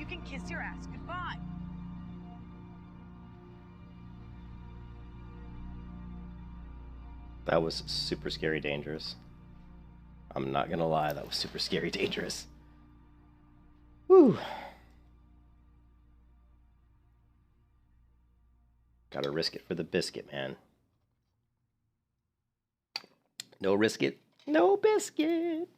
you can kiss your ass goodbye. That was super scary dangerous. I'm not gonna lie, that was super scary dangerous. Whew. Gotta risk it for the biscuit, man. No risk it, no biscuit.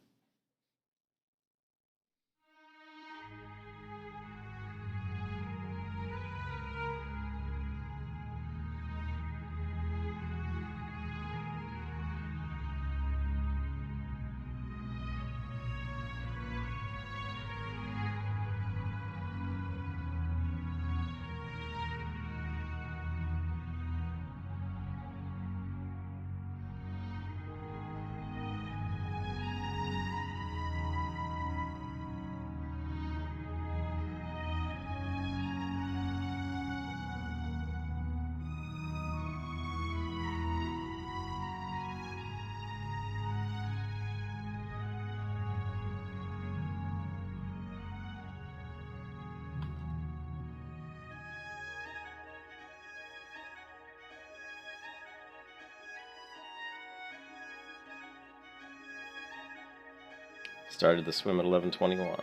Started the swim at 11:21.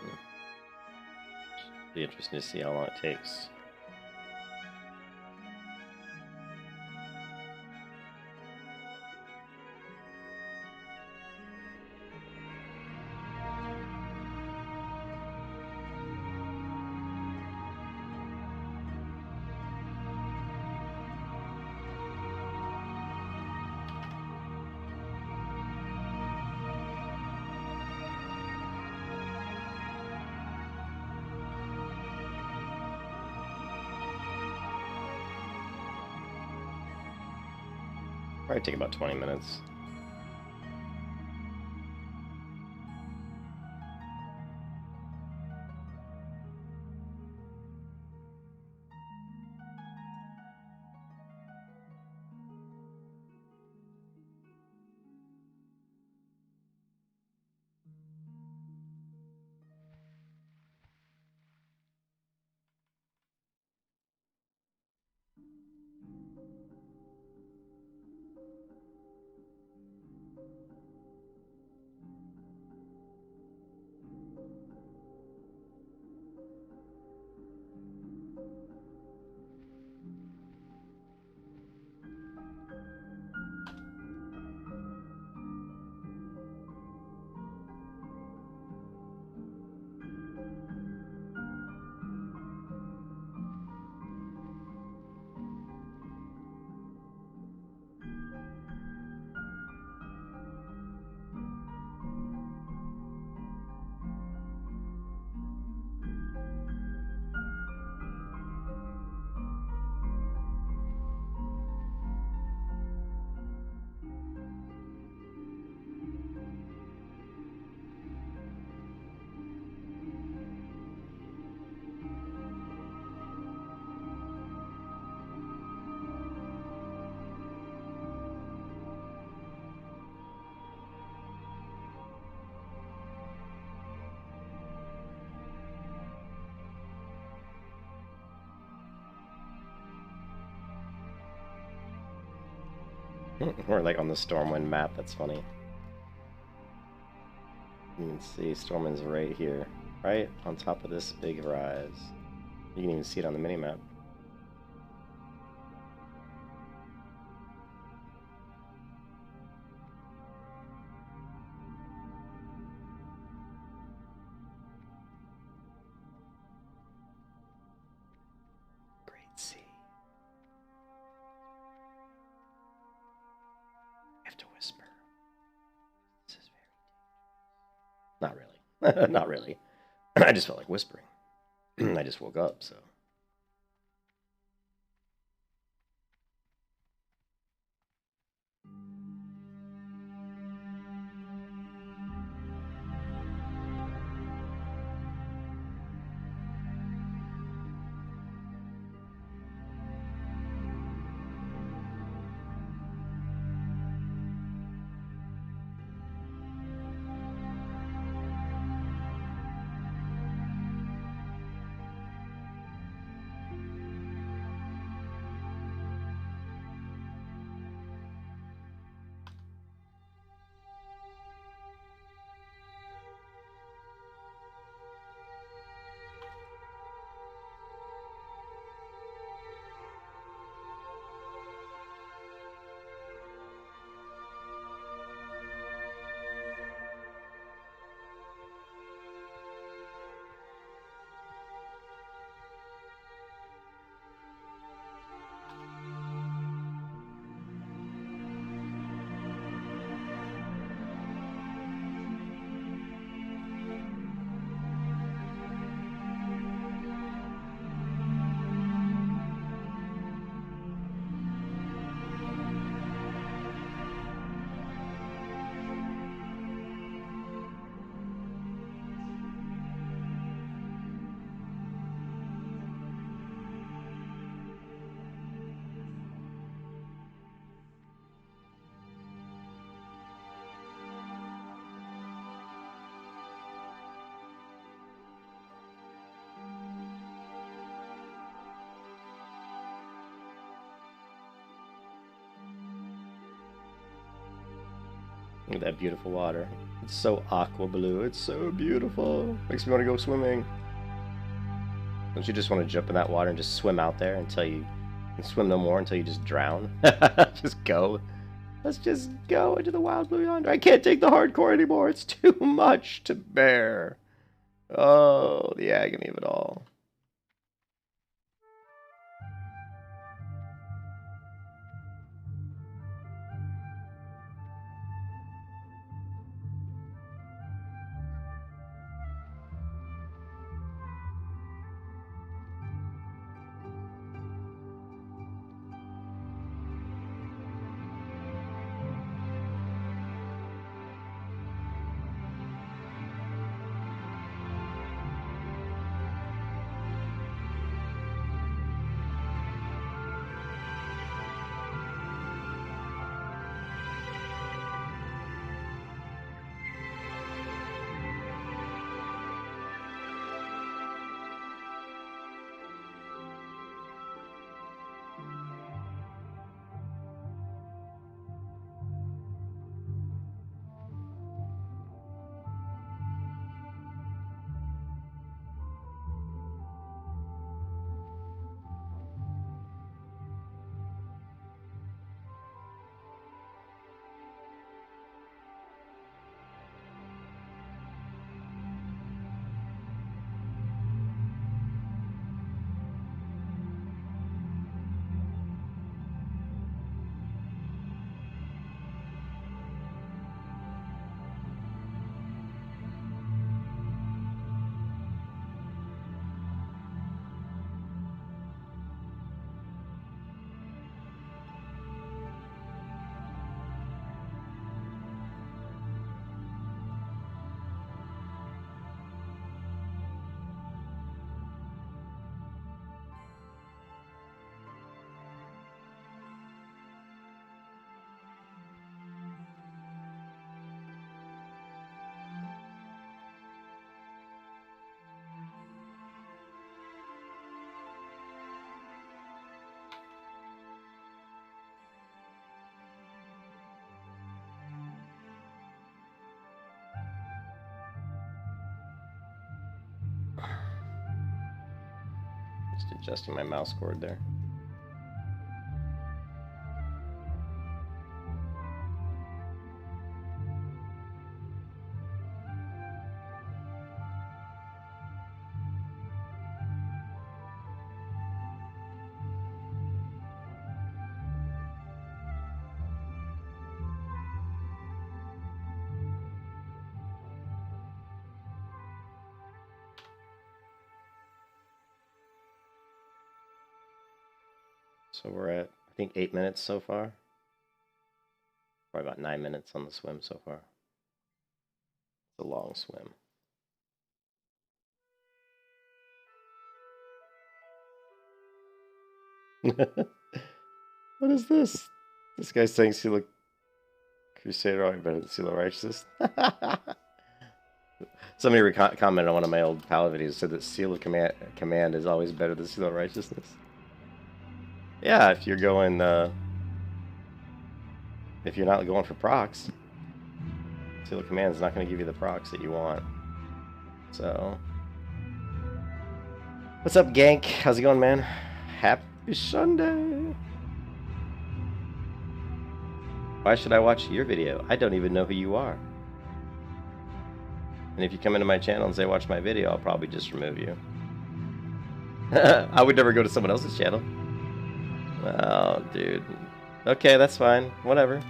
Be interesting to see how long it takes. Probably take about 20 minutes. We're like on the Stormwind map, that's funny. You can see Stormwind's right here, right on top of this big rise. You can even see it on the minimap. Great sea. I have to whisper. This is very dangerous. Not really. Not really. I just felt like whispering. I just woke up, so. Look at that beautiful water. It's so aqua blue. It's so beautiful. Makes me want to go swimming. Don't you just want to jump in that water and just swim out there until you can swim no more until you just drown? Just go. Let's just go into the wild blue yonder. I can't take the hardcore anymore. It's too much to bear. Oh, the agony of it all. Just adjusting my mouse cord there. So we're at, I think, 8 minutes so far. Probably about 9 minutes on the swim so far. It's a long swim. What is this? This guy's saying Seal of Crusader always better than Seal of Righteousness. Somebody commented on one of my old Pal videos, said that Seal of Command is always better than Seal of Righteousness. Yeah, if you're going, if you're not going for procs, Seal of Command is not going to give you the procs that you want. So, what's up, Gank? How's it going, man? Happy Sunday. Why should I watch your video? I don't even know who you are. And if you come into my channel and say watch my video, I'll probably just remove you. I would never go to someone else's channel. Oh, dude. Okay, that's fine. Whatever.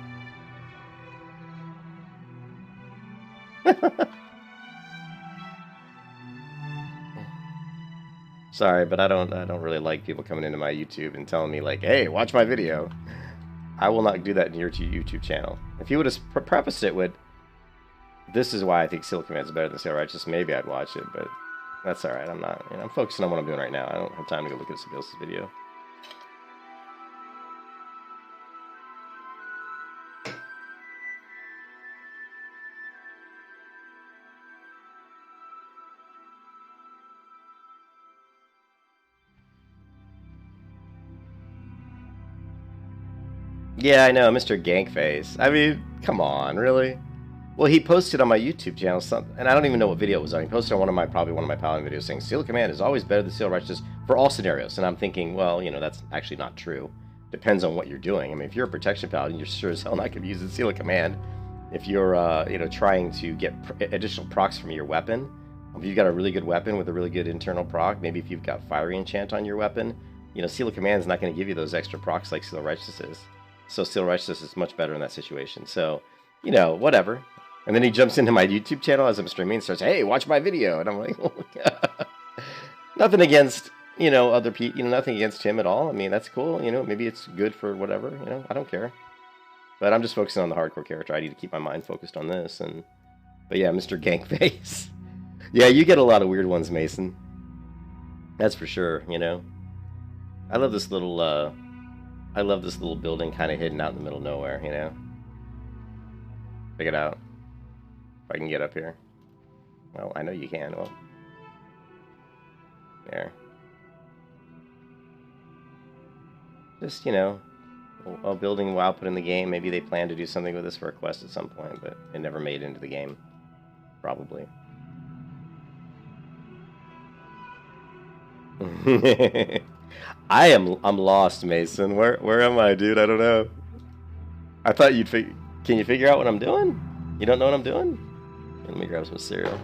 Sorry, but I don't really like people coming into my YouTube and telling me like, "Hey, watch my video." I will not do that in your YouTube channel. If you would have prefaced it with, "This is why I think Seal Command is better than Seal Righteous," maybe I'd watch it, but that's all right. I'm not. I'm focusing on what I'm doing right now. I don't have time to go look at somebody else's video. Yeah, I know, Mr. Gankface. I mean, come on, really? Well, he posted on my YouTube channel something, and I don't even know what video it was on. He posted on probably one of my Paladin videos saying Seal Command is always better than Seal Righteous for all scenarios. And I'm thinking, well, that's actually not true. Depends on what you're doing. I mean, if you're a protection Paladin, you're sure as hell not going to be using Seal Command. If you're, trying to get additional procs from your weapon, if you've got a really good weapon with a really good internal proc, maybe if you've got Fiery Enchant on your weapon, Seal Command is not going to give you those extra procs like Seal Righteous is. So Seal Righteous is much better in that situation. So, whatever. And then he jumps into my YouTube channel as I'm streaming and starts, hey, watch my video. And I'm like, oh, God. Nothing against, other people, nothing against him at all. I mean, that's cool. Maybe it's good for whatever, I don't care. But I'm just focusing on the hardcore character. I need to keep my mind focused on this. But yeah, Mr. Gankface. Yeah, you get a lot of weird ones, Mason. That's for sure, I love this little, building kind of hidden out in the middle of nowhere, Check it out. If I can get up here. Well, I know you can. Well, there. Just, a building WoW put in the game. Maybe they plan to do something with this for a quest at some point, but it never made it into the game. Probably. I'm lost, Mason. Where am I, dude? I don't know. I thought you'd Can you figure out what I'm doing? You don't know what I'm doing? Let me grab some cereal.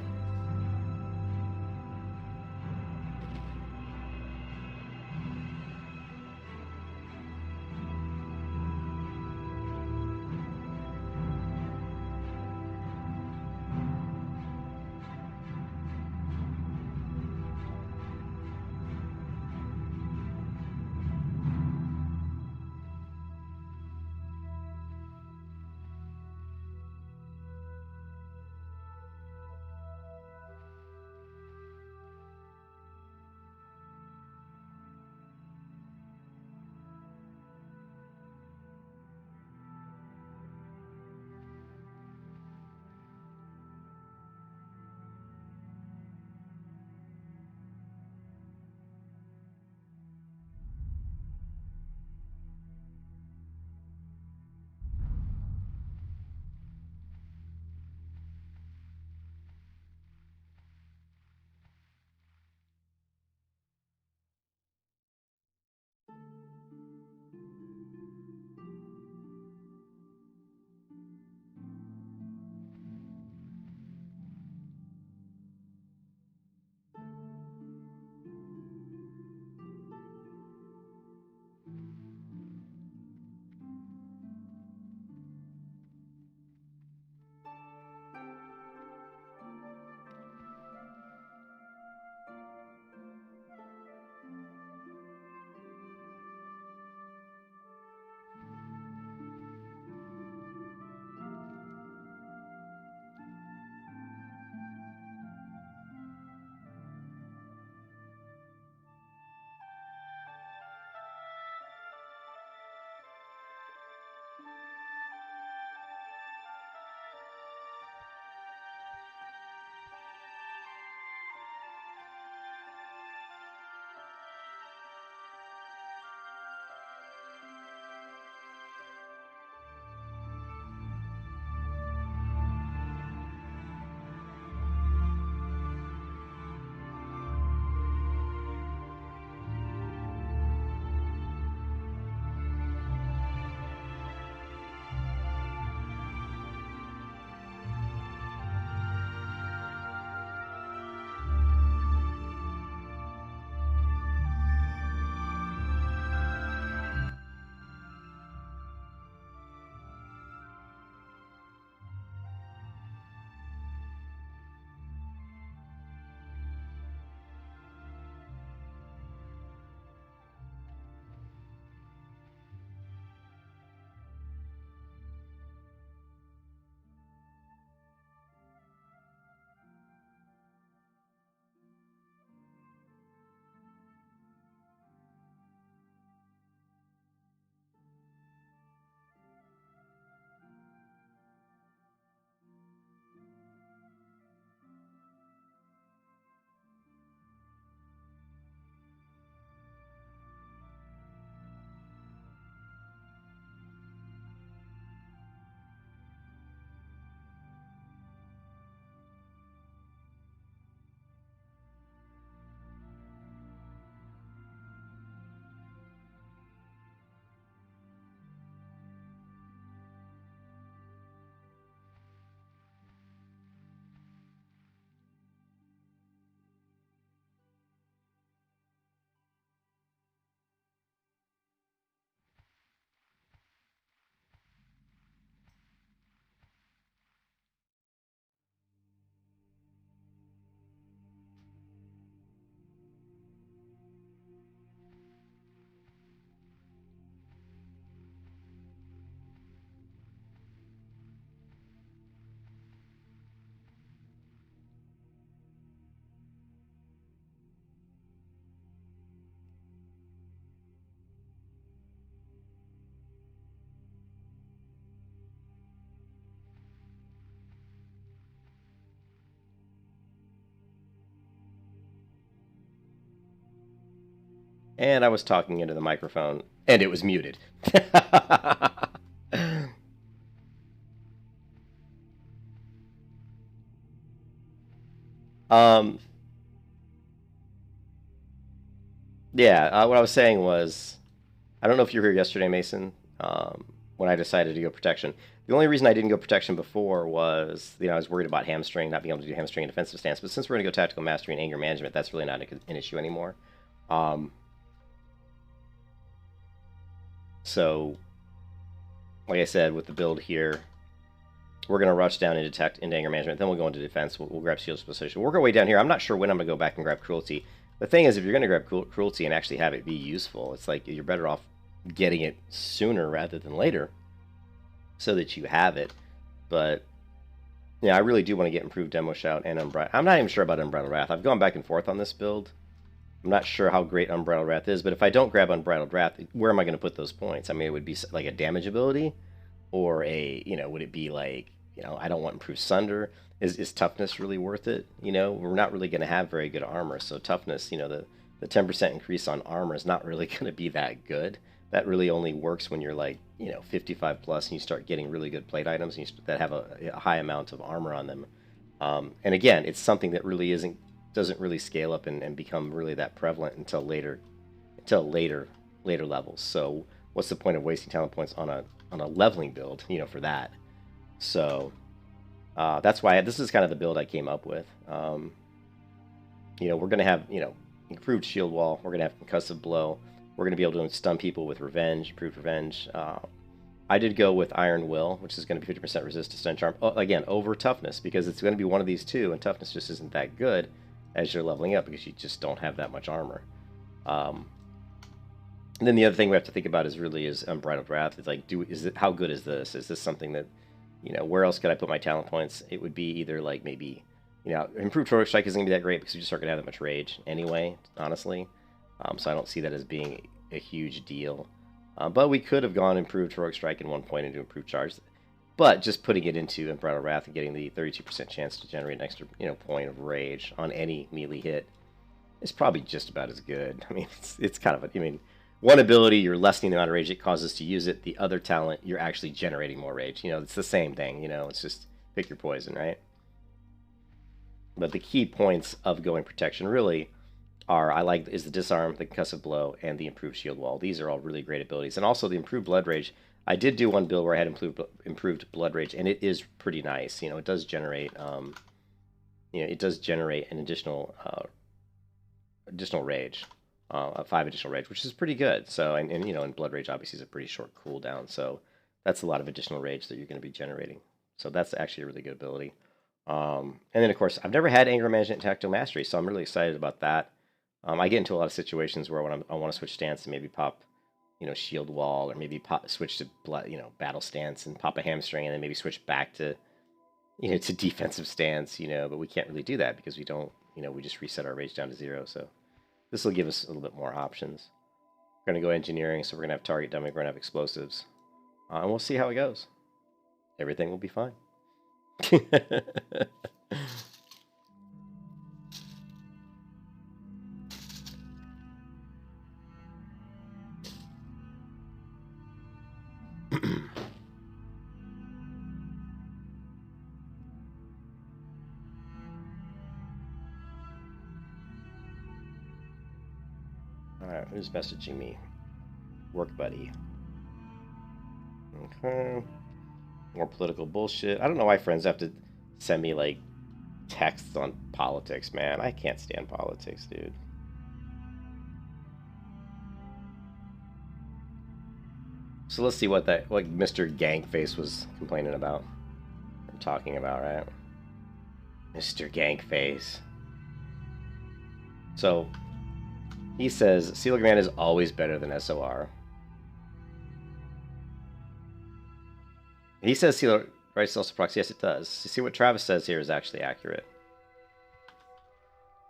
And I was talking into the microphone, and it was muted. um, yeah, what I was saying was, I don't know if you were here yesterday, Mason, when I decided to go protection. The only reason I didn't go protection before was, I was worried about hamstring, not being able to do hamstring and defensive stance. But since we're going to go tactical mastery and anger management, that's really not an issue anymore. So, like I said, with the build here, we're going to rush down into anger management. Then we'll go into defense. We'll grab shield position. We'll work our way down here. I'm not sure when I'm going to go back and grab cruelty. The thing is, if you're going to grab cruelty and actually have it be useful, it's like you're better off getting it sooner rather than later so that you have it. But yeah, I really do want to get improved Demo Shout and Unbridled. I'm not even sure about Unbridled Wrath. I've gone back and forth on this build. I'm not sure how great Unbridled Wrath is, but if I don't grab Unbridled Wrath, where am I going to put those points? I mean, it would be like a damage ability, or a, would it be like, I don't want improved Sunder. Is toughness really worth it? We're not really going to have very good armor, so toughness, the 10% increase on armor is not really going to be that good. That really only works when you're like, 55 plus and you start getting really good plate items that have a high amount of armor on them. And again, it's something that really doesn't really scale up and become really that prevalent until later levels. So what's the point of wasting talent points on a leveling build, for that? So that's why this is kind of the build I came up with. We're going to have, improved shield wall. We're going to have concussive blow. We're going to be able to stun people with revenge, improved revenge. I did go with Iron Will, which is going to be 50% resist to stun charm. Again, over toughness, because it's going to be one of these two, and toughness just isn't that good as you're leveling up because you just don't have that much armor. And then the other thing we have to think about is Unbridled Wrath. It's like, how good is this? Is this something that, where else could I put my talent points? It would be either like maybe, improved Heroic Strike isn't going to be that great because you just aren't going to have that much rage anyway, honestly. So I don't see that as being a huge deal. But we could have gone improved Heroic Strike in one point into improved charge. But just putting it into Unbridled Wrath and getting the 32% chance to generate an extra point of rage on any melee hit is probably just about as good. I mean, it's kind of one ability, you're lessening the amount of rage it causes to use it. The other talent, you're actually generating more rage. It's the same thing. It's just pick your poison, right? But the key points of going protection really is the disarm, the concussive blow, and the improved shield wall. These are all really great abilities, and also the improved blood rage. I did do one build where I had improved blood rage, and it is pretty nice. It does generate, an additional rage, 5 additional rage, which is pretty good. So, and blood rage obviously is a pretty short cooldown, so that's a lot of additional rage that you're going to be generating. So that's actually a really good ability. And then of course, I've never had anger management and tactical mastery, so I'm really excited about that. I get into a lot of situations where when I want to switch stance and maybe pop, shield wall, or maybe switch to battle stance and pop a hamstring, and then maybe switch back to, to defensive stance, but we can't really do that because we don't, we just reset our rage down to 0. So this will give us a little bit more options. We're going to go engineering, so we're going to have target dummy, we're going to have explosives, and we'll see how it goes. Everything will be fine. Alright, who's messaging me? Work buddy. Okay. More political bullshit. I don't know why friends have to send me, like, texts on politics, man. I can't stand politics, dude. So let's see what Mr. Gankface was complaining about. Or talking about, right? Mr. Gankface. So, he says, Seal Command is always better than SOR. He says Seal Righteousness also procs. Yes, it does. You see, what Travis says here is actually accurate.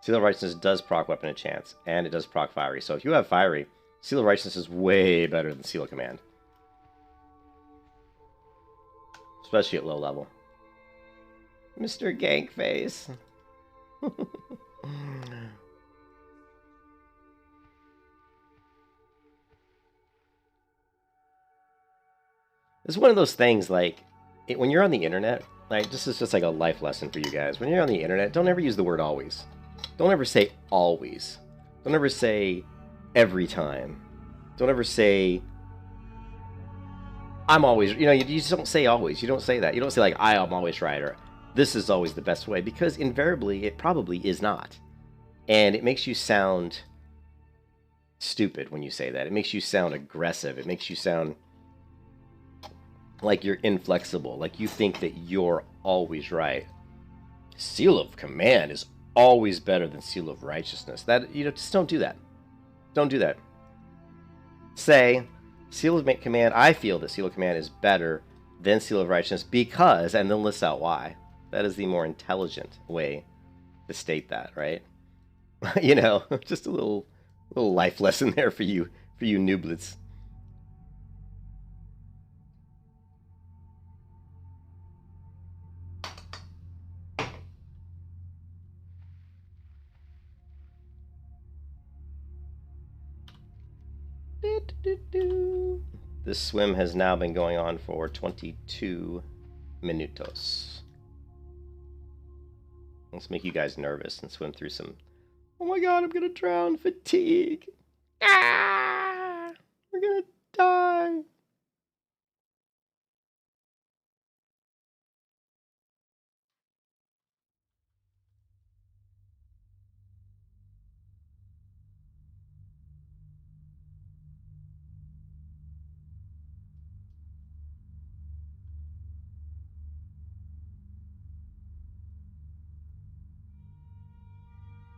Seal of Righteousness does proc Weapon of Chance, and it does proc Fiery. So if you have Fiery, Seal of Righteousness is way better than Seal of Command. Especially at low level. Mr. Gankface. It's one of those things, like, when you're on the internet, like, this is just like a life lesson for you guys. When you're on the internet, don't ever use the word always. Don't ever say always. Don't ever say every time. Don't ever say, I'm always, you know, you just don't say always. You don't say that. You don't say, like, I am always right, or this is always the best way, because invariably it probably is not. And it makes you sound stupid when you say that. It makes you sound aggressive. It makes you sound like you're inflexible, like you think that you're always right. Seal of command is always better than seal of righteousness. That, you know, just don't do that. Don't do that. Say, seal of command, I feel that seal of command is better than seal of righteousness because, and then list out why. That is the more intelligent way to state that, right? You know, just a little life lesson there for you nooblets. This swim has now been going on for 22 minutos. Let's make you guys nervous and swim through some... Oh my god, I'm gonna drown. Fatigue. Ah! We're gonna die.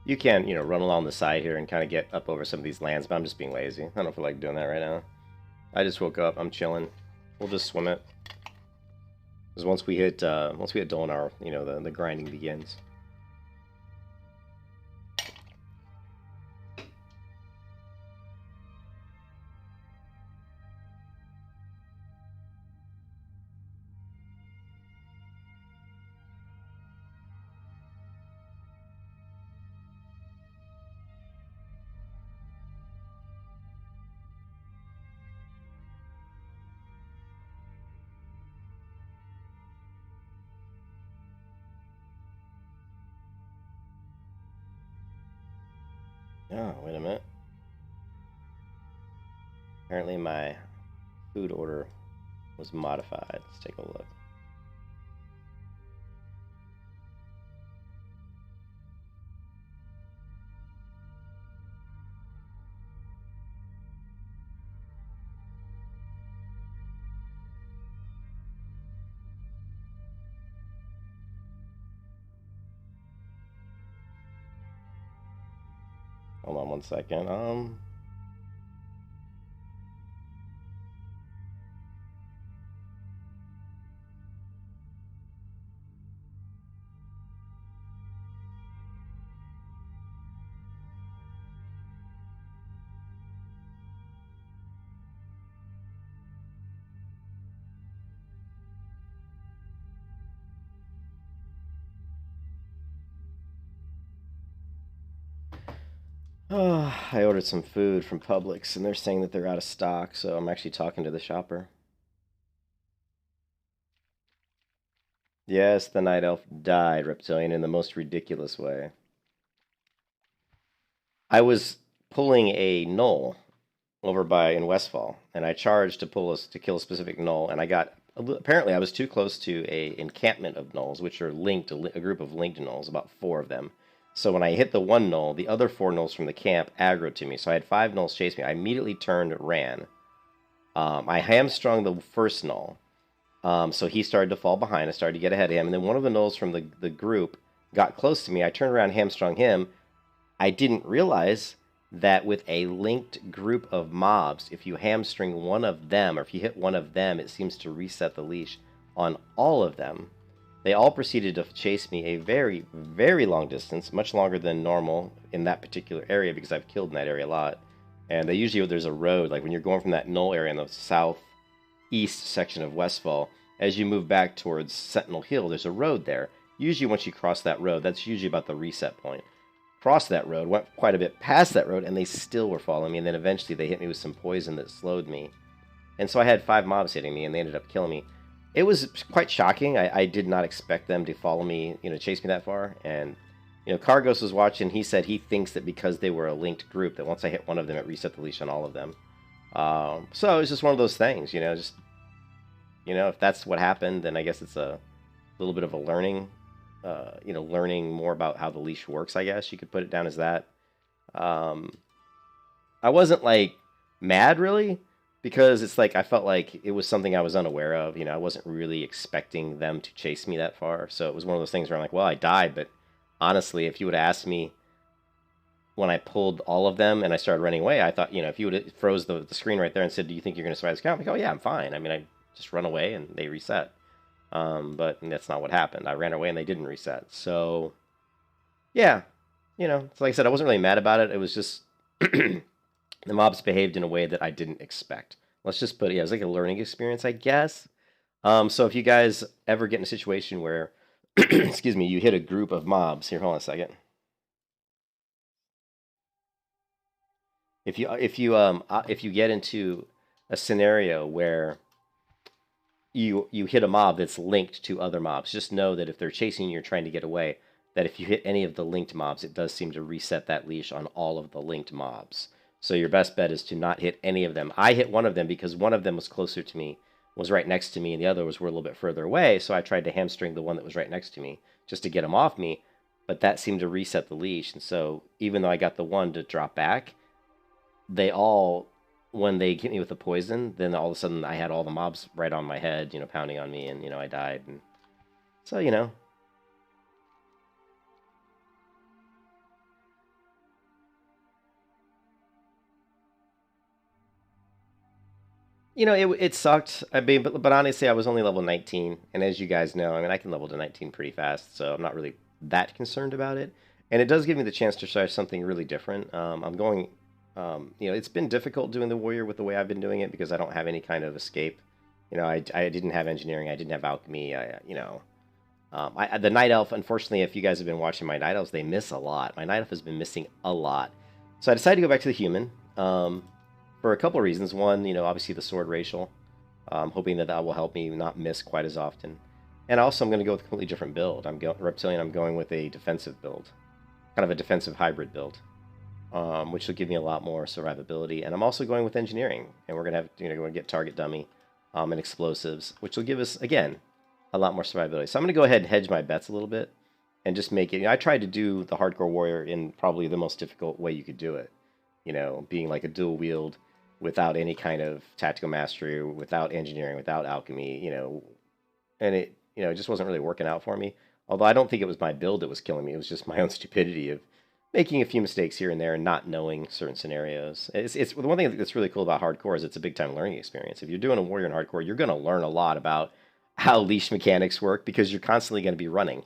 You can, you know, run along the side here and kind of get up over some of these lands, but I'm just being lazy. I don't feel like doing that right now. I just woke up. I'm chilling. We'll just swim it. Because once we hit Dolinar, you know, the grinding begins. Oh, wait a minute. Apparently my food order was modified. Let's take a look. Hold on one second. Oh, I ordered some food from Publix, and they're saying that they're out of stock, so I'm actually talking to the shopper. Yes, the night elf died, Reptilian, in the most ridiculous way. I was pulling a gnoll over in Westfall, and I charged to kill a specific gnoll, and I got apparently I was too close to a encampment of gnolls, which are linked, a group of linked gnolls, about 4 of them. So when I hit the one gnoll, the other 4 gnolls from the camp aggroed to me. So I had 5 gnolls chase me. I immediately turned, ran. I hamstrung the first gnoll. So he started to fall behind. I started to get ahead of him. And then one of the gnolls from the group got close to me. I turned around, hamstrung him. I didn't realize that with a linked group of mobs, if you hamstring one of them, or if you hit one of them, it seems to reset the leash on all of them. They all proceeded to chase me a very, very long distance, much longer than normal in that particular area, because I've killed in that area a lot. And they usually, there's a road, like when you're going from that knoll area in the southeast section of Westfall, as you move back towards Sentinel Hill, there's a road there. Usually once you cross that road, that's usually about the reset point. Crossed that road, went quite a bit past that road, and they still were following me, and then eventually they hit me with some poison that slowed me. And so I had 5 mobs hitting me, and they ended up killing me. It was quite shocking. I did not expect them to follow me, chase me that far. And, Cargos was watching. He said he thinks that because they were a linked group, that once I hit one of them, it reset the leash on all of them. So it was just one of those things, just, if that's what happened, then I guess it's a little bit of a learning, learning more about how the leash works, I guess. You could put it down as that. I wasn't, like, mad, really, because it's like I felt like it was something I was unaware of. I wasn't really expecting them to chase me that far. So it was one of those things where I'm like, well, I died, but honestly, if you would have asked me when I pulled all of them and I started running away, I thought, if you would have froze the screen right there and said, do you think you're going to survive this count? I'm like, oh, yeah, I'm fine. I mean, I just run away and they reset. But that's not what happened. I ran away and they didn't reset. So, yeah, so like I said, I wasn't really mad about it. It was just the mobs behaved in a way that I didn't expect. Let's just put it, yeah, it was like a learning experience, I guess. So if you guys ever get in a situation where, excuse me, you hit a group of mobs, here, hold on a second. If you get into a scenario where you hit a mob that's linked to other mobs, just know that if they're chasing you, you're trying to get away, that if you hit any of the linked mobs, it does seem to reset that leash on all of the linked mobs. So your best bet is to not hit any of them. I hit one of them because one of them was closer to me, was right next to me, and the other were a little bit further away, so I tried to hamstring the one that was right next to me just to get him off me, but that seemed to reset the leash, and so even though I got the one to drop back, they all, when they hit me with the poison, then all of a sudden I had all the mobs right on my head, pounding on me, and, I died, and so, it sucked. I mean, but honestly, I was only level 19, and as you guys know, I mean, I can level to 19 pretty fast, so I'm not really that concerned about it. And it does give me the chance to try something really different. I'm going, it's been difficult doing the warrior with the way I've been doing it because I don't have any kind of escape. I didn't have engineering, I didn't have alchemy. The night elf. Unfortunately, if you guys have been watching my night elves, they miss a lot. My night elf has been missing a lot, so I decided to go back to the human. For a couple of reasons. One, obviously the sword racial. Hoping that will help me not miss quite as often. And also, I'm going to go with a completely different build. Reptilian, I'm going with a defensive build. Kind of a defensive hybrid build. Which will give me a lot more survivability. And I'm also going with engineering. And we're going to have, going to get target dummy and explosives, which will give us, again, a lot more survivability. So I'm going to go ahead and hedge my bets a little bit. And just make it, I tried to do the hardcore warrior in probably the most difficult way you could do it. Being like a dual wield, without any kind of tactical mastery, without engineering, without alchemy, and it, it just wasn't really working out for me. Although I don't think it was my build that was killing me. It was just my own stupidity of making a few mistakes here and there and not knowing certain scenarios. It's the one thing that's really cool about hardcore is it's a big time learning experience. If you're doing a warrior in hardcore, you're going to learn a lot about how leash mechanics work because you're constantly going to be running.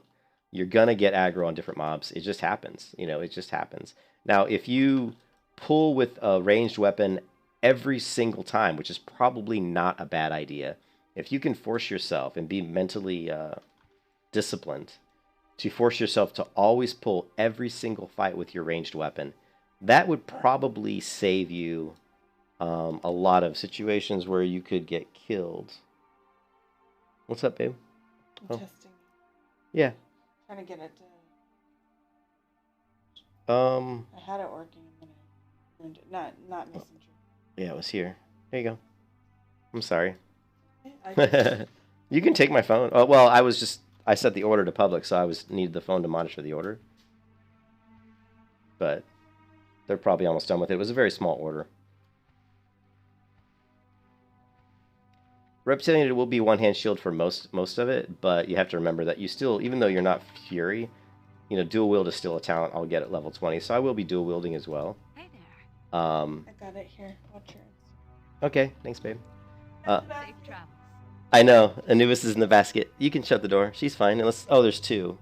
You're going to get aggro on different mobs. It just happens. It just happens. Now, if you pull with a ranged weapon every single time, which is probably not a bad idea. If you can force yourself and be mentally disciplined to force yourself to always pull every single fight with your ranged weapon, that would probably save you a lot of situations where you could get killed. What's up, babe? I'm testing. Yeah. Trying to get it to... I had it working and then I ruined it. Not messenger. Yeah, it was here. There you go. I'm sorry. Yeah, You can take my phone. Oh, well, I set the order to public, so I needed the phone to monitor the order. But they're probably almost done with it. It was a very small order. Reptilian will be one-hand shield for most of it, but you have to remember that you still, even though you're not Fury, dual wield is still a talent I'll get at level 20, so I will be dual wielding as well. Hey there. I got it here. Watch yours. Okay, thanks, babe. Safe travels. I know. Anubis is in the basket. You can shut the door. She's fine. Unless, oh, there's 2.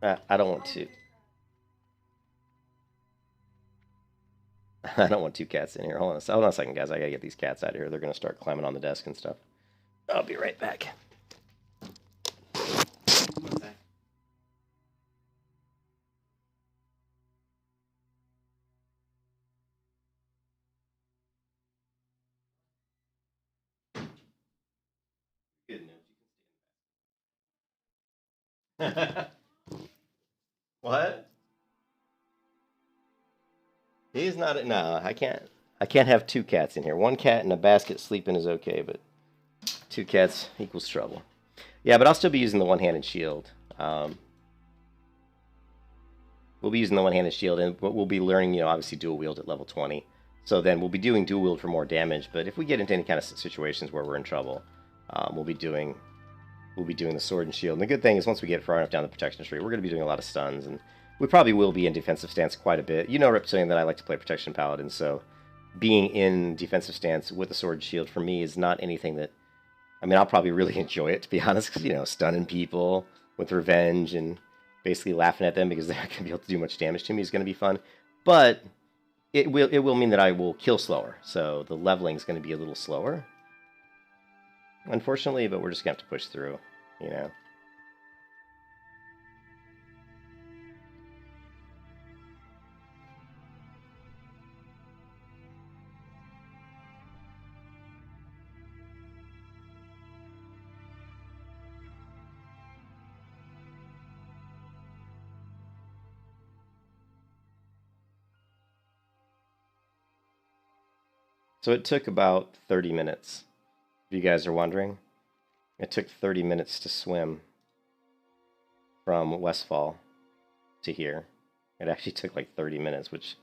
I don't want 2. I don't want 2 cats in here. Hold on a second, guys. I gotta get these cats out of here. They're gonna start climbing on the desk and stuff. I'll be right back. What's that? What? He's not. No, I can't. I can't have two cats in here. One cat in a basket sleeping is okay, but two cats equals trouble. Yeah, but I'll still be using the one-handed shield. We'll be using the one-handed shield, and we'll be learning, you know, obviously dual wield at level 20. So then we'll be doing dual wield for more damage. But if we get into any kind of situations where we're in trouble, we'll be doing the sword and shield. And the good thing is once we get far enough down the protection tree, we're going to be doing a lot of stuns, and we probably will be in defensive stance quite a bit. You know, Reptilian, that I like to play protection paladin, so being in defensive stance with the sword and shield for me is not anything that, I mean, I'll probably really enjoy it, to be honest, because, you know, stunning people with revenge and basically laughing at them because they're not going to be able to do much damage to me is going to be fun. But it will mean that I will kill slower, so the leveling is going to be a little slower, unfortunately, but we're just going to have to push through, you know. So it took about 30 minutes, if you guys are wondering. It took 30 minutes to swim from Westfall to here. It actually took like 30 minutes, which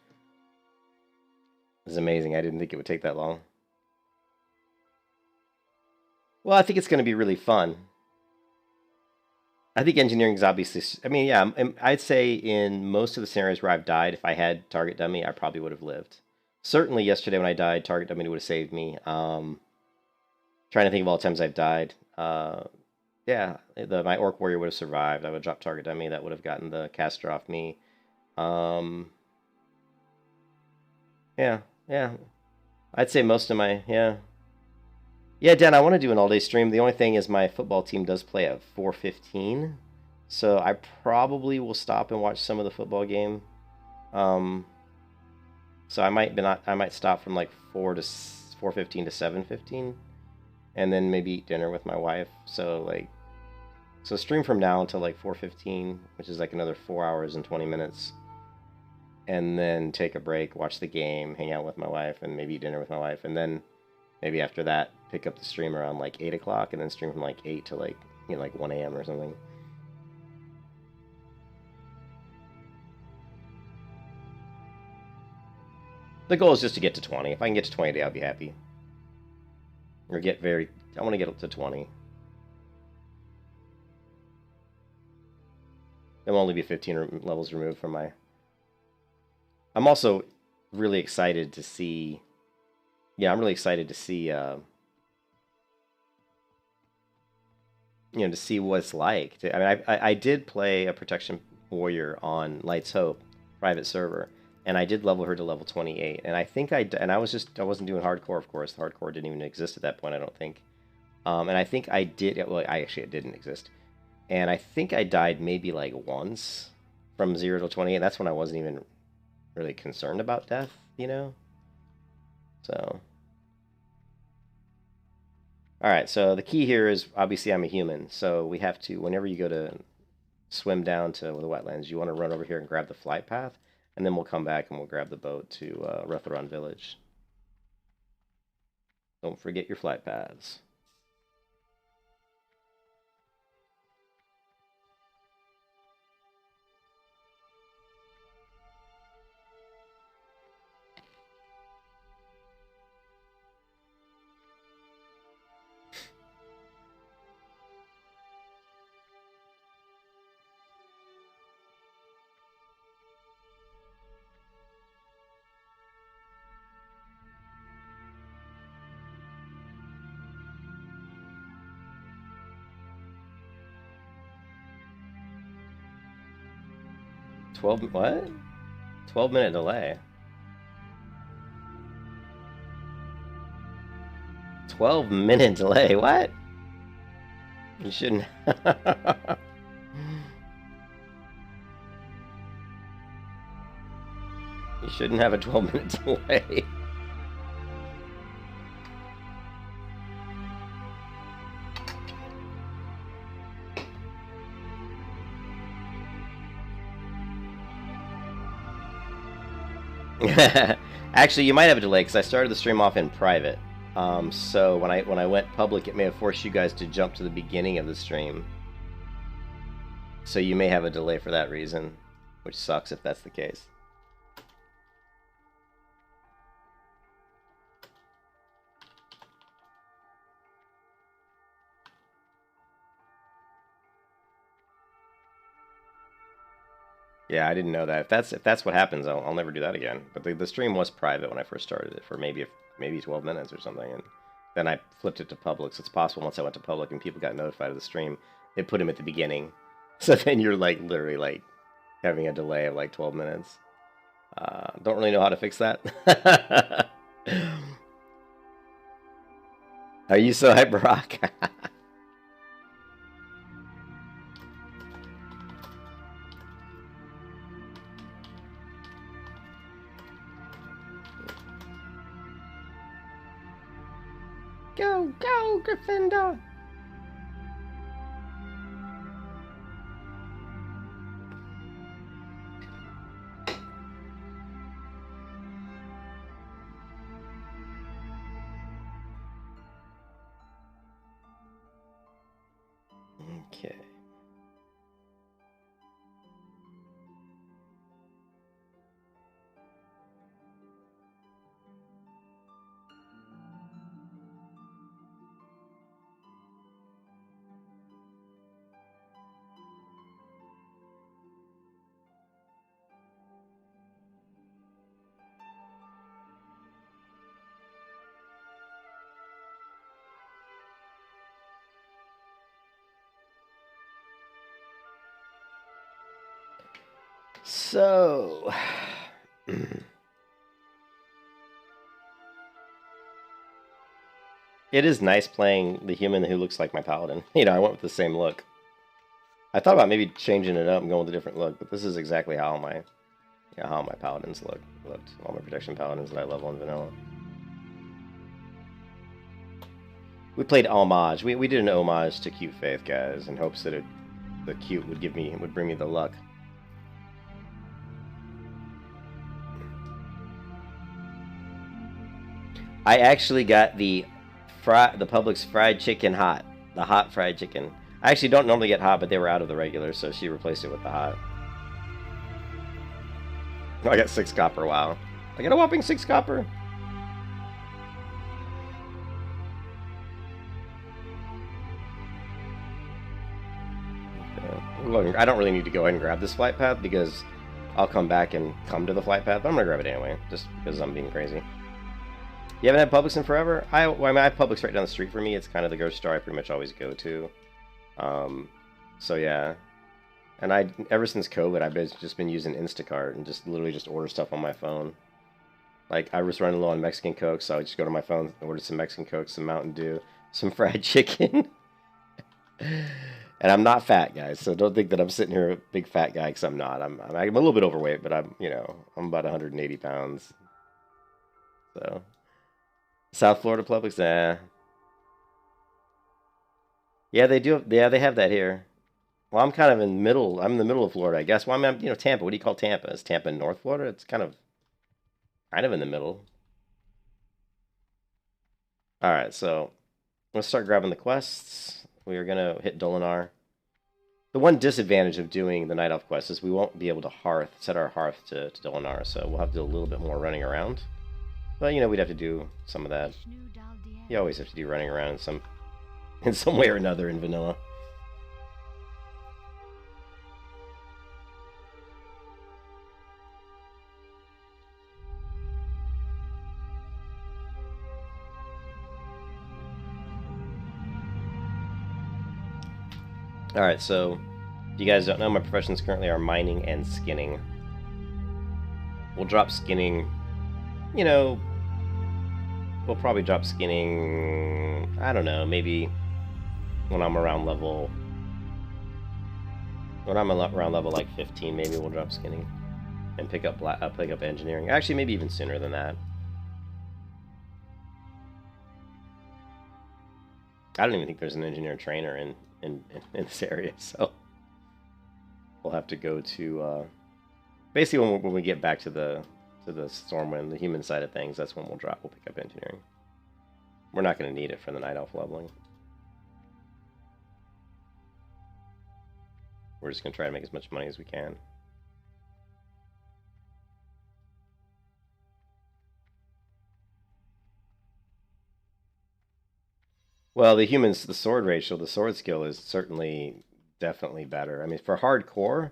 is amazing. I didn't think it would take that long. Well, I think it's going to be really fun. I think engineering is obviously, I mean, yeah, I'd say in most of the scenarios where I've died, if I had target dummy, I probably would have lived. Certainly yesterday when I died, target dummy would have saved me. Trying to think of all the times I've died. Yeah, my orc warrior would have survived. I would have dropped target dummy. That would have gotten the caster off me. Yeah. I'd say most of my, yeah. Yeah, Dan, I want to do an all-day stream. The only thing is my football team does play at 4:15, so I probably will stop and watch some of the football game. So I might stop from like 4:15 to 7:15, and then maybe eat dinner with my wife. So stream from now until like 4:15, which is like another 4 hours and 20 minutes, and then take a break, watch the game, hang out with my wife, and maybe eat dinner with my wife, and then maybe after that pick up the stream around like 8 o'clock, and then stream from like 8 to like, you know, like 1 a.m. or something. The goal is just to get to 20. If I can get to 20 a day, I'll be happy. Or I want to get up to 20. It'll only be 15 levels removed from my... I'm also really excited to see... Yeah, I'm really excited to see... to see what it's like. I mean, I did play a Protection Warrior on Light's Hope, private server, and I did level her to level 28. And I think I wasn't doing hardcore, of course. Hardcore didn't even exist at that point, I don't think. And I think I did, well, it didn't exist. And I think I died maybe like once from 0 to 28. That's when I wasn't even really concerned about death, you know? So... Alright, so the key here is, obviously I'm a human, so we have to, whenever you go to swim down to the wetlands, you want to run over here and grab the flight path, and then we'll come back and we'll grab the boat to Retharon Village. Don't forget your flight paths. What? 12-minute delay. 12-minute delay, what? You shouldn't... You shouldn't have a 12-minute delay. Actually, you might have a delay because I started the stream off in private. So when I went public, it may have forced you guys to jump to the beginning of the stream. So you may have a delay for that reason, which sucks if that's the case. Yeah, I didn't know that. If that's what happens, I'll never do that again. But the stream was private when I first started it for maybe 12 minutes or something, and then I flipped it to public. So it's possible once I went to public and people got notified of the stream, it put him at the beginning. So then you're like literally like having a delay of like 12 minutes. Don't really know how to fix that. Are you so hyper rock? Go, go, Gryffindor! Okay. So, it is nice playing the human who looks like my paladin. You know, I went with the same look. I thought about maybe changing it up and going with a different look, but this is exactly how my paladins looked. All my protection paladins that I level in vanilla. We played homage. We did an homage to Cute Faith, guys, in hopes that the cute would bring me the luck. I actually got the Publix fried chicken hot. The hot fried chicken. I actually don't normally get hot, but they were out of the regular, so she replaced it with the hot. I got 6 copper, wow. I got a whopping 6 copper. Okay. I don't really need to go ahead and grab this flight path because I'll come back and come to the flight path, but I'm going to grab it anyway, just because I'm being crazy. You haven't had Publix in forever? I have Publix right down the street for me. It's kind of the grocery store I pretty much always go to. So yeah. And ever since COVID, I've just been using Instacart and just literally just order stuff on my phone. Like, I was running low on Mexican Coke, so I would just go to my phone, order some Mexican Coke, some Mountain Dew, some fried chicken. And I'm not fat, guys, so don't think that I'm sitting here a big fat guy, because I'm not. I'm a little bit overweight, but I'm about 180 pounds. So... South Florida Publix, yeah, they do. Yeah, they have that here. Well, I'm kind of in the middle. I'm in the middle of Florida, I guess. Well, I'm Tampa. What do you call Tampa? Is Tampa in North Florida? It's kind of in the middle. All right, so let's start grabbing the quests. We are gonna hit Dolinar. The one disadvantage of doing the Night Elf quest is we won't be able to set our hearth to Dolinar, so we'll have to do a little bit more running around. But we'd have to do some of that. You always have to do running around in some way or another in vanilla. Alright, so if you guys don't know, my professions currently are mining and skinning. We'll drop skinning, we'll probably drop skinning, I don't know, maybe when I'm around level like 15, maybe we'll drop skinning and pick up engineering. Actually, maybe even sooner than that. I don't even think there's an engineer trainer in this area, so we'll have to go to basically when we get back to the to the Stormwind, the human side of things, that's when we'll pick up engineering. We're not going to need it for the Night Elf leveling. We're just going to try to make as much money as we can. Well, the humans, the sword ratio, the sword skill is certainly definitely better. I mean, for hardcore,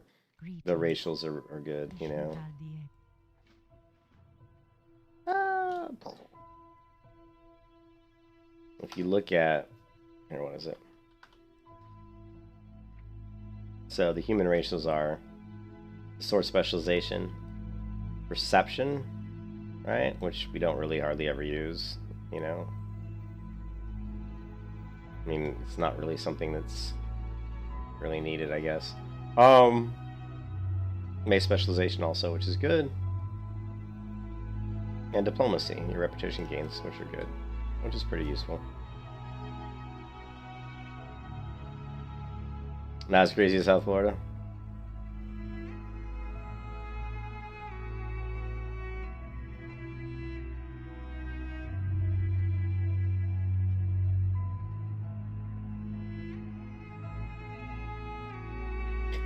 the ratios are good, you know. If you look at, here, what is it? So the human ratios are sword specialization, perception, right? Which we don't really hardly ever use, you know. I mean, it's not really something that's really needed, I guess. Mace specialization also, which is good. And diplomacy, your reputation gains, which are good, which is pretty useful. Not as crazy as South Florida.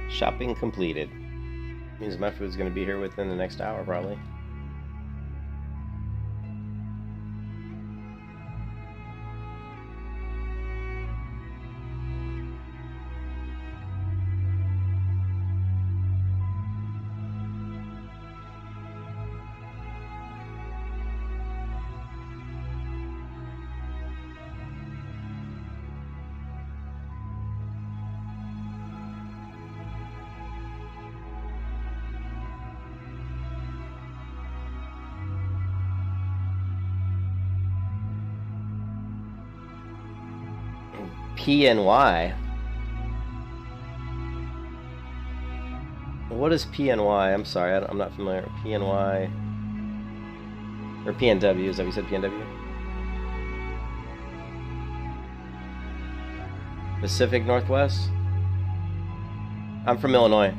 Shopping completed. Means my food's going to be here within the next hour, probably. PNY. What is PNY? I'm sorry, I'm not familiar. PNY or PNW? Is that what you said? PNW? Pacific Northwest. I'm from Illinois.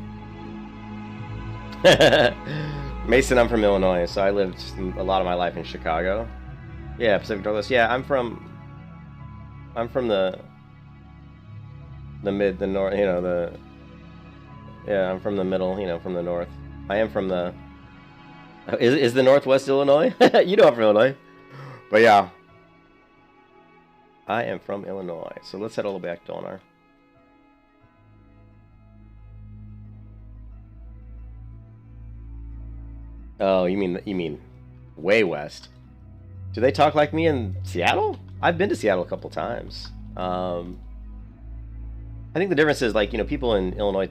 Mason, I'm from Illinois, so I lived a lot of my life in Chicago. Yeah, Pacific Northwest. Yeah, I'm from the north, you know, yeah, I'm from the middle, you know, from the north. I am from the, is the Northwest Illinois? You know I'm from Illinois. But yeah, I am from Illinois. So let's head all the way back to Donar. Oh, you mean way west. Do they talk like me in Seattle? I've been to Seattle a couple times. I think the difference is, like, you know, people up in Illinois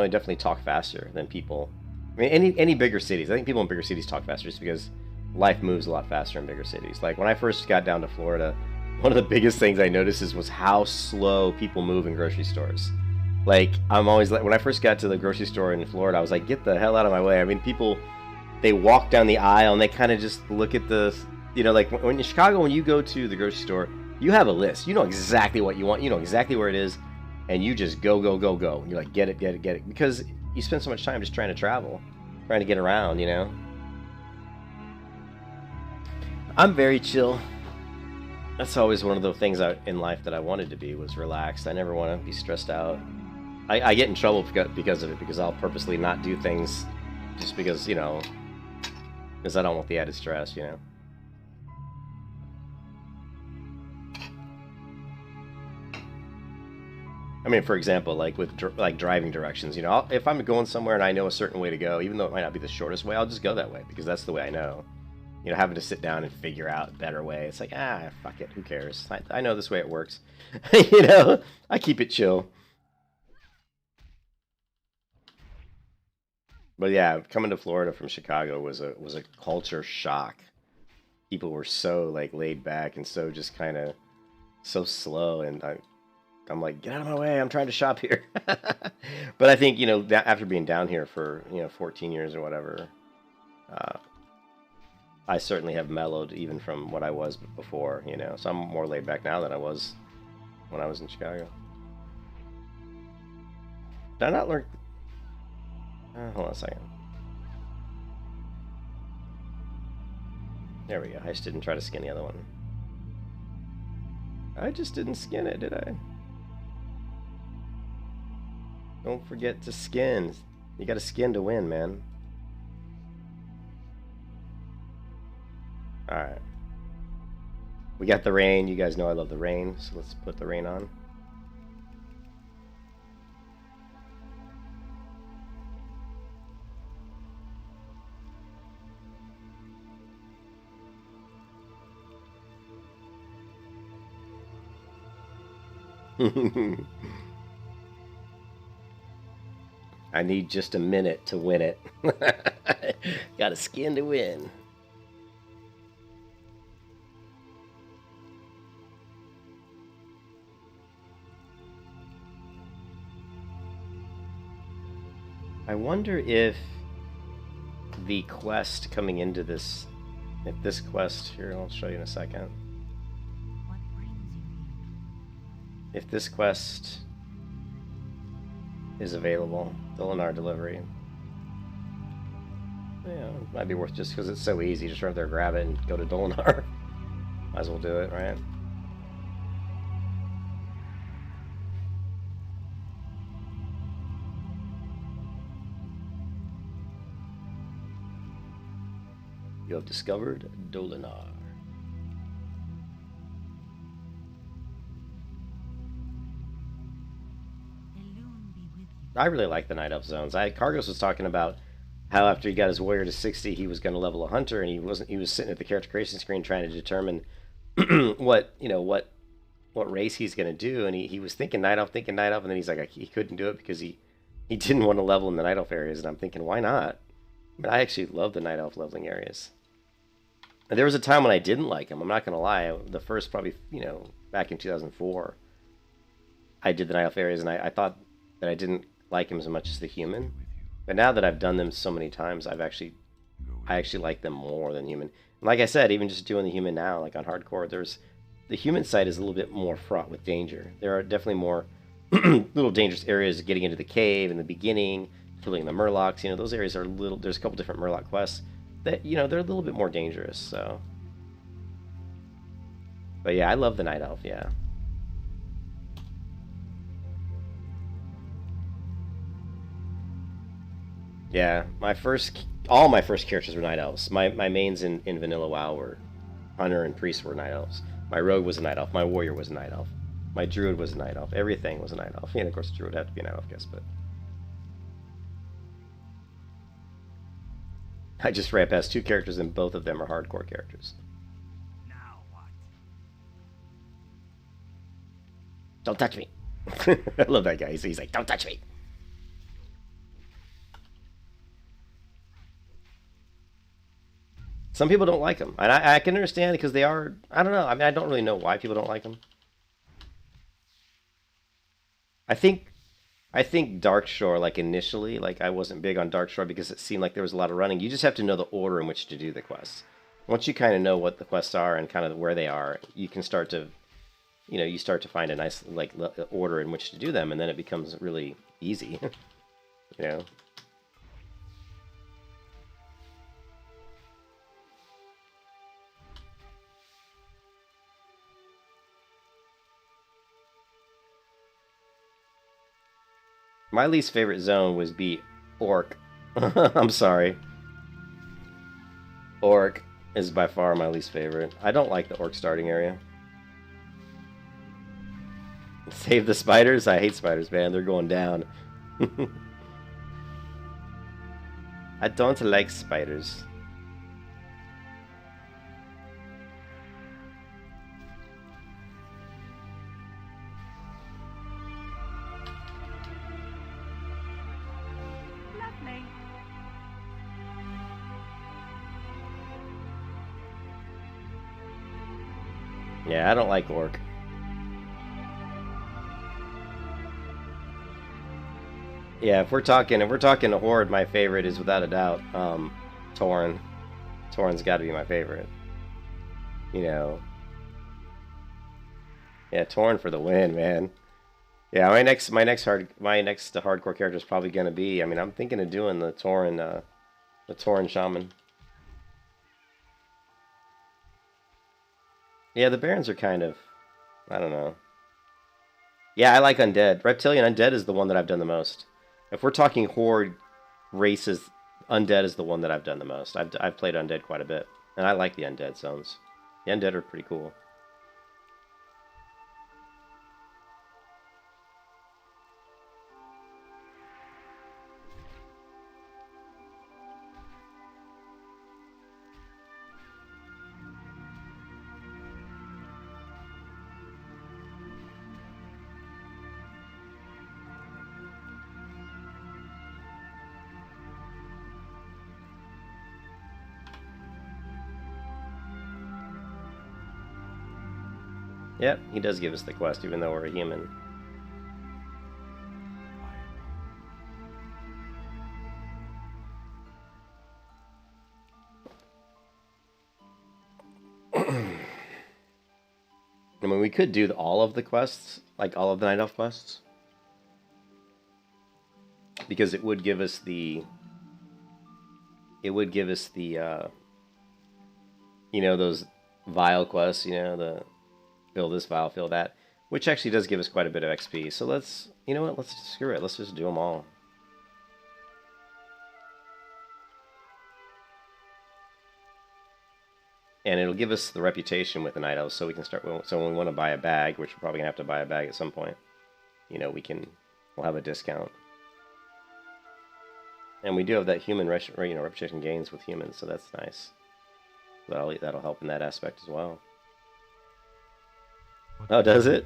definitely talk faster than people. I mean, any bigger cities. I think people in bigger cities talk faster just because life moves a lot faster in bigger cities. Like, when I first got down to Florida, one of the biggest things I noticed was how slow people move in grocery stores. Like, I'm always like, when I first got to the grocery store in Florida, I was like, get the hell out of my way. I mean, people, they walk down the aisle and they kind of just look at the, you know, like when in Chicago, when you go to the grocery store, you have a list. You know exactly what you want. You know exactly where it is. And you just go. And you're like, get it. Because you spend so much time just trying to travel, trying to get around, you know. I'm very chill. That's always one of the things in life that I wanted to be, was relaxed. I never want to be stressed out. I get in trouble because of it, because I'll purposely not do things just because, you know, because I don't want the added stress, you know. I mean, for example, like with driving directions, you know, if I'm going somewhere and I know a certain way to go, even though it might not be the shortest way, I'll just go that way because that's the way I know. You know, having to sit down and figure out a better way, it's like, fuck it, who cares? I know this way it works. You know, I keep it chill. But yeah, coming to Florida from Chicago was a culture shock. People were so, like, laid back and so just kind of so slow, and I'm like, get out of my way, I'm trying to shop here. But I think, you know, after being down here for, you know, 14 years or whatever, I certainly have mellowed even from what I was before, you know. So I'm more laid back now than I was when I was in Chicago. Did I not learn? Hold on a second. There we go. I just didn't try to skin the other one. I just didn't skin it, did I? Don't forget to skin. You gotta skin to win, man. Alright. We got the rain. You guys know I love the rain, so let's put the rain on. I need just a minute to win it. Got a skin to win. I wonder if the quest coming into this, if this quest, here, I'll show you in a second. If this quest is available, Dolinar delivery. Yeah, it might be worth just because it's so easy. Just right there, grab it, and go to Dolinar. Might as well do it, right? You have discovered Dolinar. I really like the Night Elf zones. Cargos was talking about how after he got his warrior to 60, he was going to level a hunter, and he wasn't. He was sitting at the character creation screen trying to determine what race he's going to do, and he was thinking Night Elf, and then he's like he couldn't do it because he didn't want to level in the Night Elf areas, and I'm thinking why not? But I actually love the Night Elf leveling areas. And there was a time when I didn't like him. I'm not going to lie. The first probably back in 2004, I did the Night Elf areas, and I thought that I didn't like him as much as the human, but now that I've done them so many times, I actually like them more than human. And like I said, even just doing the human now, like on hardcore, the human side is a little bit more fraught with danger. There are definitely more little dangerous areas getting into the cave in the beginning, killing the murlocs. Those areas are there's a couple different murloc quests that they're a little bit more dangerous. So, but yeah, I love the Night Elf. Yeah. Yeah, all my first characters were Night Elves. My mains in Vanilla WoW were Hunter and Priest were Night Elves. My Rogue was a Night Elf. My Warrior was a Night Elf. My Druid was a Night Elf. Everything was a Night Elf. And of course, the Druid had to be a Night Elf, I guess, but... I just ran past 2 characters, and both of them are hardcore characters. Now what? Don't touch me. I love that guy. He's like, don't touch me. Some people don't like them, and I can understand because they are. I don't know. I mean, I don't really know why people don't like them. I think Darkshore, like initially, like I wasn't big on Darkshore because it seemed like there was a lot of running. You just have to know the order in which to do the quests. Once you kind of know what the quests are and kind of where they are, you can start to, you start to find a nice order in which to do them, and then it becomes really easy. My least favorite zone was Orc. I'm sorry. Orc is by far my least favorite. I don't like the Orc starting area. Save the spiders? I hate spiders, man. They're going down. I don't like spiders. Yeah, I don't like Orc. Yeah, if we're talking a horde, my favorite is without a doubt Tauren. Tauren's got to be my favorite. Yeah, Tauren for the win, man. Yeah, my next hardcore character is probably gonna be. I mean, I'm thinking of doing the Tauren shaman. Yeah, the Barons are kind of... I don't know. Yeah, I like Undead. Reptilian Undead is the one that I've done the most. If we're talking Horde races, Undead is the one that I've done the most. I've played Undead quite a bit. And I like the Undead zones. The Undead are pretty cool. Yep, he does give us the quest, even though we're a human. I mean, we could do all of the quests, like all of the Night Elf quests. Because it would give us the... It would give us the, you know, those vial quests, you know, the... Fill this vial, fill that. Which actually does give us quite a bit of XP. So let's... You know what? Let's screw it. Let's just do them all. And it'll give us the reputation with the Night Elves, so we can start... So when we want to buy a bag, which we're probably going to have to buy a bag at some point, you know, we'll have a discount. And we do have that human reputation gains with humans, so that's nice. That'll help in that aspect as well. Oh, does it?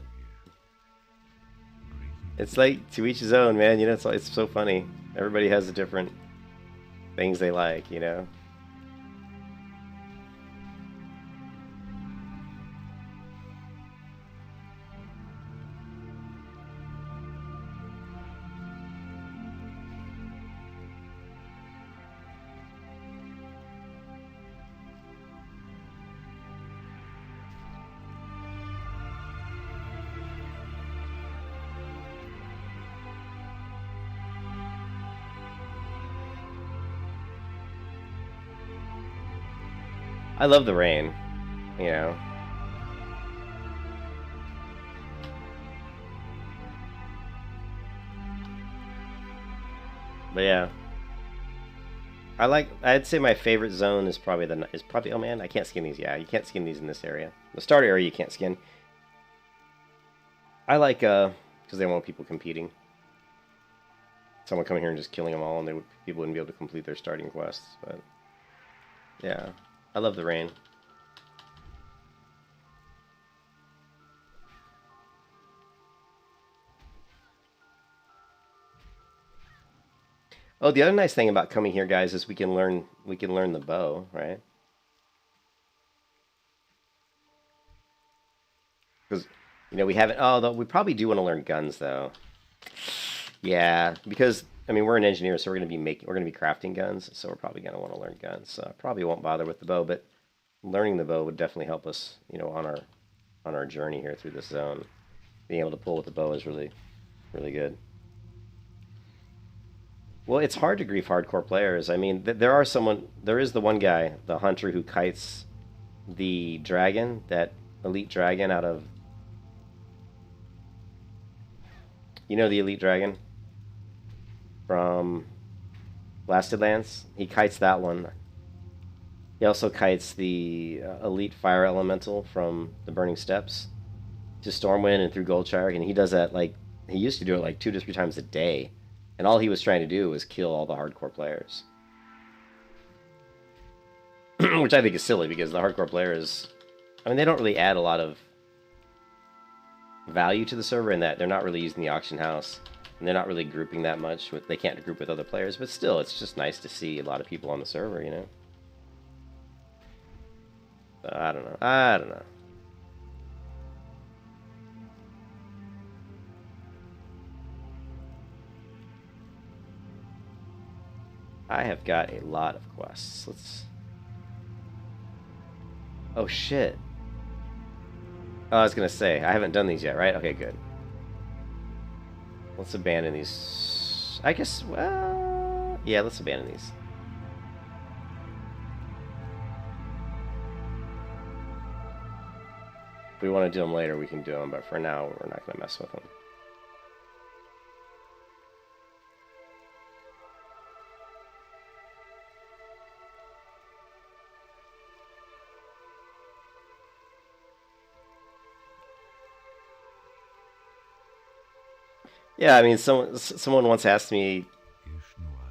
It's like, to each his own, man. You know, it's so funny. Everybody has the different things they like, you know? I love the rain, you know. But yeah, I'd say my favorite zone is probably oh man, I can't skin these. Yeah, you can't skin these in this area. The starter area you can't skin. I like because they want people competing. Someone coming here and just killing them all, and people wouldn't be able to complete their starting quests. But yeah. I love the rain. Oh, the other nice thing about coming here, guys, is we can learn the bow, right? Because you know we haven't. Oh, we probably do want to learn guns though. Yeah, because I mean we're an engineer, so we're gonna be crafting guns, so we're probably gonna want to learn guns. So I probably won't bother with the bow, but learning the bow would definitely help us, you know, on our journey here through this zone. Being able to pull with the bow is really, really good. Well, it's hard to grief hardcore players. I mean, there is the one guy, the hunter who kites the dragon, that elite dragon out of, you know, the elite dragon from Blasted Lands. He kites that one. He also kites the elite fire elemental from the Burning Steppes to Stormwind and through Goldshire, and he does that like he used to do it like 2 to 3 times a day, and all he was trying to do was kill all the hardcore players, which I think is silly because the hardcore players, I mean, they don't really add a lot of value to the server in that they're not really using the auction house and they're not really grouping that much. They can't group with other players, but still, it's just nice to see a lot of people on the server, you know. I don't know. I don't know. I have got a lot of quests. Let's... Oh, shit. Oh, I was going to say, I haven't done these yet, right? Okay, good. Let's abandon these. I guess, well... Yeah, let's abandon these. If we want to do them later, we can do them, but for now, we're not going to mess with them. Yeah, I mean, someone once asked me,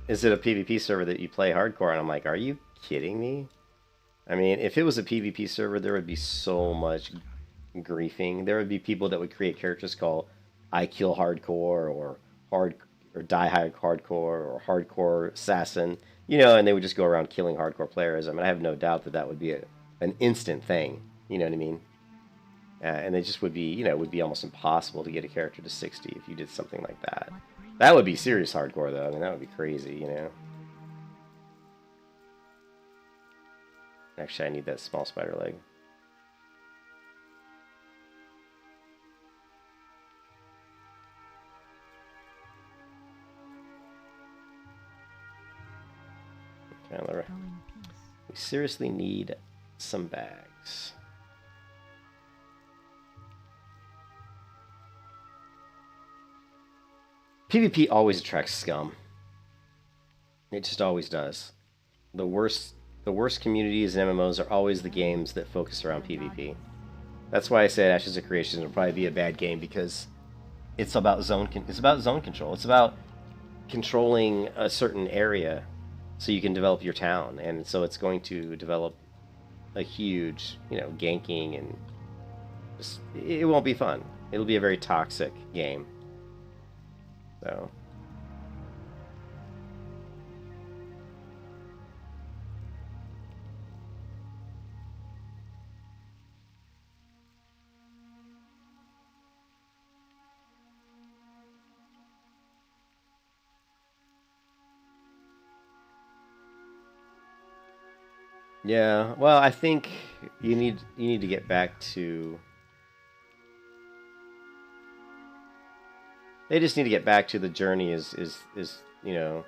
is it a PvP server that you play hardcore? And I'm like, are you kidding me? I mean, if it was a PvP server, there would be so much griefing. There would be people that would create characters called I Kill Hardcore or Die Hardcore or Hardcore Assassin, you know, and they would just go around killing hardcore players. I mean, I have no doubt that that would be an instant thing, you know what I mean? And it just would be, you know, it would be almost impossible to get a character to 60 if you did something like that. That would be serious hardcore, though. I mean, that would be crazy, you know? Actually, I need that small spider leg. Okay, we seriously need some bags. PvP always attracts scum. It just always does. The worst communities in MMOs are always the games that focus around PvP. That's why I said Ashes of Creation will probably be a bad game, because it's about zone control. It's about controlling a certain area so you can develop your town, and so it's going to develop a huge, you know, ganking, and just, it won't be fun. It'll be a very toxic game. So yeah, well, I think you need to get back to. They just need to get back to the journey is you know,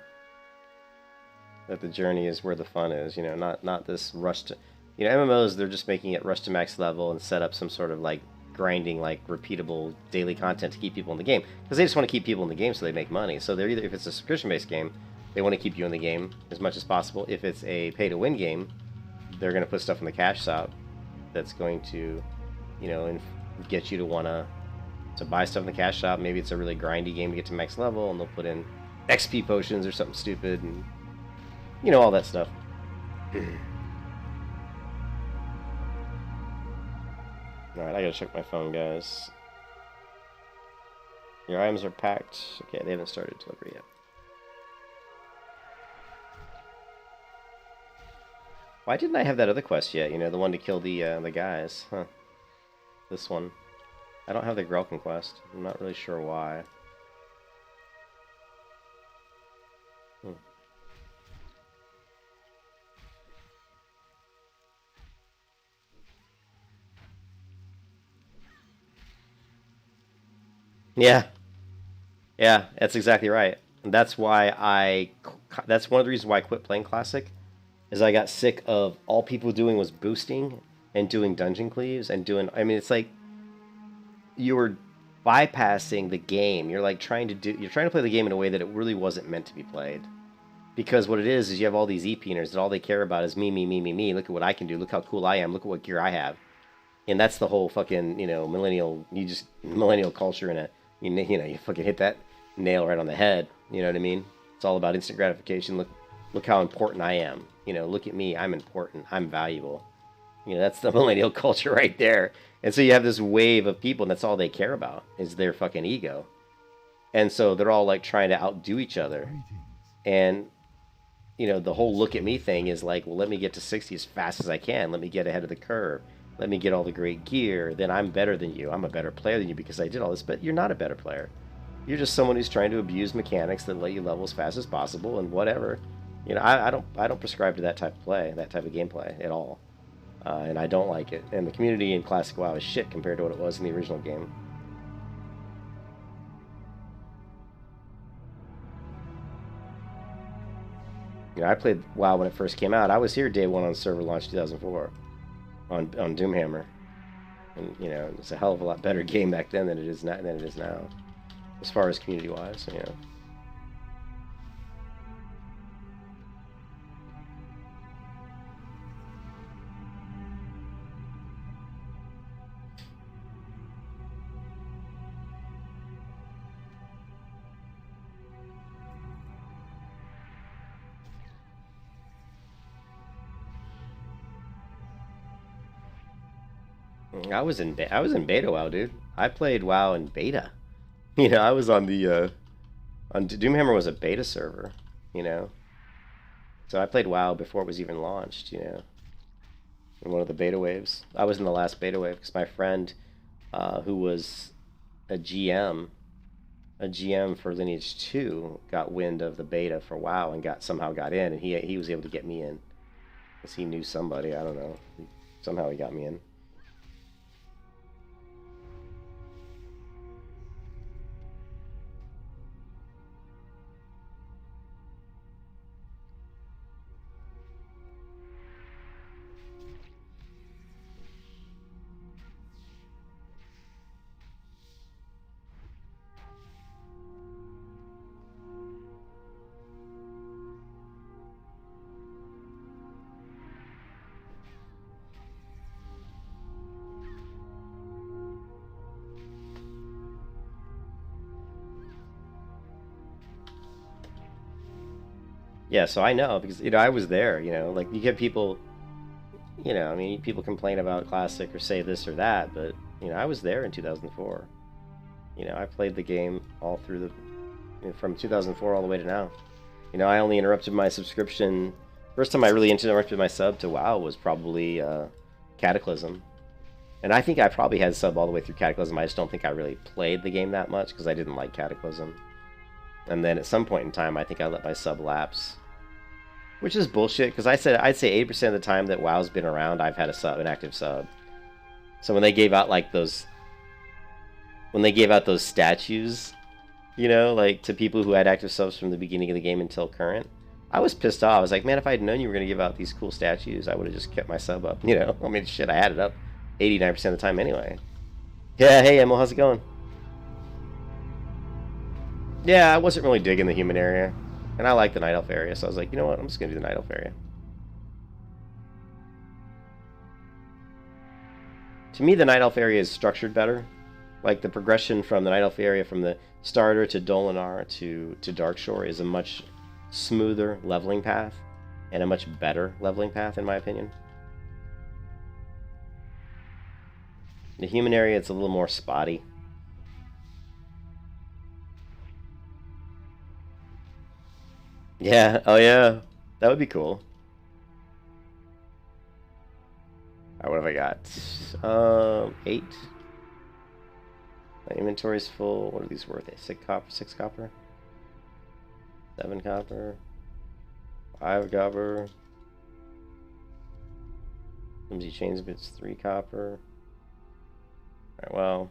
that the journey is where the fun is, you know, not this rush to, you know, MMOs, they're just making it rush to max level and set up some sort of like grinding, like repeatable daily content to keep people in the game, because they just want to keep people in the game so they make money. So they're either, if it's a subscription based game, they want to keep you in the game as much as possible. If it's a pay to win game, they're going to put stuff in the cash shop that's going to, you know, and get you to want to buy stuff in the cash shop. Maybe it's a really grindy game to get to max level, and they'll put in XP potions or something stupid, and you know, all that stuff. Alright, I gotta check my phone, guys. Your items are packed. Okay, they haven't started delivery yet. Why didn't I have that other quest yet? You know, the one to kill the guys. Huh. This one. I don't have the Grelkin quest. I'm not really sure why. Yeah. Yeah, that's exactly right. And that's why that's one of the reasons why I quit playing Classic, is I got sick of all people doing was boosting and doing dungeon cleaves and doing, I mean, it's like you were bypassing the game. You're like trying to play the game in a way that it really wasn't meant to be played. Because what it is you have all these EP-ers that all they care about is me, me, me, me, me. Look at what I can do. Look how cool I am. Look at what gear I have. And that's the whole fucking, you know, millennial culture, and you know, you fucking hit that nail right on the head. You know what I mean? It's all about instant gratification. Look how important I am. You know, look at me. I'm important. I'm valuable. You know, that's the millennial culture right there. And so you have this wave of people, and that's all they care about is their fucking ego. And so they're all like trying to outdo each other. And, you know, the whole look at me thing is like, well, let me get to 60 as fast as I can. Let me get ahead of the curve. Let me get all the great gear. Then I'm better than you. I'm a better player than you because I did all this. But you're not a better player. You're just someone who's trying to abuse mechanics that let you level as fast as possible and whatever. You know, I don't prescribe to that type of play, that type of gameplay at all. And I don't like it. And the community in Classic WoW is shit compared to what it was in the original game. You know, I played WoW when it first came out. I was here day one on server launch 2004 on Doomhammer. And it's a hell of a lot better game back then than it is now, as far as community-wise. I was in beta WoW, dude. I played WoW in beta. I was on the on Doomhammer was a beta server. You know, so I played WoW before it was even launched. In one of the beta waves. I was in the last beta wave because my friend, who was a GM, for Lineage 2, got wind of the beta for WoW and somehow got in, and he was able to get me in because he knew somebody. I don't know. Somehow he got me in. Yeah, so I know because I was there. Like you get people, I mean, people complain about Classic or say this or that, but I was there in 2004. I played the game all through from 2004 all the way to now. I only interrupted my subscription. First time I really interrupted my sub to WoW was probably Cataclysm, and I think I probably had sub all the way through Cataclysm. I just don't think I really played the game that much because I didn't like Cataclysm. And then at some point in time, I think I let my sub lapse, which is bullshit. Because I'd say 80% of the time that WoW's been around, I've had an active sub. So when they gave out those statues, like to people who had active subs from the beginning of the game until current, I was pissed off. I was like, man, if I'd known you were gonna give out these cool statues, I would have just kept my sub up. I mean, shit, I had it up 89% of the time anyway. Yeah, hey Emil, how's it going? Yeah, I wasn't really digging the human area, and I like the Night Elf area, so I was like, you know what, I'm just gonna do the Night Elf area. To me, the Night Elf area is structured better. Like the progression from the Night Elf area from the starter to Dolinar to Darkshore is a much smoother leveling path and a much better leveling path in my opinion. The human area, it's a little more spotty. Yeah, oh yeah, that would be cool. Alright, what have I got? 8. My inventory's full. What are these worth? 6 copper, 6 copper, 7 copper, 5 copper. Flimsy chains bits, 3 copper. Alright, well,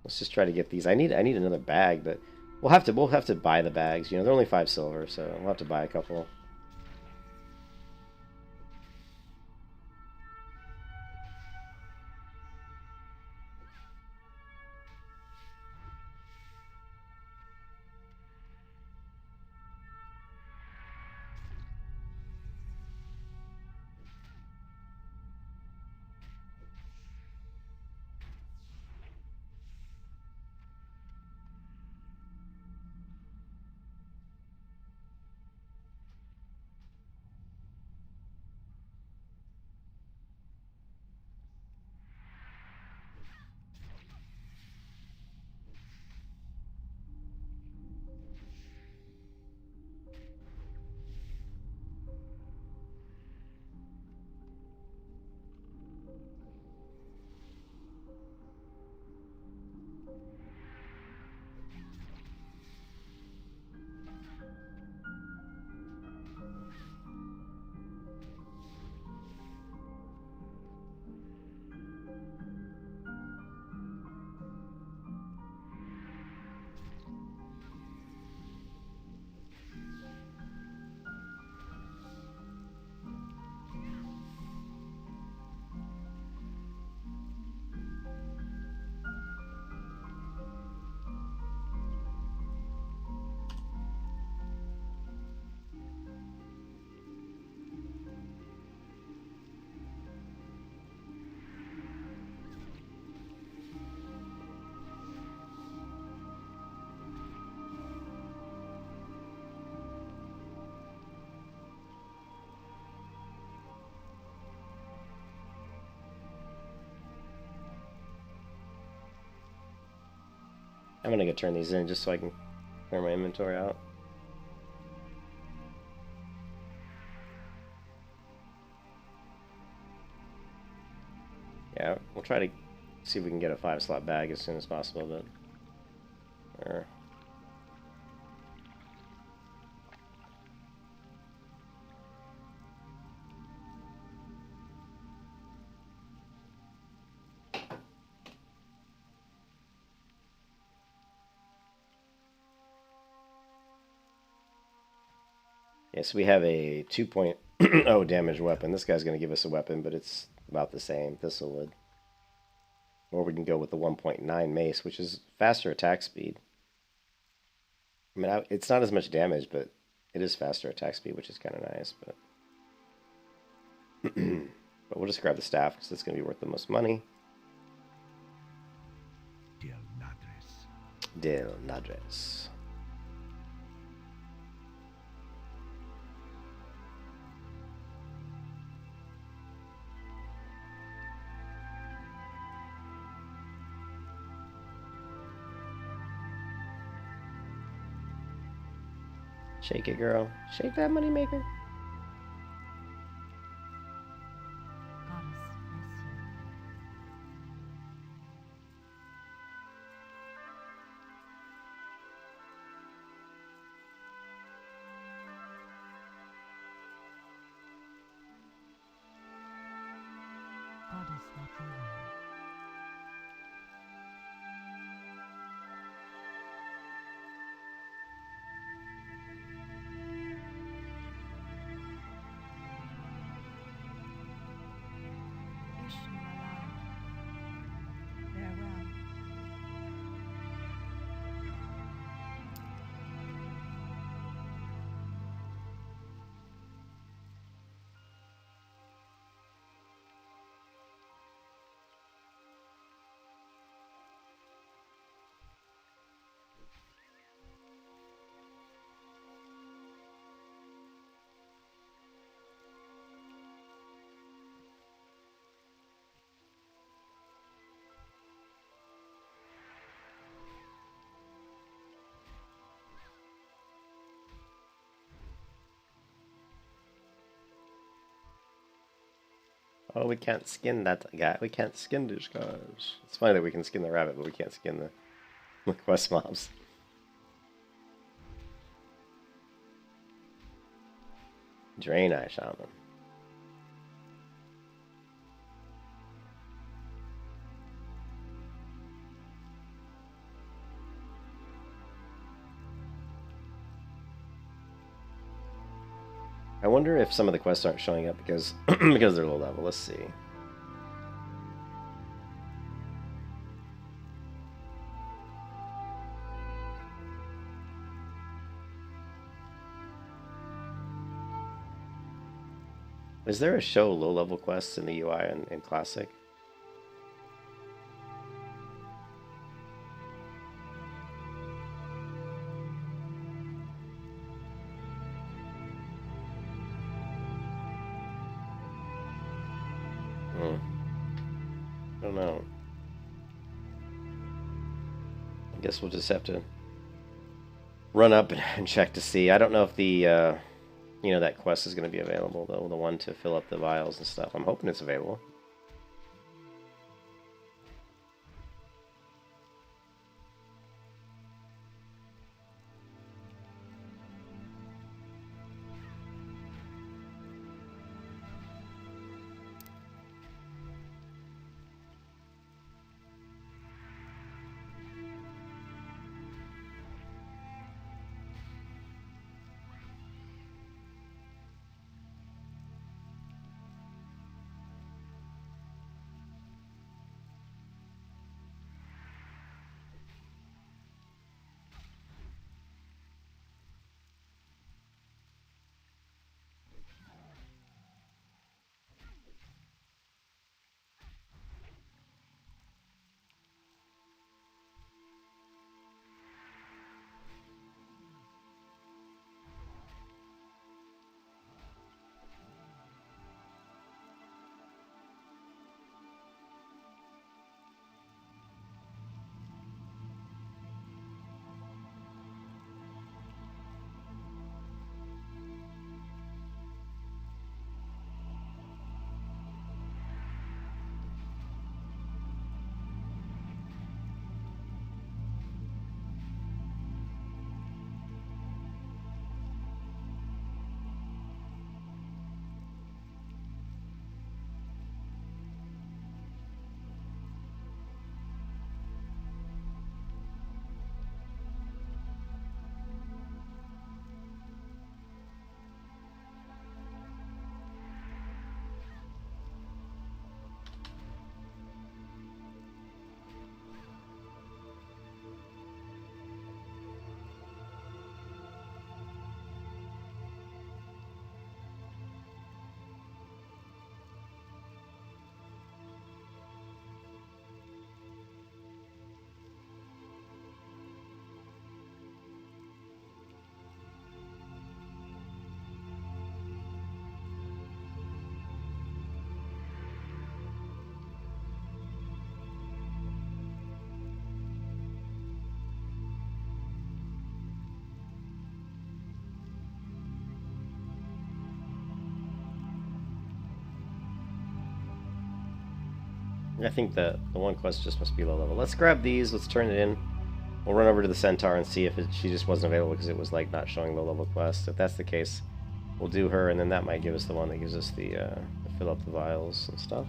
let's just try to get these. I need another bag, but we'll have to buy the bags. They're only 5 silver, so we'll have to buy a couple. I'm gonna go turn these in just so I can clear my inventory out. Yeah, we'll try to see if we can get a 5-slot bag as soon as possible, but... Yeah, so we have a 2.0 damage weapon. This guy's going to give us a weapon, but it's about the same. Thistlewood. Or we can go with the 1.9 mace, which is faster attack speed. I mean, it's not as much damage, but it is faster attack speed, which is kind of nice. But but we'll just grab the staff because it's going to be worth the most money. Del Nadres. Shake it, girl. Shake that money maker. Oh, we can't skin that guy. We can't skin these guys. It's funny that we can skin the rabbit, but we can't skin the quest mobs. Drain Eye Shaman. I wonder if some of the quests aren't showing up because because they're low level. Let's see. Is there a show low level quests in the UI in Classic? I don't know. I guess we'll just have to run up and check to see. I don't know if the you know, that quest is going to be available though, the one to fill up the vials and stuff. I'm hoping it's available. I think the one quest just must be low level. Let's grab these. Let's turn it in. We'll run over to the Centaur and see if she just wasn't available because it was like not showing low level quests. If that's the case, we'll do her, and then that might give us the one that gives us the fill up the vials and stuff.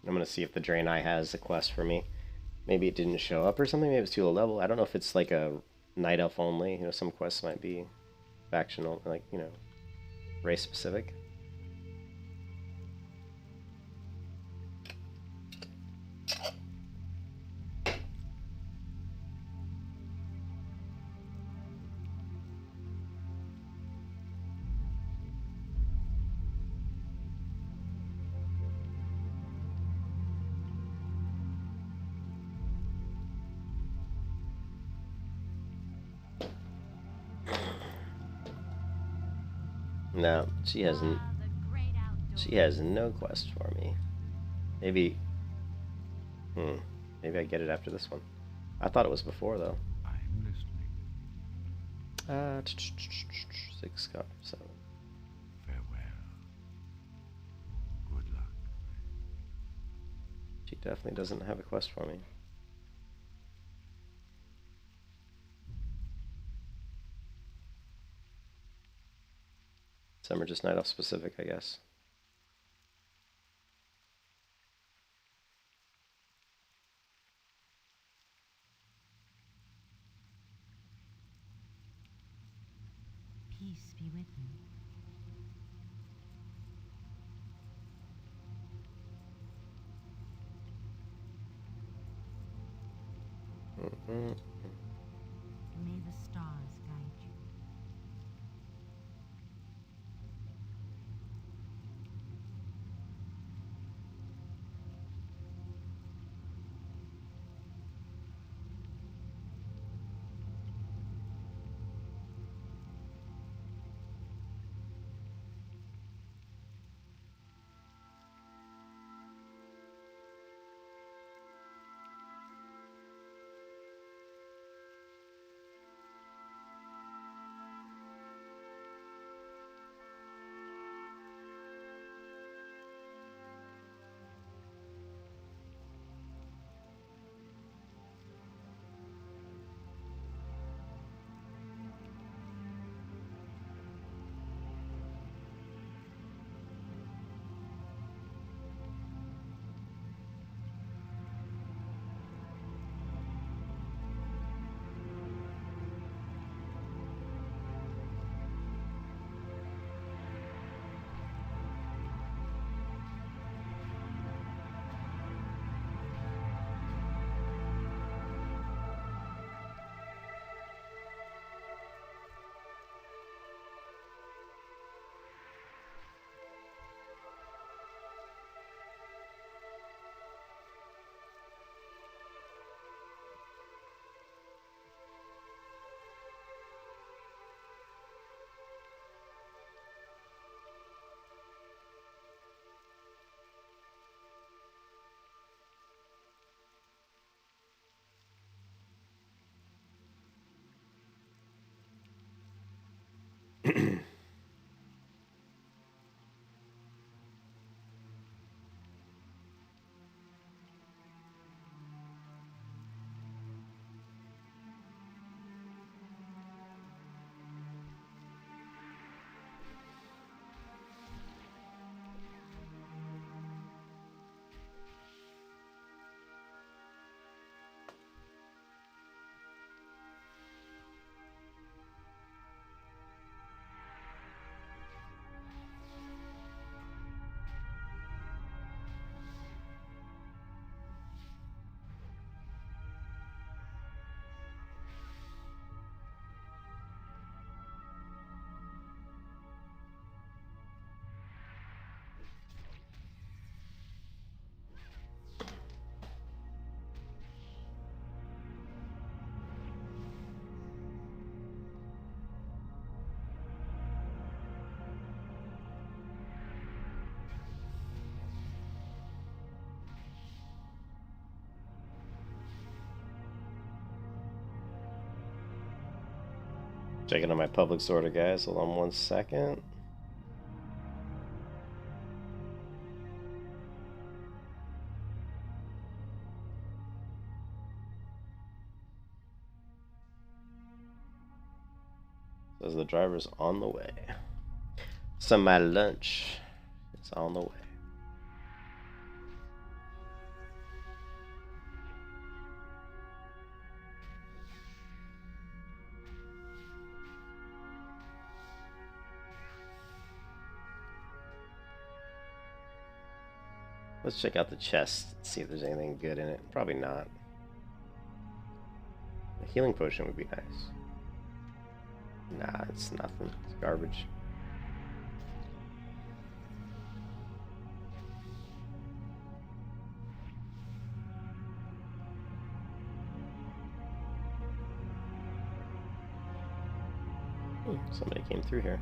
I'm going to see if the Drain Eye has a quest for me. Maybe it didn't show up or something. Maybe it's too low level. I don't know if it's like a Night Elf only. You know, some quests might be factional, like, you know, race specific. No, she hasn't. She has no quest for me. Maybe. Maybe I get it after this one. I thought it was before though. I'm listening. 6 copper 7. Farewell. Good luck. She definitely doesn't have a quest for me. Some are just Night Elf specific, I guess. Peace be with you. May the stars guide you. Checking on my public sorter, guys. Hold on 1 second. Says the driver's on the way. So my lunch is on the way. Let's check out the chest, see if there's anything good in it. Probably not. A healing potion would be nice. Nah, it's nothing. It's garbage. Somebody came through here.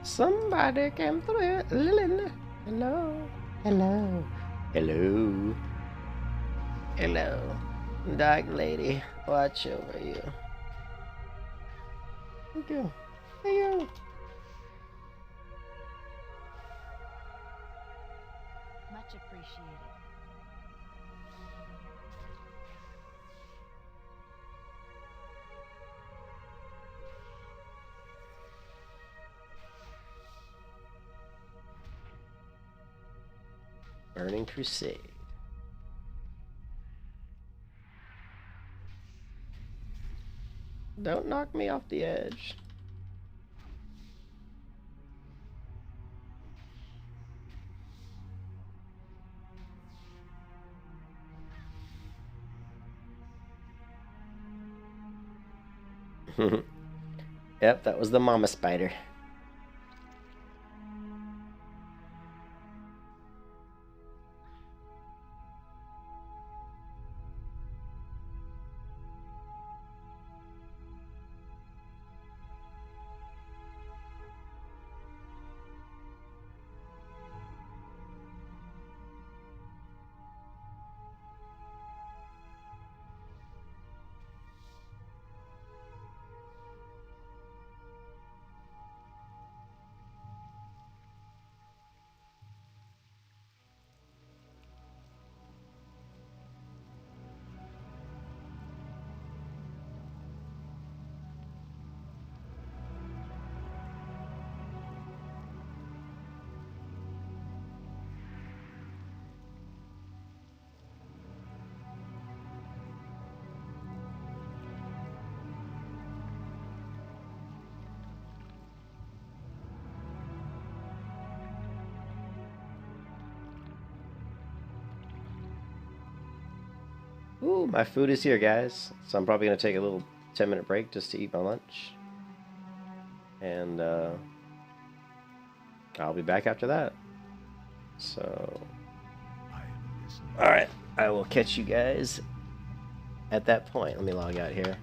Somebody came through here. Hello. Hello. Hello. Hello. Dark lady, watch over you. Thank you. Thank you. Much appreciated. Burning Crusade. Don't knock me off the edge. Yep, that was the mama spider. Ooh, my food is here, guys. So I'm probably going to take a little 10-minute break just to eat my lunch. And I'll be back after that. So, alright, I will catch you guys at that point. Let me log out here.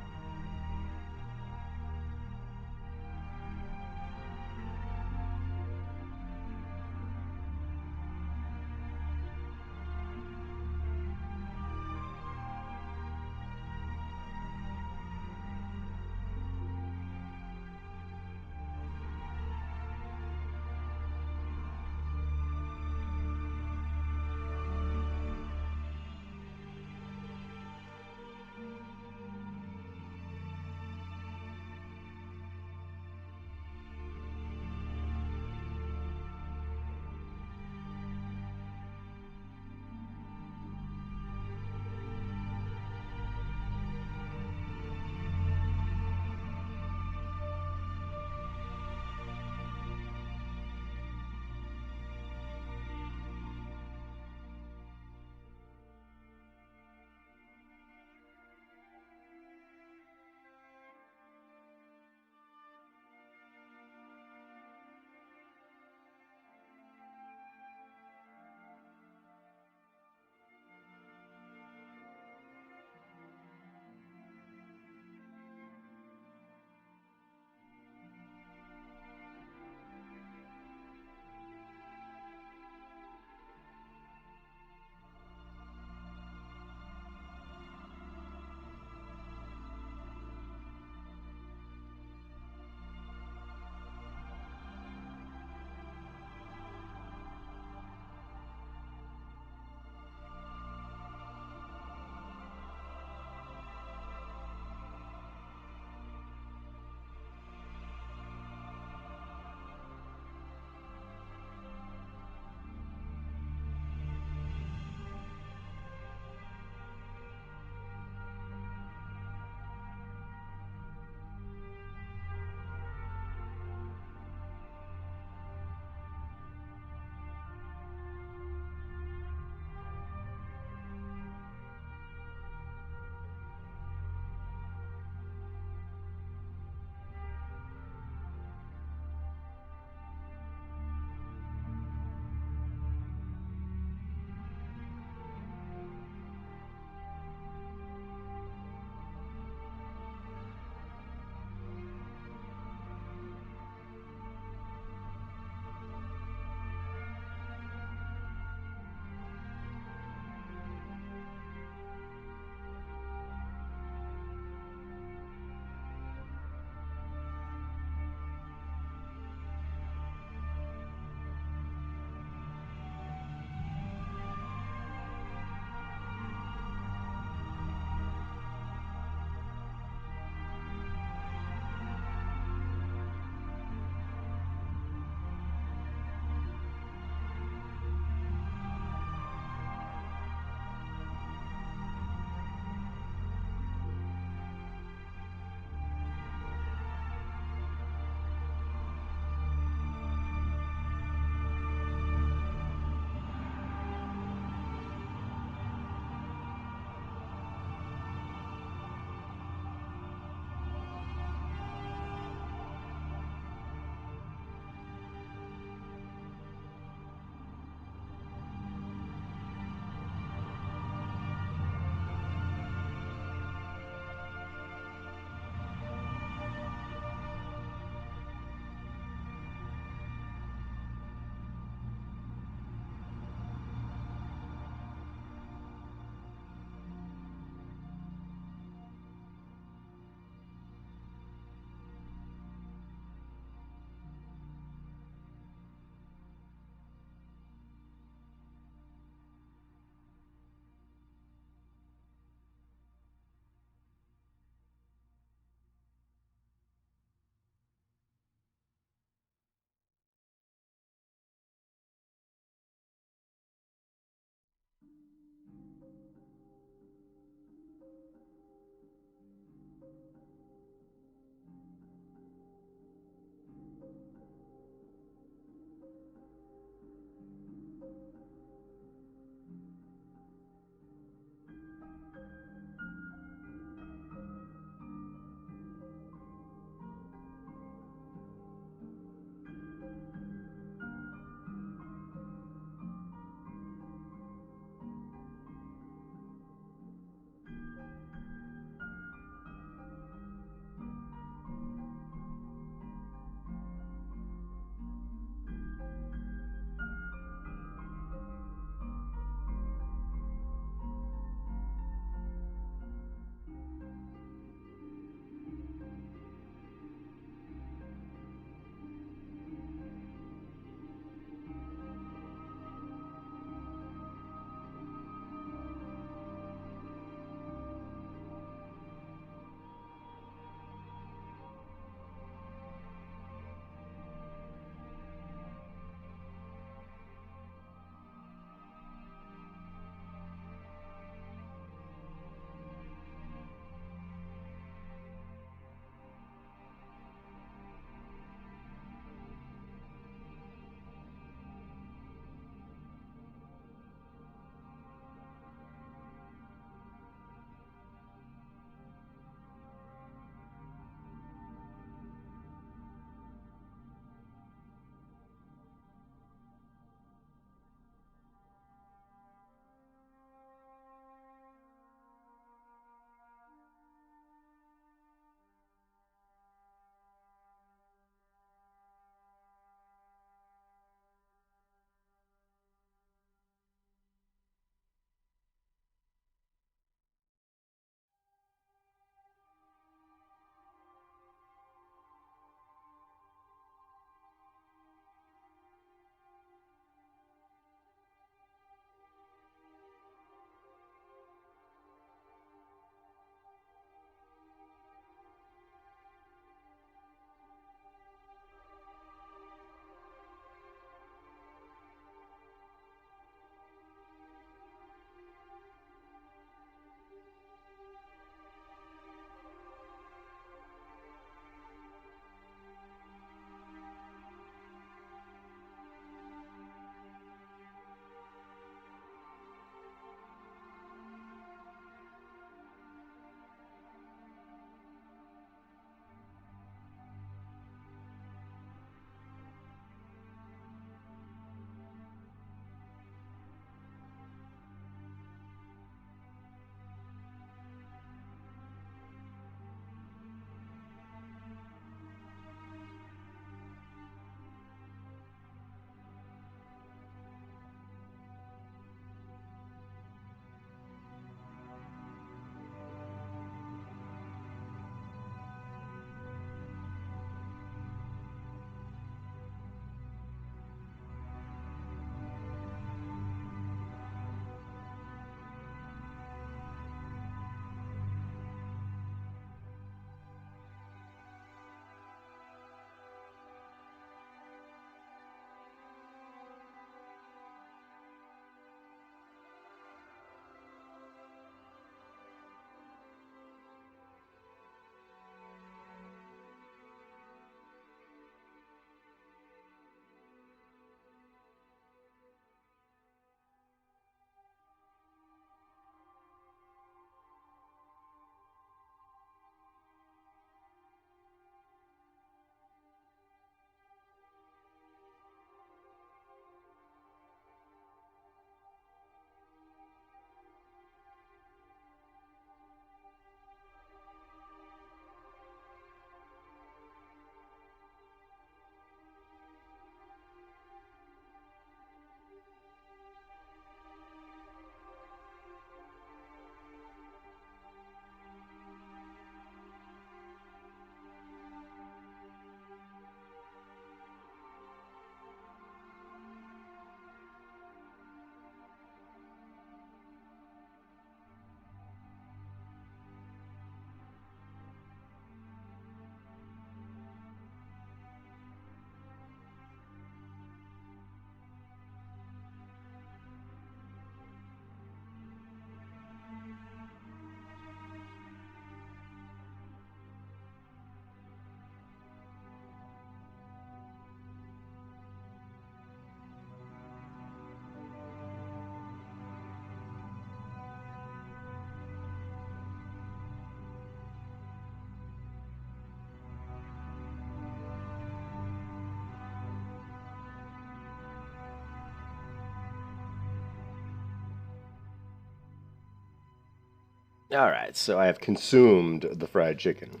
Alright, so I have consumed the fried chicken.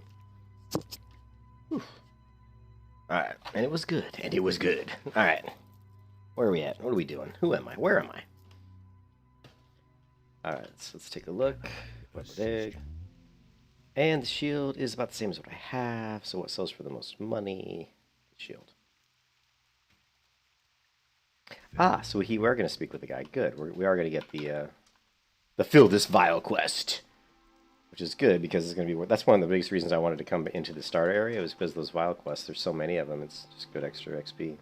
Alright, and it was good. And it was good. Alright. Where are we at? What are we doing? Who am I? Where am I? Alright, so let's take a look. Weapon egg. And the shield is about the same as what I have. So what sells for the most money? Shield. Ah, so we are going to speak with the guy. Good. We are going to get the fill this vial quest, which is good because it's going to be. That's one of the biggest reasons I wanted to come into the starter area was because of those vial quests. There's so many of them. It's just good extra XP.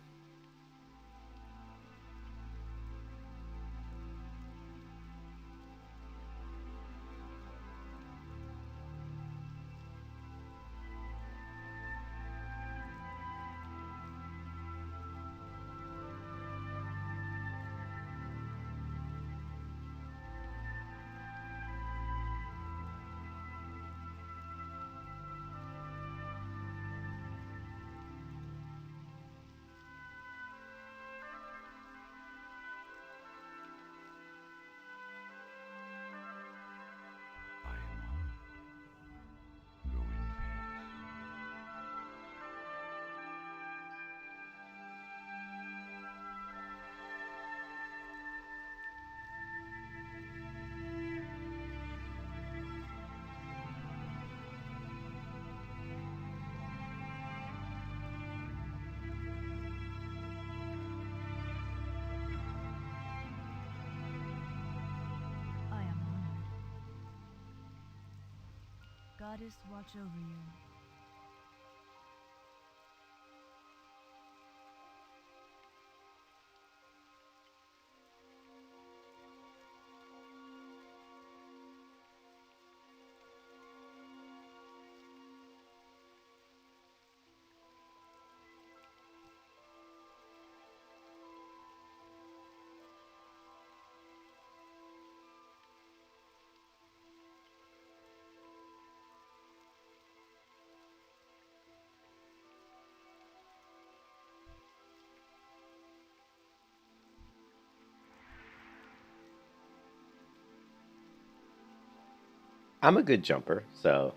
I am honored. Go in peace. I am honored. Goddess, watch over you. I'm a good jumper, so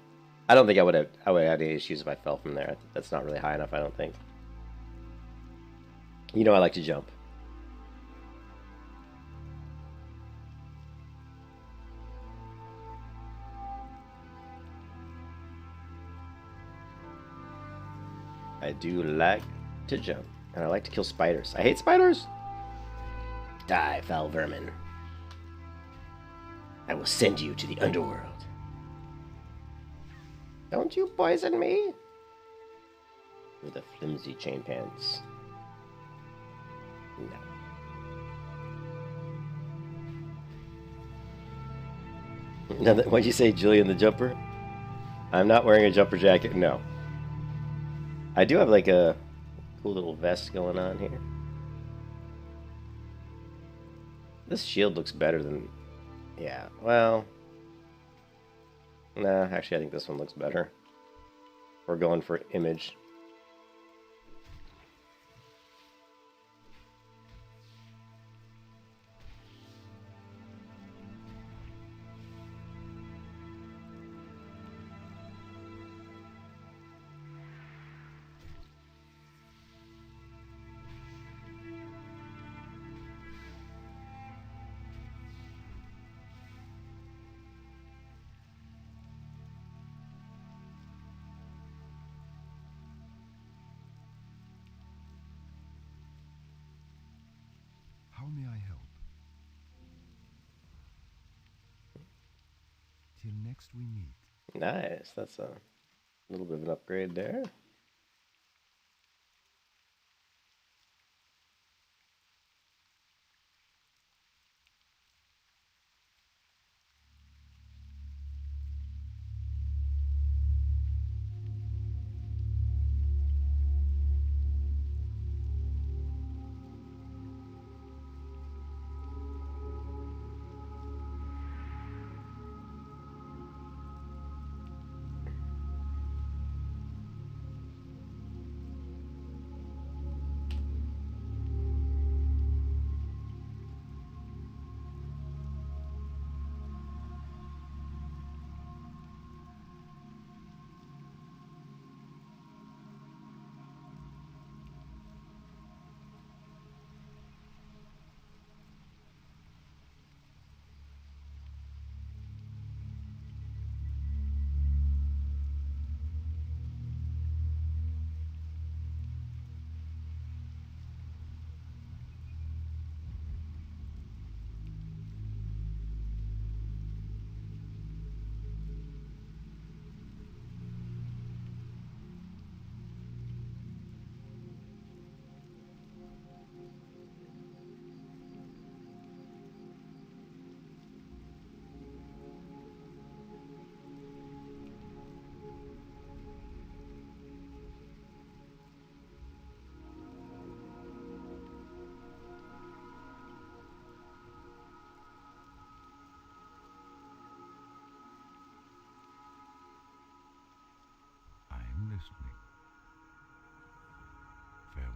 I don't think I would have had any issues if I fell from there. That's not really high enough, I don't think. You know I like to jump. I do like to jump, and I like to kill spiders. I hate spiders! Die, foul vermin. I will send you to the underworld. Don't you poison me? With the flimsy chain pants. No. What'd you say, Julian the jumper? I'm not wearing a jumper jacket, no. I do have like a cool little vest going on here. This shield looks better than... Yeah, well... Nah, actually I think this one looks better. We're going for image. How may I help? Till next we meet. Nice, that's a little bit of an upgrade there. listening. Farewell.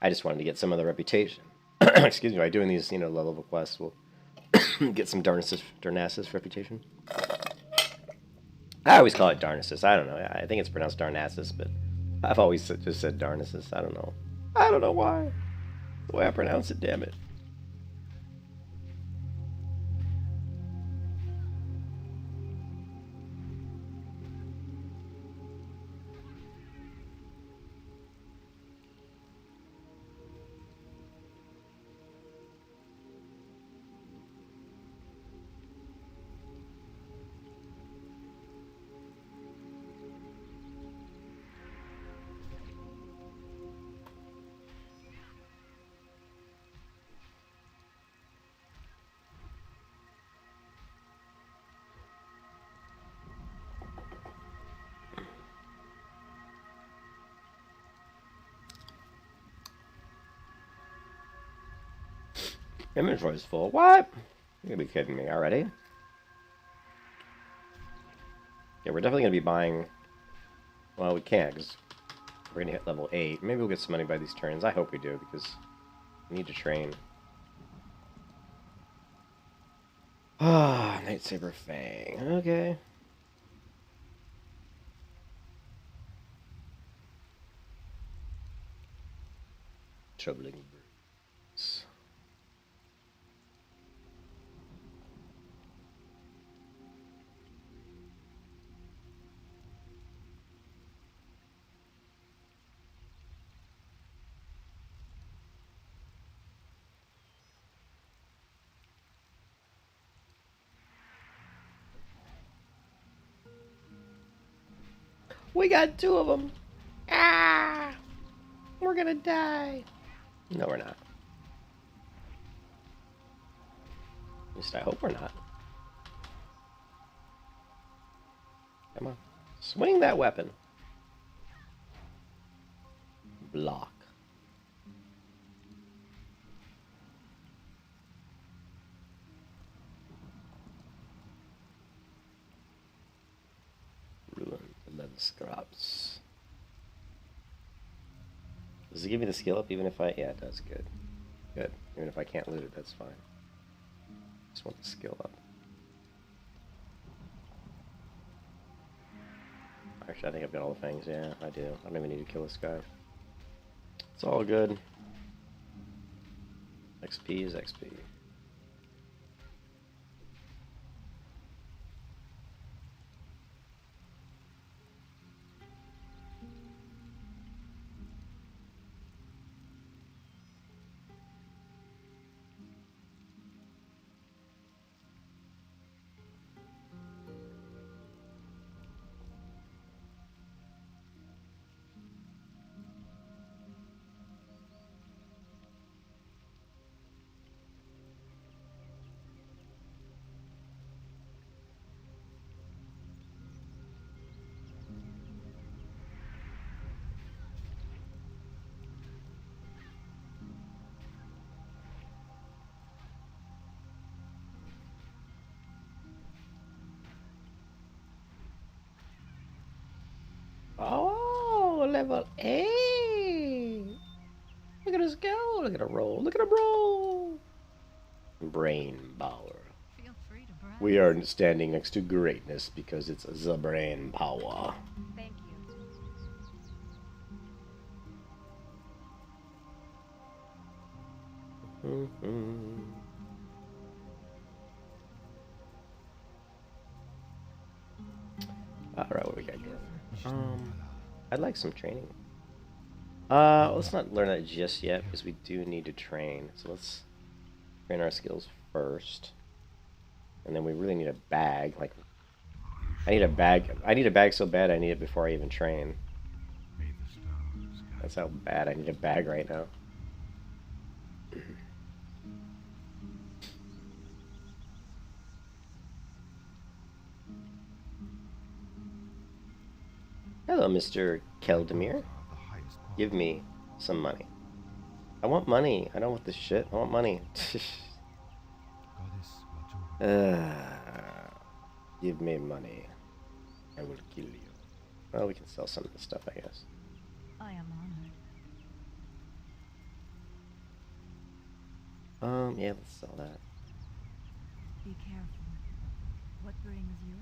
I just wanted to get some of the reputation. Excuse me, by doing these, low level quests, we'll get some Darnassus reputation. I always call it Darnassus. I don't know. I think it's pronounced Darnassus, but I've always just said Darnassus. I don't know. I don't know why. The way I pronounce it, damn it. Inventory's full. What? You're gonna be kidding me already? Yeah, we're definitely gonna be buying. Well, we can't because we're gonna hit level 8. Maybe we'll get some money by these turns. I hope we do because we need to train. Ah, Nightsaber Fang. Okay. Troubling birds. We got 2 of them. Ah! We're gonna die. No, we're not. At least I hope we're not. Come on. Swing that weapon. Block. Ruin 11 scraps. Does it give me the skill up even if I... Yeah, it does. Good. Good. Even if I can't loot it, that's fine. Just want the skill up. Actually, I think I've got all the things. Yeah, I do. I don't even need to kill this guy. It's all good. XP is XP. level 8. Look at us go. Look at him roll. Look at him roll. Brain power. Feel free to brag. We are standing next to greatness because it's the brain power. Thank you. Alright, what we got going? I'd like some training. Let's not learn that just yet because we do need to train. So let's train our skills first. And then we really need a bag. Like, I need a bag. I need a bag so bad I need it before I even train. May the stars guide That's how bad I need a bag right now. Hello, Mr. Keldemir. the highest quality. Give me some money. I want money. I don't want this shit. I want money. Goddess, watch over. Give me money. I will kill you. Well, we can sell some of this stuff, I guess. I am honored. Yeah, let's sell that. Be careful. What brings you here?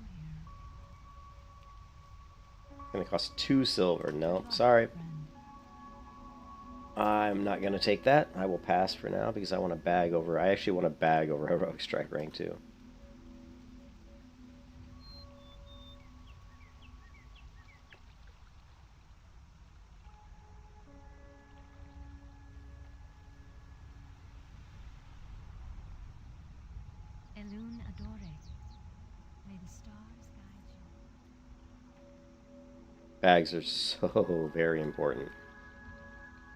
It's gonna cost 2 silver. No, sorry. Friend. I'm not gonna take that. I will pass for now because I want a bag over. I actually want a bag over heroic strike rank too. Elune Adore. May the stars guide you. Bags are so very important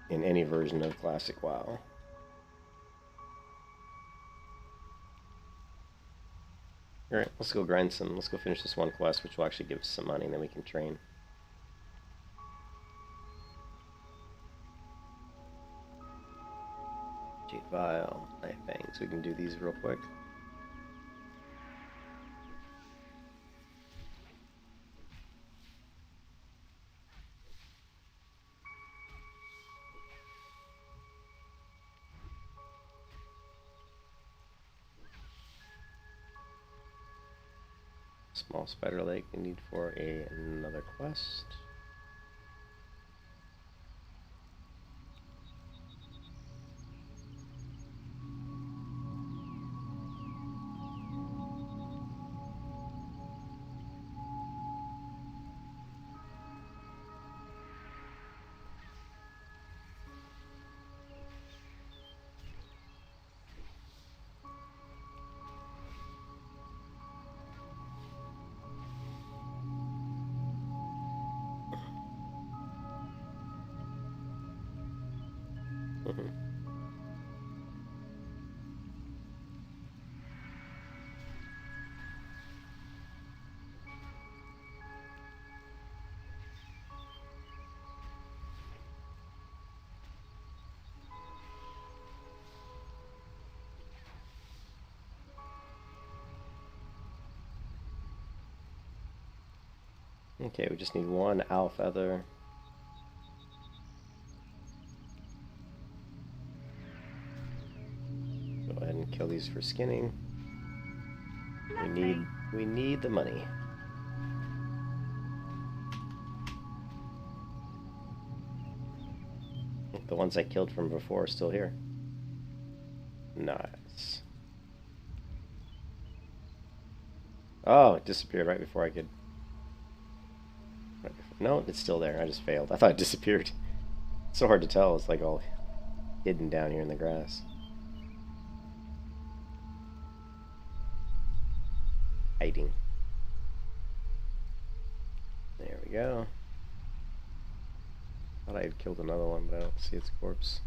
in any version of Classic WoW. Alright, let's go grind some. Let's go finish this one quest, which will actually give us some money, and then we can train. Jade Vial, Night Fangs. We can do these real quick. Small spider leg we need for another quest. Okay, we just need one owl feather. Go ahead and kill these for skinning. We need the money. The ones I killed from before are still here. Nice. Oh, it disappeared right before I could. No, it's still there. I just failed. I thought it disappeared. It's so hard to tell. It's like all hidden down here in the grass. Hiding. There we go. Thought I had killed another one, but I don't see its corpse.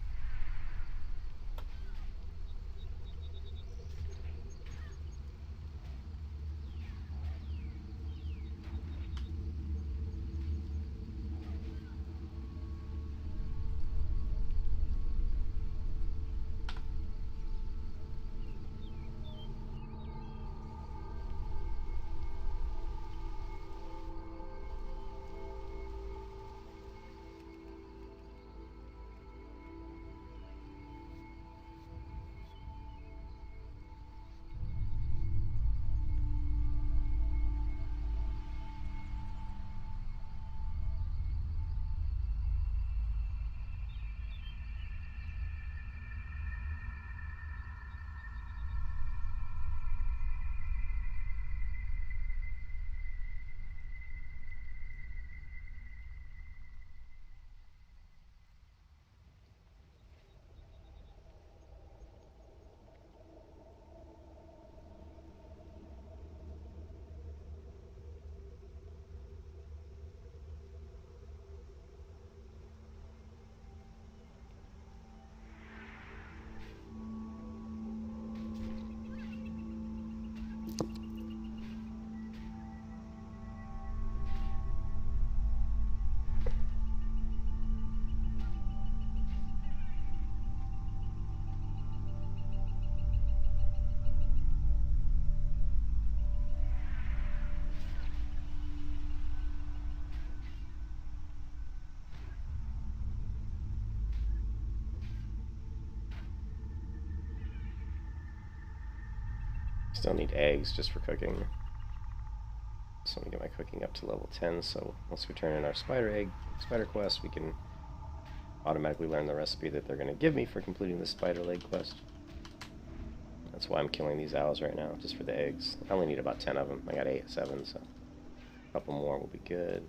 Still need eggs just for cooking. So let me get my cooking up to level 10, so once we turn in our spider quest, we can automatically learn the recipe that they're going to give me for completing the spider leg quest. That's why I'm killing these owls right now, just for the eggs. I only need about 10 of them. I got 7, so a couple more will be good.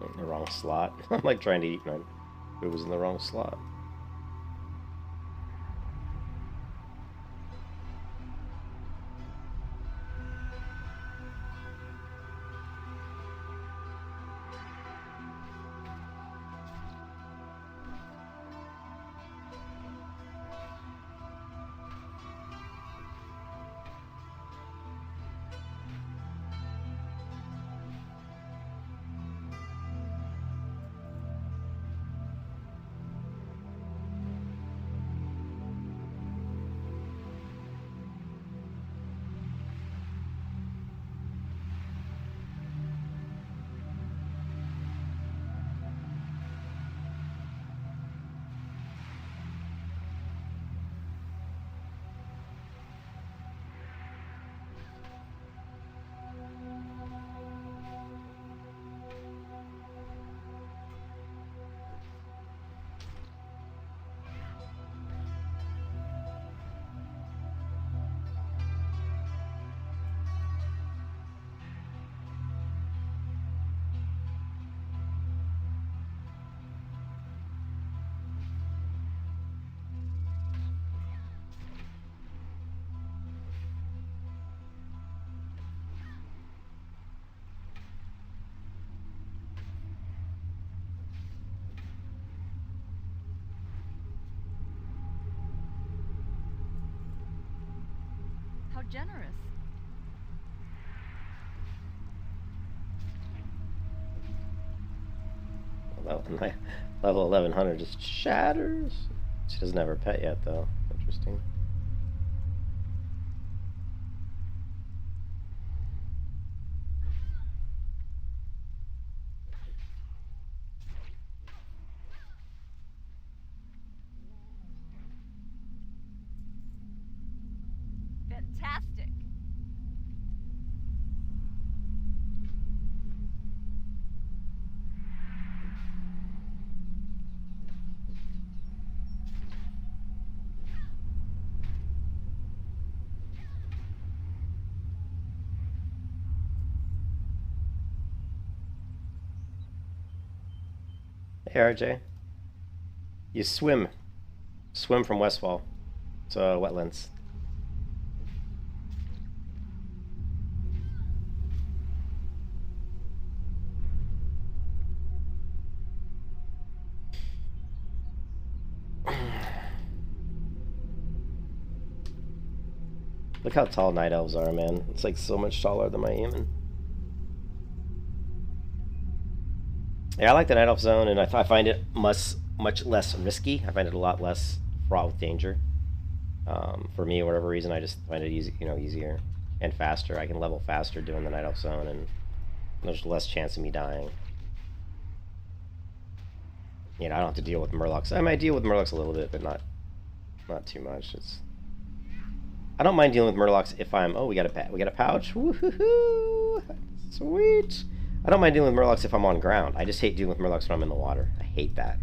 In the wrong slot. I'm like trying to eat and it was in the wrong slot. How generous. Level 1100 just shatters. She doesn't have her pet yet, though. Interesting. fantastic. Hey, RJ. You swim. Swim from Westfall. It's wetlands. Look how tall night elves are, man. It's like so much taller than my human. Yeah, I like the night elf zone, and I find it much less risky. I find it a lot less fraught with danger. For me, whatever reason, I just find it easy, easier and faster. I can level faster doing the night elf zone, and there's less chance of me dying. I don't have to deal with murlocs. I might deal with murlocs a little bit, but not too much. I don't mind dealing with murlocs if I'm. Oh, we got a pouch. Woohoo! Sweet. I don't mind dealing with murlocs if I'm on ground. I just hate dealing with murlocs when I'm in the water. I hate that.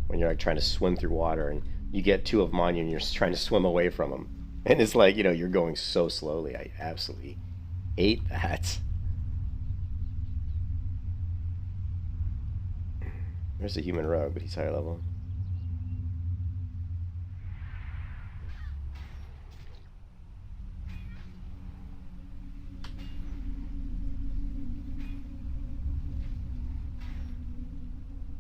When you're like trying to swim through water and you get two of them on you and you're just trying to swim away from them. And it's like, you're going so slowly. I absolutely hate that. There's a human rogue, but he's higher level.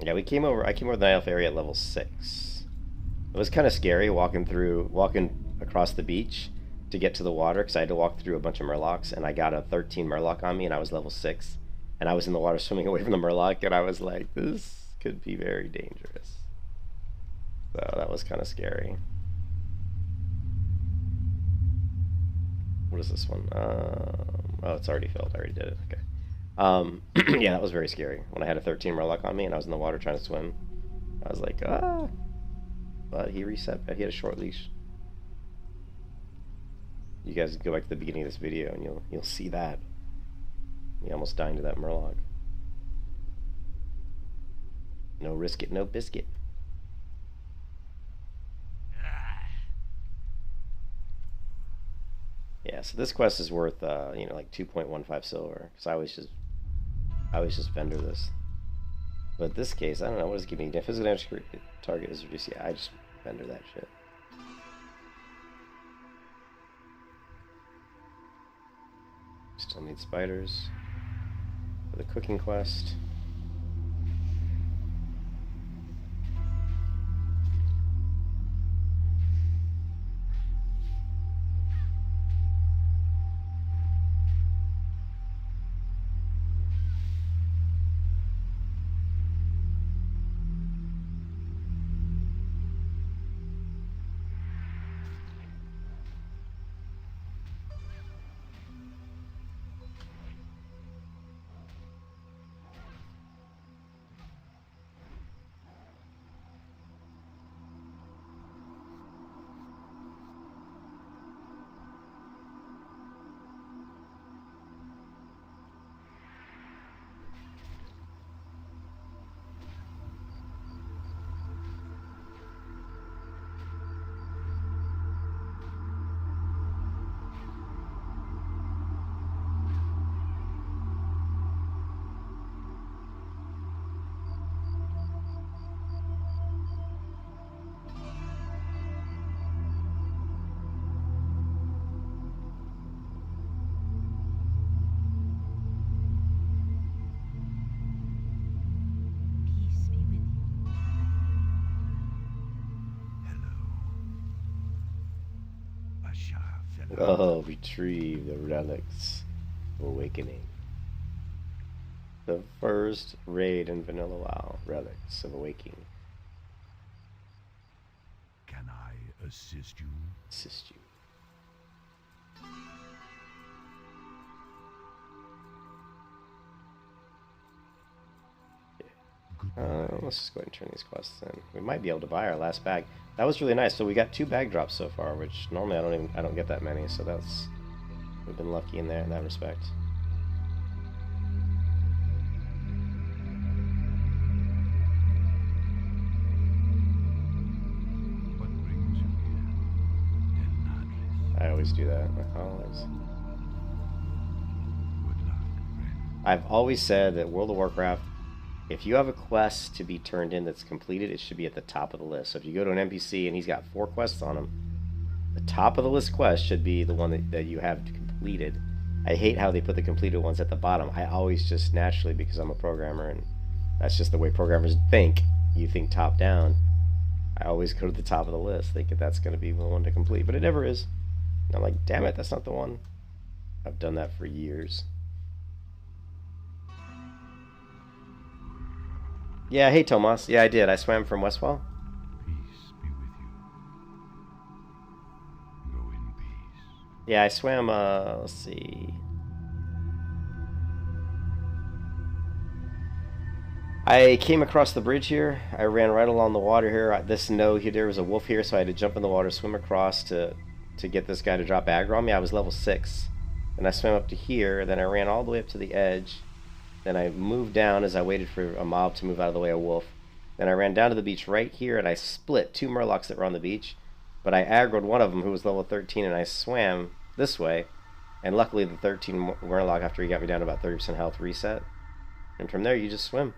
Yeah, I came over the night elf area at level 6. It was kind of scary walking across the beach to get to the water, because I had to walk through a bunch of murlocs, and I got a 13 murloc on me, and I was level 6. And I was in the water swimming away from the murloc, and I was like, this could be very dangerous. So that was kind of scary. What is this one? Oh, it's already filled. I already did it. Okay. Yeah, that was very scary. When I had a 13 murloc on me and I was in the water trying to swim, I was like, ah. But he reset. He had a short leash. You guys go back to the beginning of this video and you'll see that. Me almost dying to that murloc. No risk it, no biscuit. Yeah, so this quest is worth like 2.15 silver, because I always just vendor this. But this case, I don't know, what does it give me? Physical damage target is reduced. Yeah, I just vendor that shit. Still need spiders for the cooking quest. Peace be with you. Oh, retrieve the relics of awakening. The first raid in Vanilla WoW, relics of awakening. Can I assist you? Assist you. Good Let's just go ahead and turn these quests in. We might be able to buy our last bag. That was really nice. So we got 2 bag drops so far, which normally I don't get that many. So we've been lucky in that respect. What brings you here? Denadris. I always do that. Always. Good luck, friend. I've always said that World of Warcraft, if you have a quest to be turned in that's completed, it should be at the top of the list. So if you go to an NPC and he's got 4 quests on him, the top of the list quest should be the one that you have completed. I hate how they put the completed ones at the bottom. I always just naturally, because I'm a programmer and that's just the way programmers think, you think top down, I always go to the top of the list thinking that's going to be the one to complete, but it never is. And I'm like, damn it, that's not the one. I've done that for years. Yeah, hey Tomas. Yeah, I did. I swam from Westwall. Peace be with you. Go in peace. Yeah, I swam, let's see. I came across the bridge here. I ran right along the water here. There was a wolf here, so I had to jump in the water, swim across to get this guy to drop aggro on me. I was level 6. And I swam up to here, then I ran all the way up to the edge. Then I moved down as I waited for a mob to move out of the way, a wolf. Then I ran down to the beach right here, and I split 2 murlocs that were on the beach. But I aggroed one of them who was level 13, and I swam this way. And luckily the 13 murloc, after he got me down to about 30% health, reset. And from there, you just swim.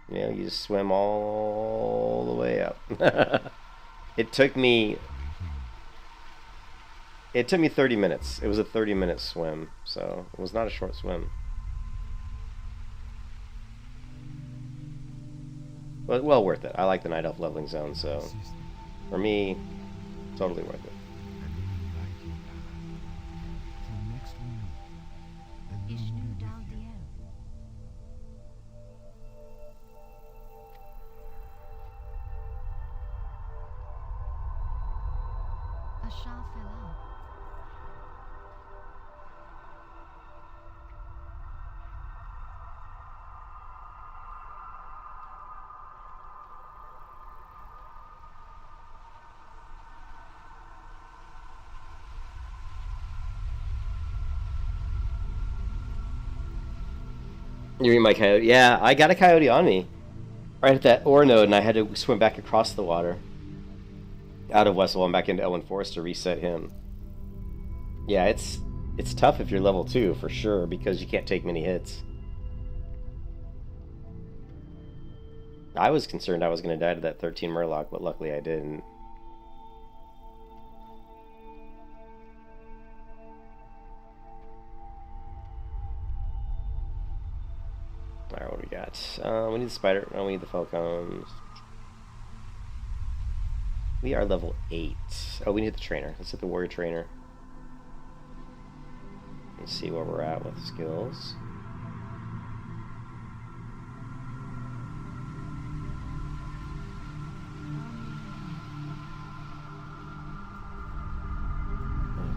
You know, you just swim all the way up. It took me 30 minutes. It was a 30-minute swim, so it was not a short swim. But well worth it. I like the Night Elf leveling zone, so for me, totally worth it. Ishnu Daldiel. Ashar fell out. You mean my coyote? Yeah, I got a coyote on me. Right at that ore node, and I had to swim back across the water. Out of Westwall and back into Elwyn Forest to reset him. Yeah, it's tough if you're level 2, for sure, because you can't take many hits. I was concerned I was going to die to that 13 murloc, but luckily I didn't. Alright, what do we got? We need the spider. Oh, we need the falcons. We are level 8. Oh, we need the trainer. Let's hit the warrior trainer. Let's see where we're at with skills.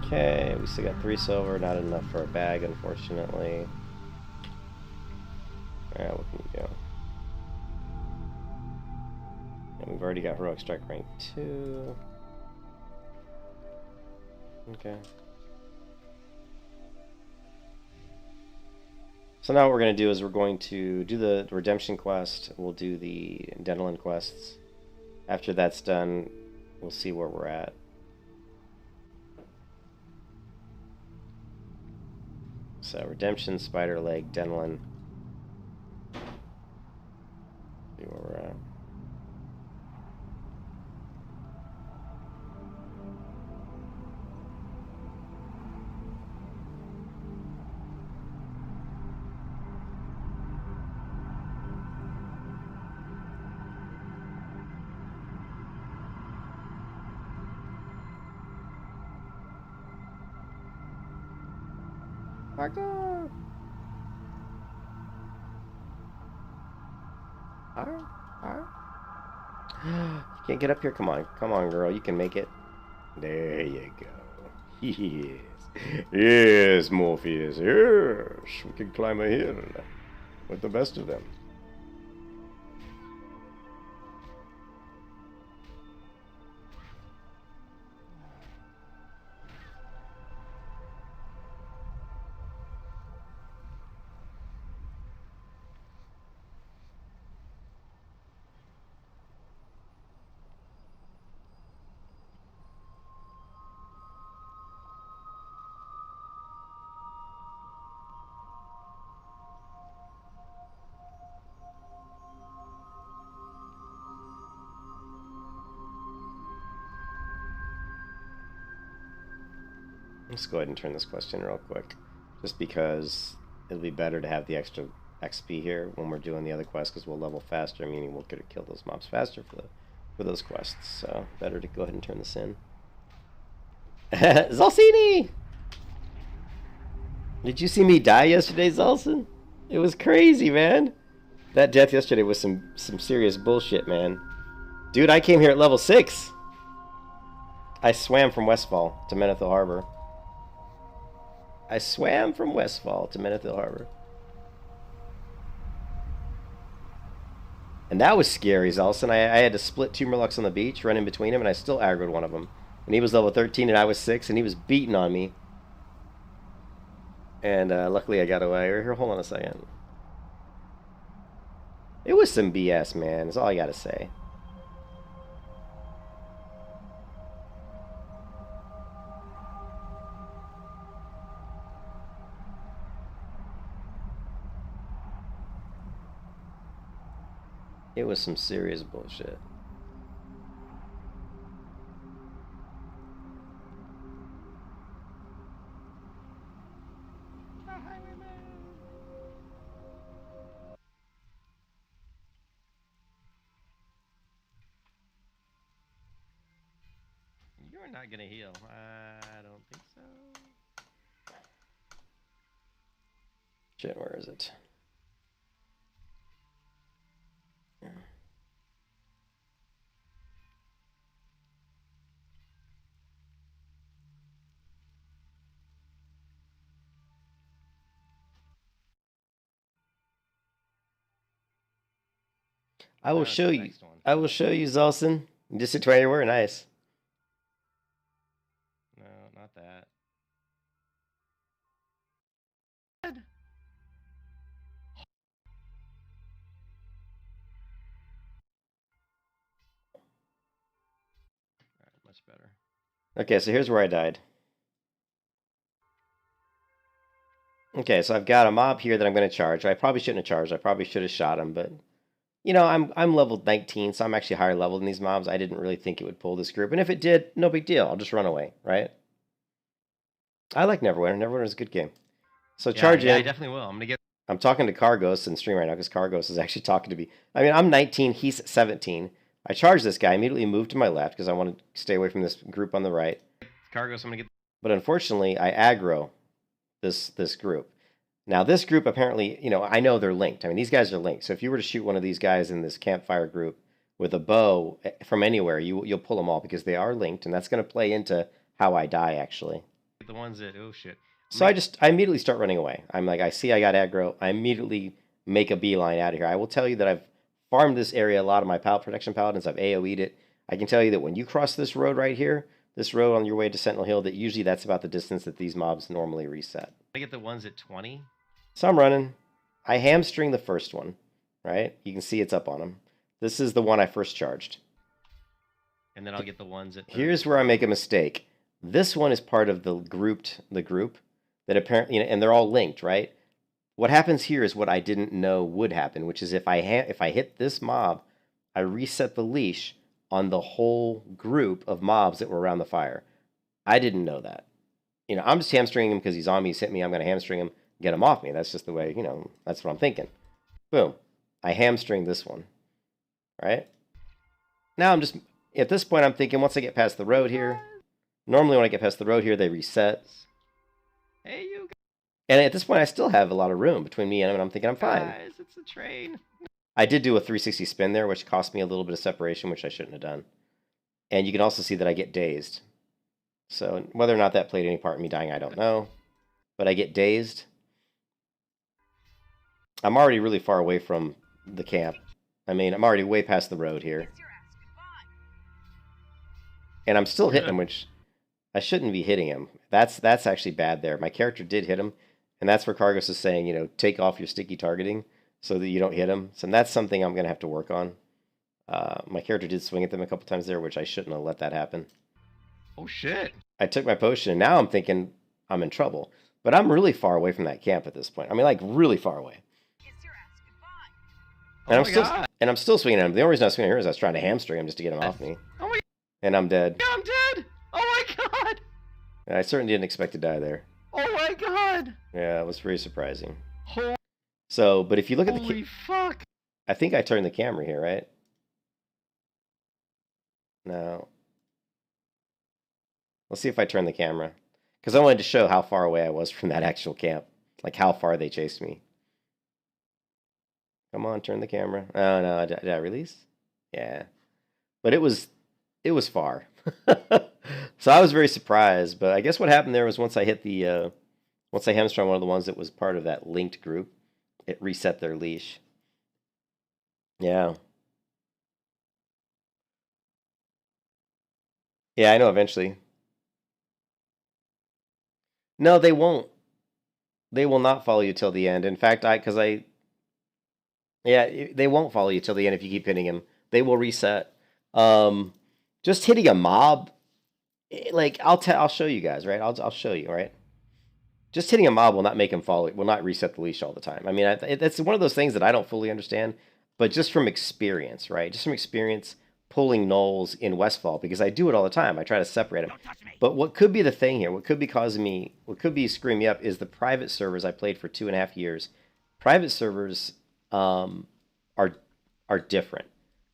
Okay, we still got 3 silver, not enough for a bag, unfortunately. Alright, what can you do? And we've already got heroic strike rank 2. Okay. So now what we're going to do is we're going to do the redemption quest. We'll do the Denelin quests. After that's done, we'll see where we're at. So redemption, spider leg, Denelin. See where we're at. Marco! You can't get up here? Come on. Come on, girl. You can make it. There you go. Yes. Yes, Morpheus. Yes. We can climb a hill with the best of them. Let's go ahead and turn this quest in real quick. Just because it'll be better to have the extra XP here when we're doing the other quests, because we'll level faster, meaning we'll get to kill those mobs faster for those quests. So better to go ahead and turn this in. Zalsini! Did you see me die yesterday, Zalson? It was crazy, man. That death yesterday was some serious bullshit, man. Dude, I came here at level 6. I swam from Westfall to Menethil Harbor. I swam from Westfall to Menethil Harbor. And that was scary, Zalson. I had to split 2 Murlocs on the beach, run in between them, and I still aggroed one of them. And he was level 13 and I was 6, and he was beating on me. And luckily I got away. Here, hold on a second. It was some BS, man. That's all I gotta say. It was some serious bullshit. You're not gonna heal. I don't think so. Shit, where is it? Yeah. I will show you. I will show you, Zalson. Just sit where you were. Nice. No, not that. Alright, much better. Okay, so here's where I died. Okay, so I've got a mob here that I'm going to charge. I probably shouldn't have charged. I probably should have shot him, but you know, I'm level 19, so I'm actually higher level than these mobs. I didn't really think it would pull this group, and if it did, no big deal. I'll just run away, right? I like Neverwinter. Neverwinter is a good game. So charge in. Yeah, I definitely will. I'm talking to Cargos in stream right now because Cargos is actually talking to me. I mean, I'm 19, he's 17. I charged this guy, immediately moved to my left because I want to stay away from this group on the right. Cargos, I'm gonna get. But unfortunately, I aggro this group. Now, this group apparently, you know, I know they're linked. I mean, these guys are linked. So if you were to shoot one of these guys in this campfire group with a bow from anywhere, you'll pull them all because they are linked, and that's going to play into how I die, actually. The ones that, oh shit. So I immediately start running away. I'm like, I see I got aggro. I immediately make a beeline out of here. I will tell you that I've farmed this area a lot of my protection paladins. I've AoE'd it. I can tell you that when you cross this road right here, this road on your way to Sentinel Hill, that usually that's about the distance that these mobs normally reset. I get the ones at 20. So I'm running. I hamstring the first one, right? You can see it's up on him. This is the one I first charged. And then I'll get the ones at 30. Here's where I make a mistake. This one is part of the group that apparently, you know, and they're all linked, right? What happens here is what I didn't know would happen, which is if I hit this mob, I reset the leash on the whole group of mobs that were around the fire. I didn't know that. You know, I'm just hamstringing him because he's on me, he's hit me, I'm going to hamstring him, get him off me. That's just the way, you know, that's what I'm thinking. Boom. I hamstring this one, right? Now I'm just, at this point, I'm thinking once I get past the road here, normally when I get past the road here, they reset. Hey, you guys. And at this point, I still have a lot of room between me and him, and I'm thinking I'm fine. Guys, it's a train. I did do a 360 spin there, which cost me a little bit of separation, which I shouldn't have done. And you can also see that I get dazed. So whether or not that played any part in me dying, I don't know. But I get dazed. I'm already really far away from the camp. I mean, I'm already way past the road here. And I'm still hitting him, which I shouldn't be hitting him. That's actually bad there. My character did hit him, and that's where Cargos is saying, you know, take off your sticky targeting so that you don't hit him. So that's something I'm going to have to work on. My character did swing at them a couple times there, which I shouldn't have let that happen. Oh, shit. I took my potion, and now I'm thinking I'm in trouble. But I'm really far away from that camp at this point. I mean, like, really far away. And I'm still swinging at him. The only reason I was swinging here is I was trying to hamstring him just to get him off me. Oh my. And I'm dead. Yeah, I'm dead. Oh my god. I certainly didn't expect to die there. Oh my god! Yeah, it was very surprising. Holy So, but if you look at the... fuck! I think I turned the camera here, right? No. Let's see if I turn the camera. Because I wanted to show how far away I was from that actual camp. Like how far they chased me. Come on, turn the camera. Oh, no, did I release? Yeah. But it was far. So I was very surprised. But I guess what happened there was once I hit the... once I hamstrung one of the ones that was part of that linked group, it reset their leash. Yeah. Yeah, I know eventually. No, they won't. They will not follow you till the end. In fact, yeah, they won't follow you till the end if you keep hitting him. They will reset. Just hitting a mob, like I'll show you guys, right? I'll show you, right? Just hitting a mob will not make him follow. Will not reset the leash all the time. I mean, it's one of those things that I don't fully understand, but just from experience, right? Just from experience pulling gnolls in Westfall, because I do it all the time. I try to separate them. But what could be the thing here, what could be screwing me up is the private servers I played for 2.5 years. Private servers are different.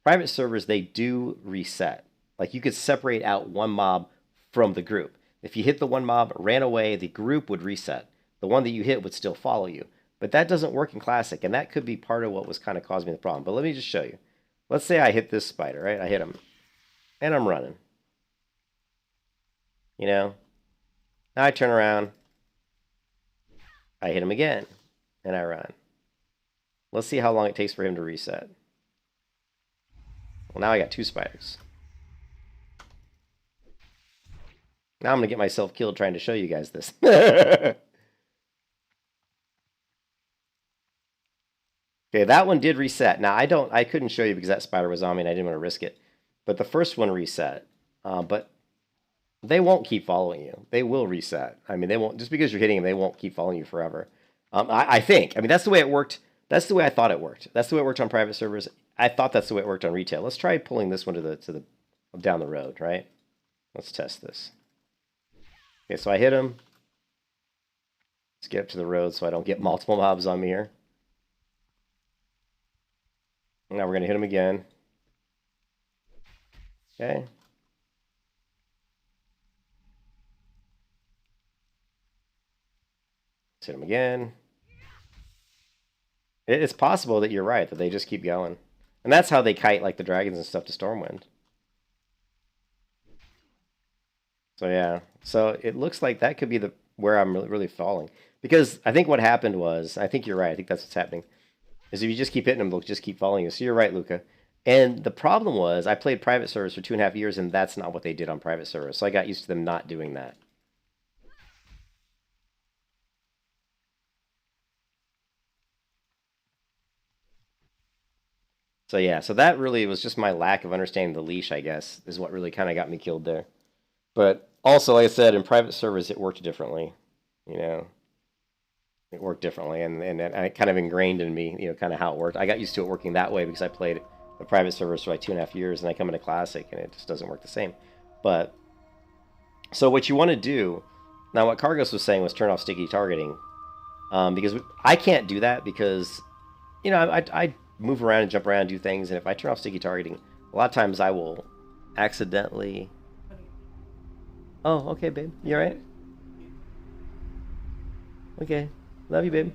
Private servers, they do reset. Like you could separate out one mob from the group. If you hit the one mob, ran away, the group would reset. The one that you hit would still follow you. But that doesn't work in Classic, and that could be part of what was kind of causing me the problem. But let me just show you. Let's say I hit this spider, right? I hit him, and I'm running. You know? Now I turn around. I hit him again, and I run. Let's see how long it takes for him to reset. Well, now I got 2 spiders. Now I'm going to get myself killed trying to show you guys this. Okay, that one did reset. Now, I couldn't show you because that spider was on me and I didn't want to risk it. But the first one reset. But they won't keep following you. They will reset. I mean, they won't, just because you're hitting them, they won't keep following you forever. I think. I mean, that's the way it worked. That's the way I thought it worked. That's the way it worked on private servers. I thought that's the way it worked on retail. Let's try pulling this one to the down the road, right? Let's test this. Okay, so I hit him. Let's get up to the road so I don't get multiple mobs on me here. Now we're going to hit him again. Okay. Let's hit him again. It's possible that you're right, that they just keep going. And that's how they kite like the dragons and stuff to Stormwind. So yeah. So it looks like that could be where I'm really falling. Because I think what happened was, I think you're right, I think that's what's happening, is if you just keep hitting them, they'll just keep following you. So you're right, Luca. And the problem was, I played private servers for 2.5 years, and that's not what they did on private servers. So I got used to them not doing that. So yeah, so that really was just my lack of understanding the leash, I guess, is what really kind of got me killed there. But also, like I said, in private servers, it worked differently. You know, it worked differently, and it kind of ingrained in me, you know, kind of how it worked. I got used to it working that way because I played the private servers for like 2.5 years, and I come into Classic, and it just doesn't work the same. But, so what you want to do, now what Cargos was saying was turn off sticky targeting, because I can't do that because, you know, I move around and jump around and do things, and if I turn off sticky targeting, a lot of times I will accidentally... Oh, okay, babe. You alright? Okay. Love you, babe.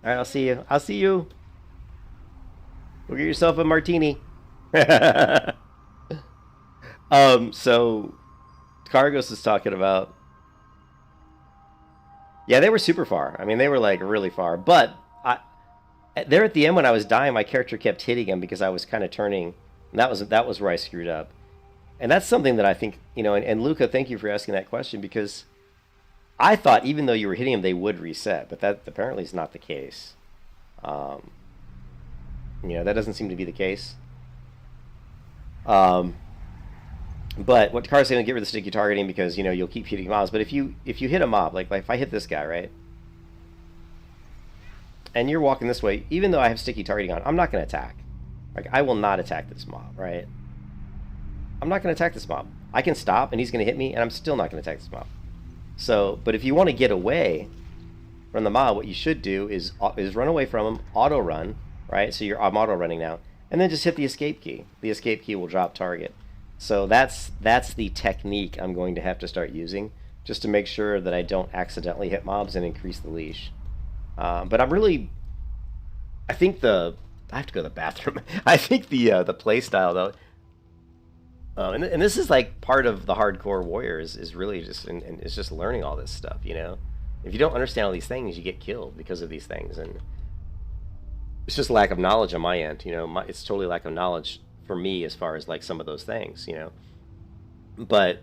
Alright, I'll see you. I'll see you. Go get yourself a martini. So Cargos is talking about... Yeah, they were super far. I mean, they were like really far. But there at the end when I was dying, my character kept hitting him because I was kind of turning. And that was where I screwed up. And that's something that I think, you know, and Luca, thank you for asking that question, because I thought even though you were hitting them, they would reset, but that apparently is not the case. You know, that doesn't seem to be the case. But what Car's saying, get rid of the sticky targeting because, you know, you'll keep hitting mobs. But if you hit a mob, like if I hit this guy, right? And you're walking this way, even though I have sticky targeting on, I'm not going to attack. Like, I will not attack this mob, right? I'm not going to attack this mob. I can stop and he's going to hit me and I'm still not going to attack this mob. So, but if you want to get away from the mob, what you should do is run away from him, auto run, right? So I'm auto running now, and then just hit the escape key. The escape key will drop target. So that's the technique I'm going to have to start using, just to make sure that I don't accidentally hit mobs and increase the leash. But I think I have to go to the bathroom. I think the play style though, and this is like part of the hardcore warrior is really just and it's just learning all this stuff. You know, if you don't understand all these things, you get killed because of these things, and it's just lack of knowledge on my end. You know, it's totally lack of knowledge for me as far as like some of those things. You know, but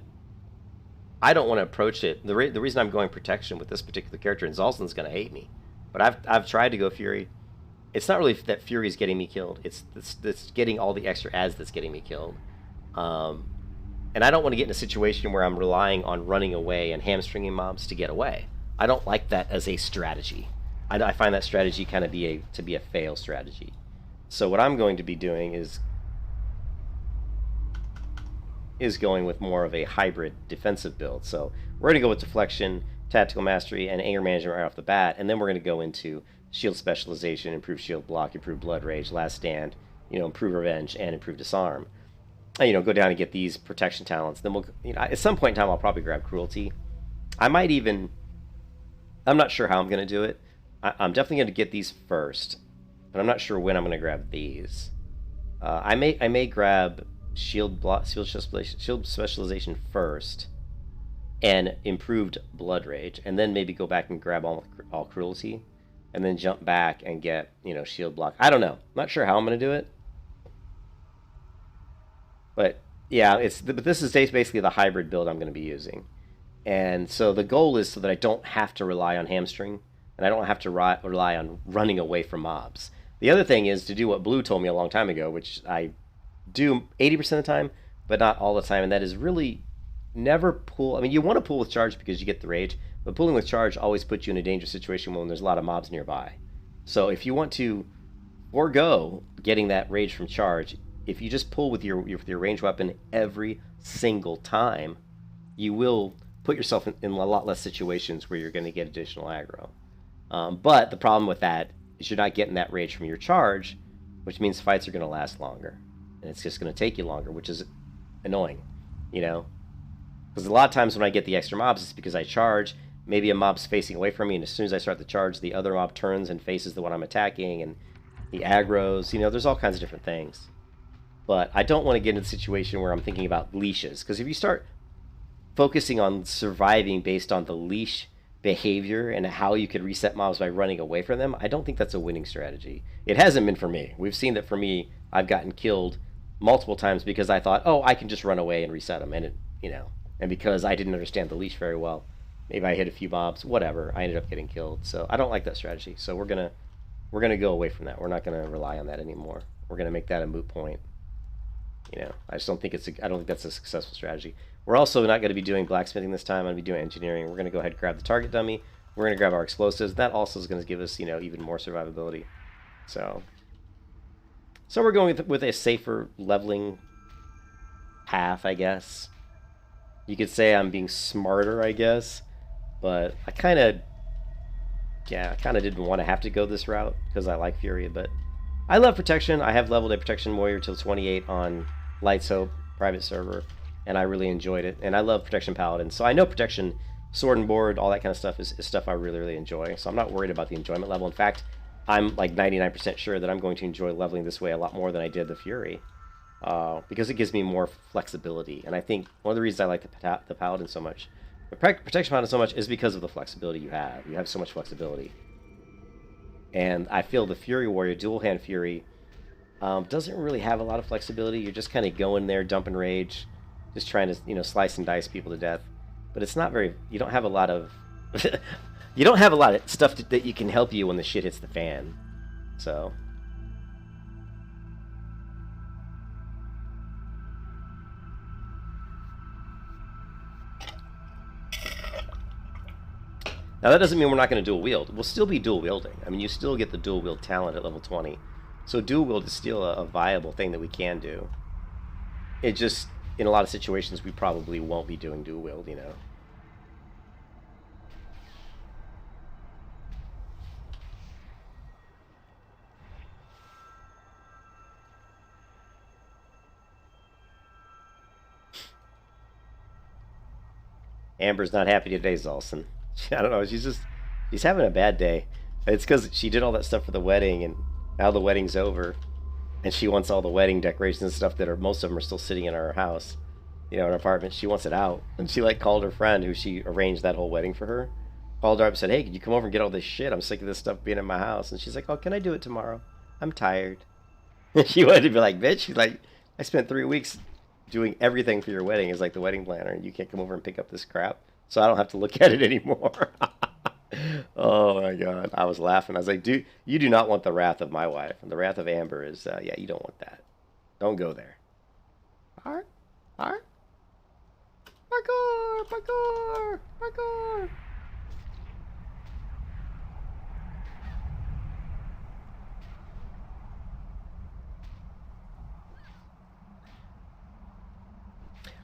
I don't want to approach it. The reason I'm going protection with this particular character, and Zoltan's going to hate me, but I've tried to go Fury. It's not really that Fury is getting me killed. It's getting all the extra adds that's getting me killed. And I don't want to get in a situation where I'm relying on running away and hamstringing mobs to get away. I don't like that as a strategy. I find that strategy kind of to be a fail strategy. So what I'm going to be doing is going with more of a hybrid defensive build. So we're going to go with deflection, tactical mastery, and anger management right off the bat, and then we're going to go into shield specialization, improve shield block, improve blood rage, last stand, you know, improve revenge, and improve disarm. And, you know, go down and get these protection talents. Then we'll, you know, at some point in time, I'll probably grab cruelty. I'm not sure how I'm going to do it. I'm definitely going to get these first, but I'm not sure when I'm going to grab these. I may grab shield specialization first, and improved blood rage, and then maybe go back and grab all cruelty, and then jump back and get, you know, shield block. I don't know. I'm not sure how I'm going to do it. But yeah, but this is basically the hybrid build I'm going to be using. And so the goal is so that I don't have to rely on hamstring, and I don't have to rely on running away from mobs. The other thing is to do what Blue told me a long time ago, which I do 80% of the time, but not all the time, and that is really never pull. I mean, you want to pull with charge because you get the rage, but pulling with charge always puts you in a dangerous situation when there's a lot of mobs nearby. So if you want to forego getting that rage from charge, if you just pull with your ranged weapon every single time, you will put yourself in a lot less situations where you're going to get additional aggro. But the problem with that is you're not getting that rage from your charge, which means fights are going to last longer. And it's just going to take you longer, which is annoying, you know? Because a lot of times when I get the extra mobs, it's because I charge, maybe a mob's facing away from me, and as soon as I start the charge, the other mob turns and faces the one I'm attacking, and he aggroes, you know, there's all kinds of different things. But I don't want to get into a situation where I'm thinking about leashes, because if you start focusing on surviving based on the leash behavior and how you could reset mobs by running away from them, I don't think that's a winning strategy. It hasn't been for me. We've seen that for me, I've gotten killed multiple times because I thought, oh, I can just run away and reset them, and it, you know, and because I didn't understand the leash very well, maybe I hit a few mobs, whatever, I ended up getting killed. So I don't like that strategy. So we're gonna go away from that. We're not gonna rely on that anymore. We're gonna make that a moot point. You know, I just don't think I don't think that's a successful strategy. We're also not going to be doing blacksmithing this time. I'm going to be doing engineering. We're going to go ahead and grab the target dummy. We're going to grab our explosives. That also is going to give us, you know, even more survivability. So we're going with a safer leveling path, I guess. You could say I'm being smarter, I guess. But I kind of didn't want to have to go this route because I like Fury. But I love protection. I have leveled a protection warrior till 28 on Light's Hope private server, and I really enjoyed it. And I love protection paladin, so I know protection sword and board, all that kind of stuff is stuff I really enjoy. So I'm not worried about the enjoyment level. In fact, I'm like 99% sure that I'm going to enjoy leveling this way a lot more than I did the Fury, because it gives me more flexibility. And I think one of the reasons I like the paladin so much, the protection paladin so much, is because of the flexibility you have. You have so much flexibility. And I feel the Fury Warrior, Dual Hand Fury, doesn't really have a lot of flexibility. You're just kind of going there, dumping rage, just trying to, you know, slice and dice people to death. But it's not very, you don't have a lot of, you don't have a lot of stuff that you can help you when the shit hits the fan. So. Now that doesn't mean we're not going to dual wield. We'll still be dual wielding. I mean, you still get the dual wield talent at level 20. So dual wield is still a viable thing that we can do. It just, in a lot of situations, we probably won't be doing dual wield, you know. Amber's not happy today, Zolson. I don't know. She's having a bad day. It's because she did all that stuff for the wedding, and now the wedding's over, and she wants all the wedding decorations and stuff that are most of them are still sitting in her house, you know, in her apartment. She wants it out, and she like called her friend who she arranged that whole wedding for her. Called her up and said, "Hey, could you come over and get all this shit? I'm sick of this stuff being in my house." And she's like, "Oh, can I do it tomorrow? I'm tired." She wanted to be like, "Bitch," she's like, "I spent 3 weeks doing everything for your wedding as like the wedding planner, and you can't come over and pick up this crap, so I don't have to look at it anymore." Oh my god, I was laughing. I was like, "Dude, you do not want the wrath of my wife. And the wrath of Amber is, yeah, you don't want that. Don't go there." Alright, alright. Parkour, parkour, parkour.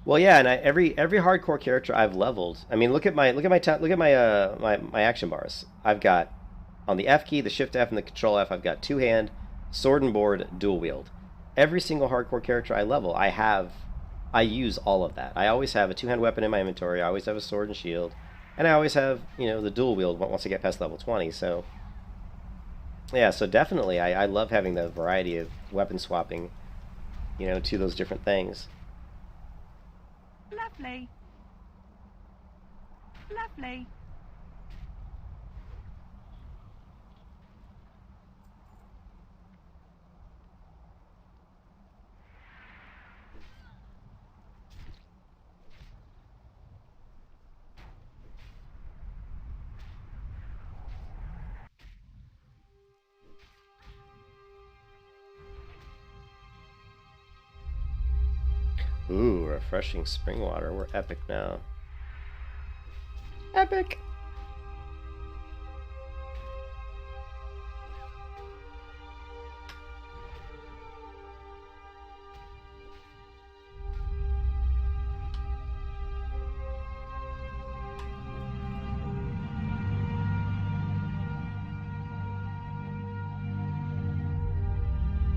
Well, yeah, and every hardcore character I've leveled. I mean, look at my my action bars. I've got on the F key, the Shift F, and the Control F. I've got two hand, sword and board, dual wield. Every single hardcore character I level, I use all of that. I always have a two-hand weapon in my inventory. I always have a sword and shield, and I always have, you know, the dual wield once I get past level 20. So yeah, so definitely I love having the variety of weapon swapping, you know, to those different things. Lovely. Lovely. Ooh, refreshing spring water. We're epic now. Epic!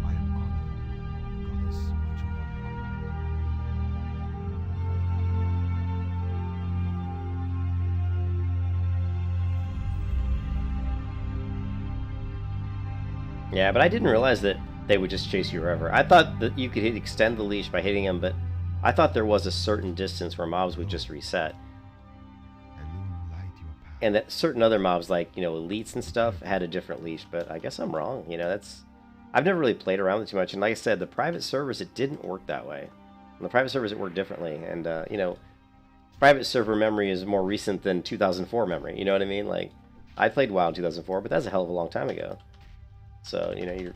I am honored, goddess Majora. Yeah, but I didn't realize that they would just chase you wherever. I thought that you could extend the leash by hitting them, but I thought there was a certain distance where mobs would just reset. Light your path. And that certain other mobs, like, you know, elites and stuff, had a different leash, but I guess I'm wrong. You know, that's... I've never really played around with it too much, and like I said, the private servers, it didn't work that way. On the private servers, it worked differently, and, you know, private server memory is more recent than 2004 memory, you know what I mean? Like, I played WoW in 2004, but that's a hell of a long time ago. So, you know, you're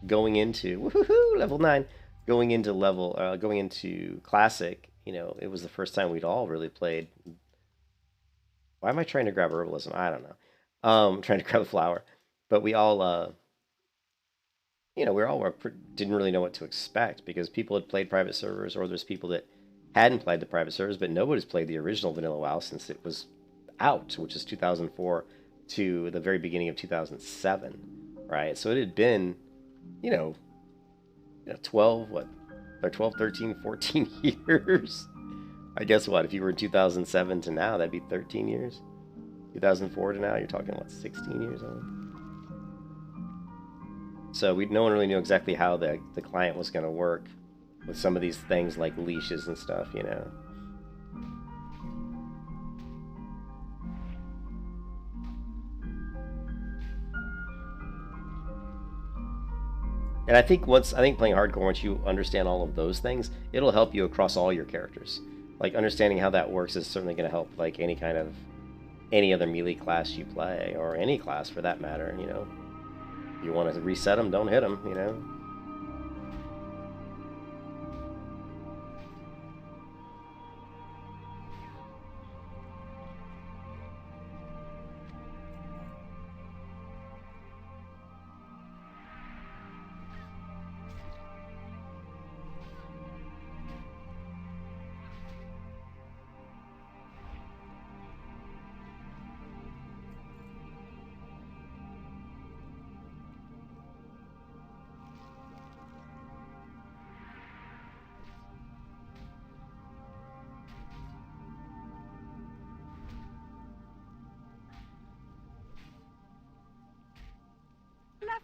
going into, woohoo, level 9, going into Classic, you know, it was the first time we'd all really played. Why am I trying to grab herbalism? I don't know. Trying to grab a flower. But we all, you know, didn't really know what to expect because people had played private servers, or there's people that hadn't played the private servers, but nobody's played the original Vanilla WoW since it was out, which is 2004 to the very beginning of 2007, right? So it had been, you know 12, 13, 14 years. I guess what, if you were in 2007 to now, that'd be 13 years. 2004 to now, you're talking, what, 16 years old? So no one really knew exactly how the client was going to work with some of these things like leashes and stuff, you know. And I think playing hardcore, once you understand all of those things, it'll help you across all your characters. Like, understanding how that works is certainly going to help, like, any other melee class you play, or any class for that matter, you know. If you want to reset them, don't hit them, you know.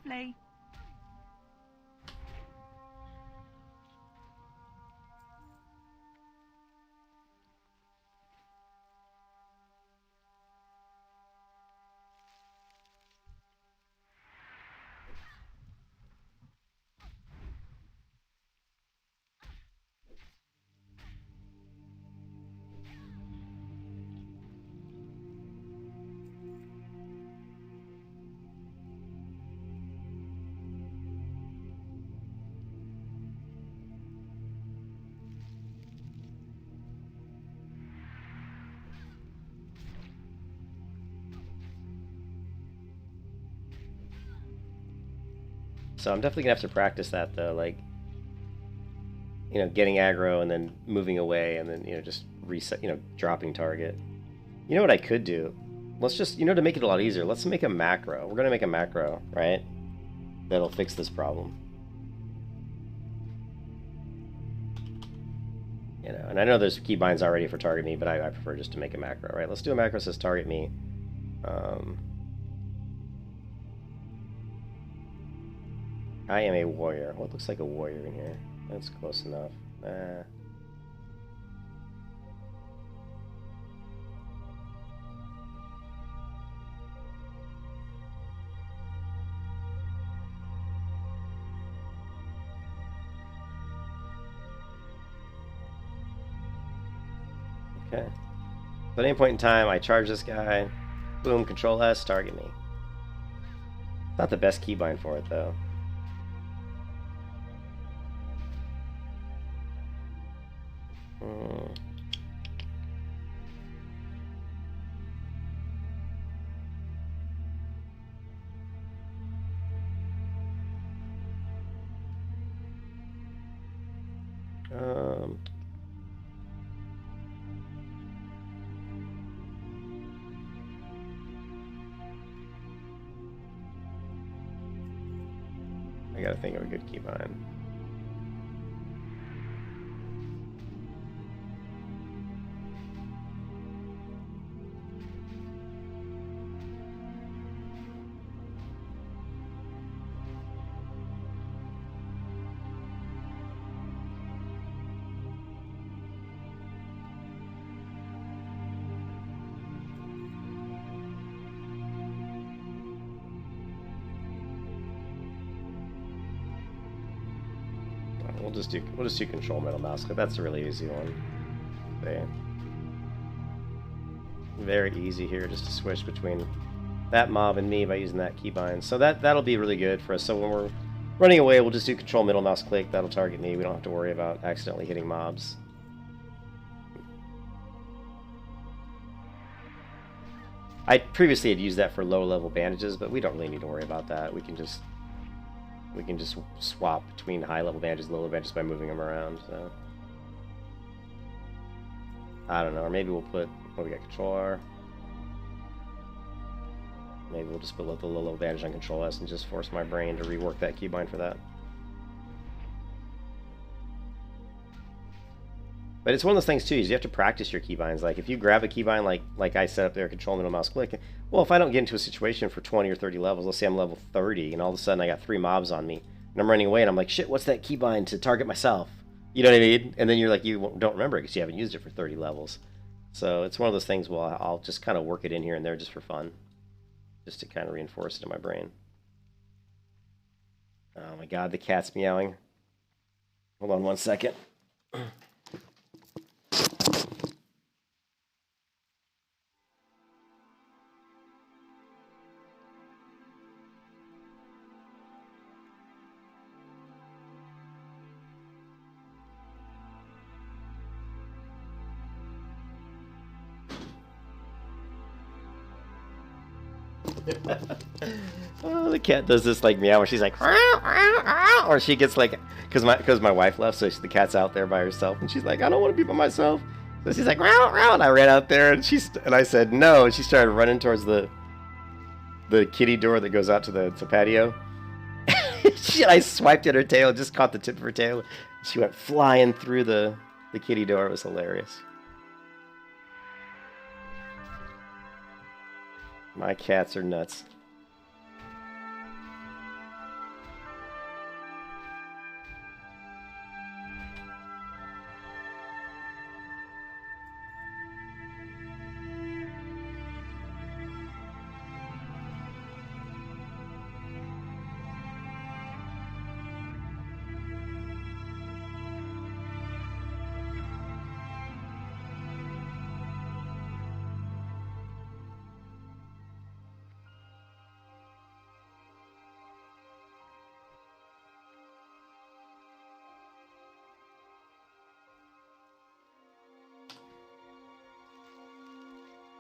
Lovely. So I'm definitely gonna have to practice that though, like, you know, getting aggro and then moving away and then, you know, just reset, you know, dropping target. You know what I could do? Let's just, you know, to make it a lot easier, let's make a macro. We're gonna make a macro, right? That'll fix this problem. You know, and I know there's keybinds already for target me, but I prefer just to make a macro, right? Let's do a macro that says target me. I am a warrior. What looks like a warrior in here? That's close enough. Okay. So at any point in time, I charge this guy. Boom, Control S, target me. Not the best keybind for it, though. I gotta think of a good keybind. We'll just do control middle mouse click. That's a really easy one. Okay. Very easy here just to switch between that mob and me by using that keybind. So that'll be really good for us. So when we're running away, we'll just do control middle mouse click. That'll target me. We don't have to worry about accidentally hitting mobs. I previously had used that for low level bandages, but we don't really need to worry about that. We can just swap between high level bandages and low level bandages by moving them around. So I don't know, or maybe we'll put, what we got, control R. Maybe we'll just put the low level bandage on control S and just force my brain to rework that keybind for that. But it's one of those things too, is you have to practice your keybinds. Like if you grab a keybind like I set up there, control middle mouse click, well, if I don't get into a situation for 20 or 30 levels, let's say I'm level 30 and all of a sudden I got 3 mobs on me and I'm running away and I'm like, shit, what's that keybind to target myself? You know what I mean? And then you're like, you don't remember it because you haven't used it for 30 levels. So it's one of those things, well, I'll just kind of work it in here and there just for fun, just to kind of reinforce it in my brain. Oh my god, the cat's meowing. Hold on 1 second. Oh, the cat does this like meow where she's like, or she gets like, because my wife left, so the cat's out there by herself, and she's like, I don't want to be by myself. So she's like, and I ran out there, and I said no, and she started running towards the kitty door that goes out to the patio. I swiped at her tail, just caught the tip of her tail. She went flying through the kitty door. It was hilarious. My cats are nuts.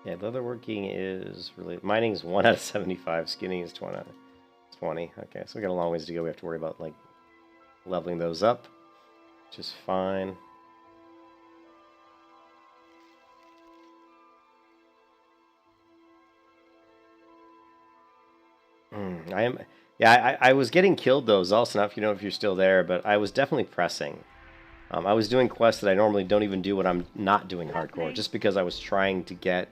Yeah, leatherworking is really... Mining is 1 out of 75. Skinning is 20 out of 20. Okay, so we got a long ways to go. We have to worry about, like, leveling those up, which is fine. I was getting killed though, also, not if you know if you're still there, but I was definitely pressing. I was doing quests that I normally don't even do when I'm not doing hardcore, just because I was trying to get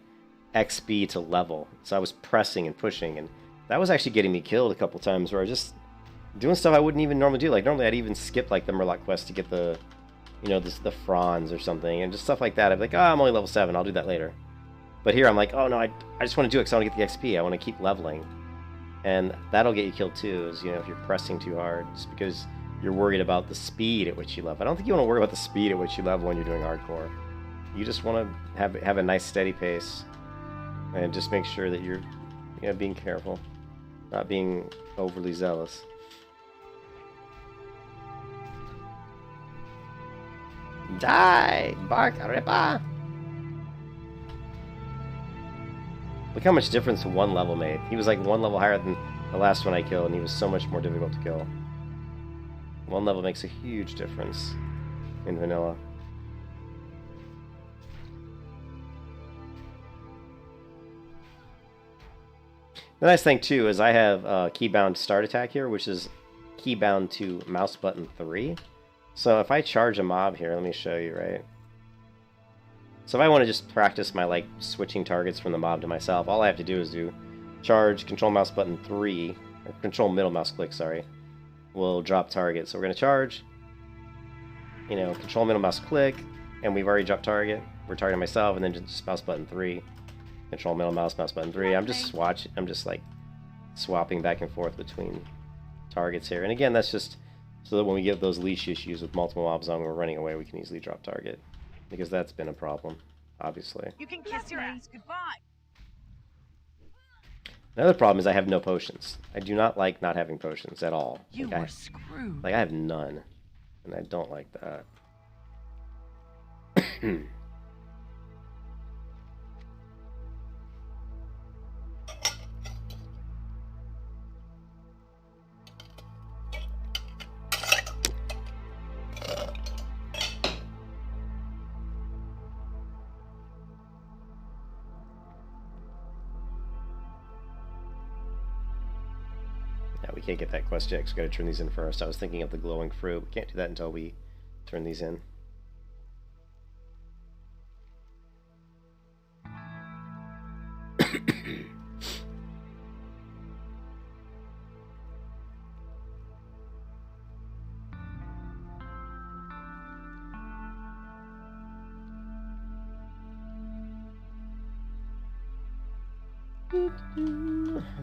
XP to level. So I was pressing and pushing, and that was actually getting me killed a couple times, where I was just doing stuff I wouldn't even normally do. Like, normally I'd even skip, like, the Murloc quest to get the, you know, the fronds or something, and just stuff like that. I'd be like, oh, I'm only level 7, I'll do that later. But here I'm like, oh no, I just want to do it because I want to get the XP, I want to keep leveling. And that'll get you killed too, is, you know, if you're pressing too hard, just because you're worried about the speed at which you level. I don't think you want to worry about the speed at which you level when you're doing hardcore. You just want to have a nice steady pace, and just make sure that you're, you know, being careful, not being overly zealous. Die, Bark-a-rippa! Look how much difference one level made. He was like 1 level higher than the last one I killed, and he was so much more difficult to kill. 1 level makes a huge difference in vanilla. The nice thing too is I have keybound start attack here, which is keybound to mouse button 3. So if I charge a mob here, let me show you, right? So if I want to just practice my, like, switching targets from the mob to myself, all I have to do is do charge, control mouse button 3, or control middle mouse click, sorry, will drop target. So we're going to charge, you know, control middle mouse click, and we've already dropped target. We're targeting myself, and then just mouse button 3, control middle mouse button 3. I'm just like swapping back and forth between targets here. And again, that's just so that when we get those leash issues with multiple mobs on, we're running away, we can easily drop target. Because that's been a problem, obviously. You can kiss your ass goodbye. Another problem is I have no potions. I do not like not having potions at all. You were screwed. Like, I have none. And I don't like that. We can't get that quest yet, because we gotta turn these in first. I was thinking of the glowing fruit. We can't do that until we turn these in.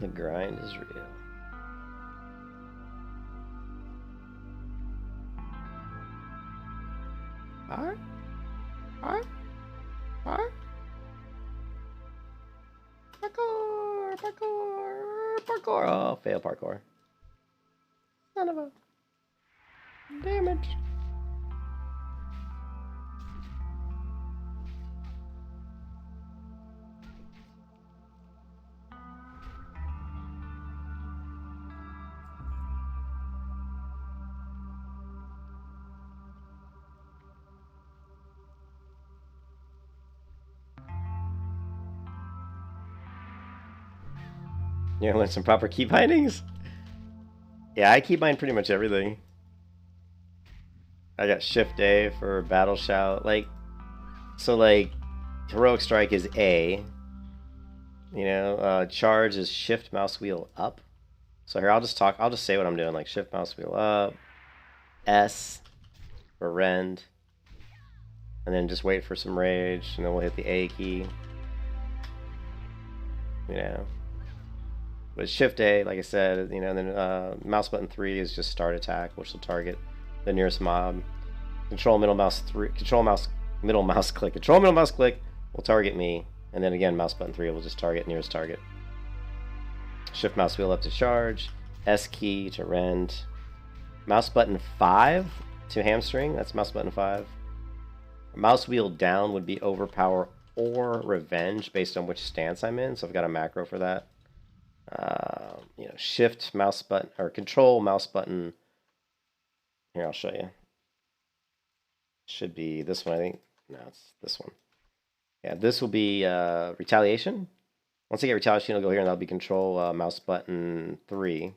The grind is real. Parkour! Oh, fail parkour. Son of a... damage. You know, learn some proper key bindings? Yeah, I key bind pretty much everything. I got Shift A for Battle Shout. Like, so like, Heroic Strike is A. You know, Charge is Shift Mouse Wheel Up. So here, I'll just say what I'm doing, like Shift Mouse Wheel Up. S for Rend. And then just wait for some Rage, and then we'll hit the A key. You know. But Shift A, like I said, you know, and then mouse button 3 is just start attack, which will target the nearest mob. Control middle mouse click. Control middle mouse click will target me, and then again mouse button 3 will just target nearest target. Shift mouse wheel up to charge. S key to rend. Mouse button 5 to hamstring. That's mouse button 5. Mouse wheel down would be overpower or revenge based on which stance I'm in. So I've got a macro for that. You know, shift mouse button or control mouse button. Here, I'll show you. Should be this one, I think. No, it's this one. Yeah, this will be retaliation. Once I get retaliation, it'll go here, and that'll be control mouse button 3.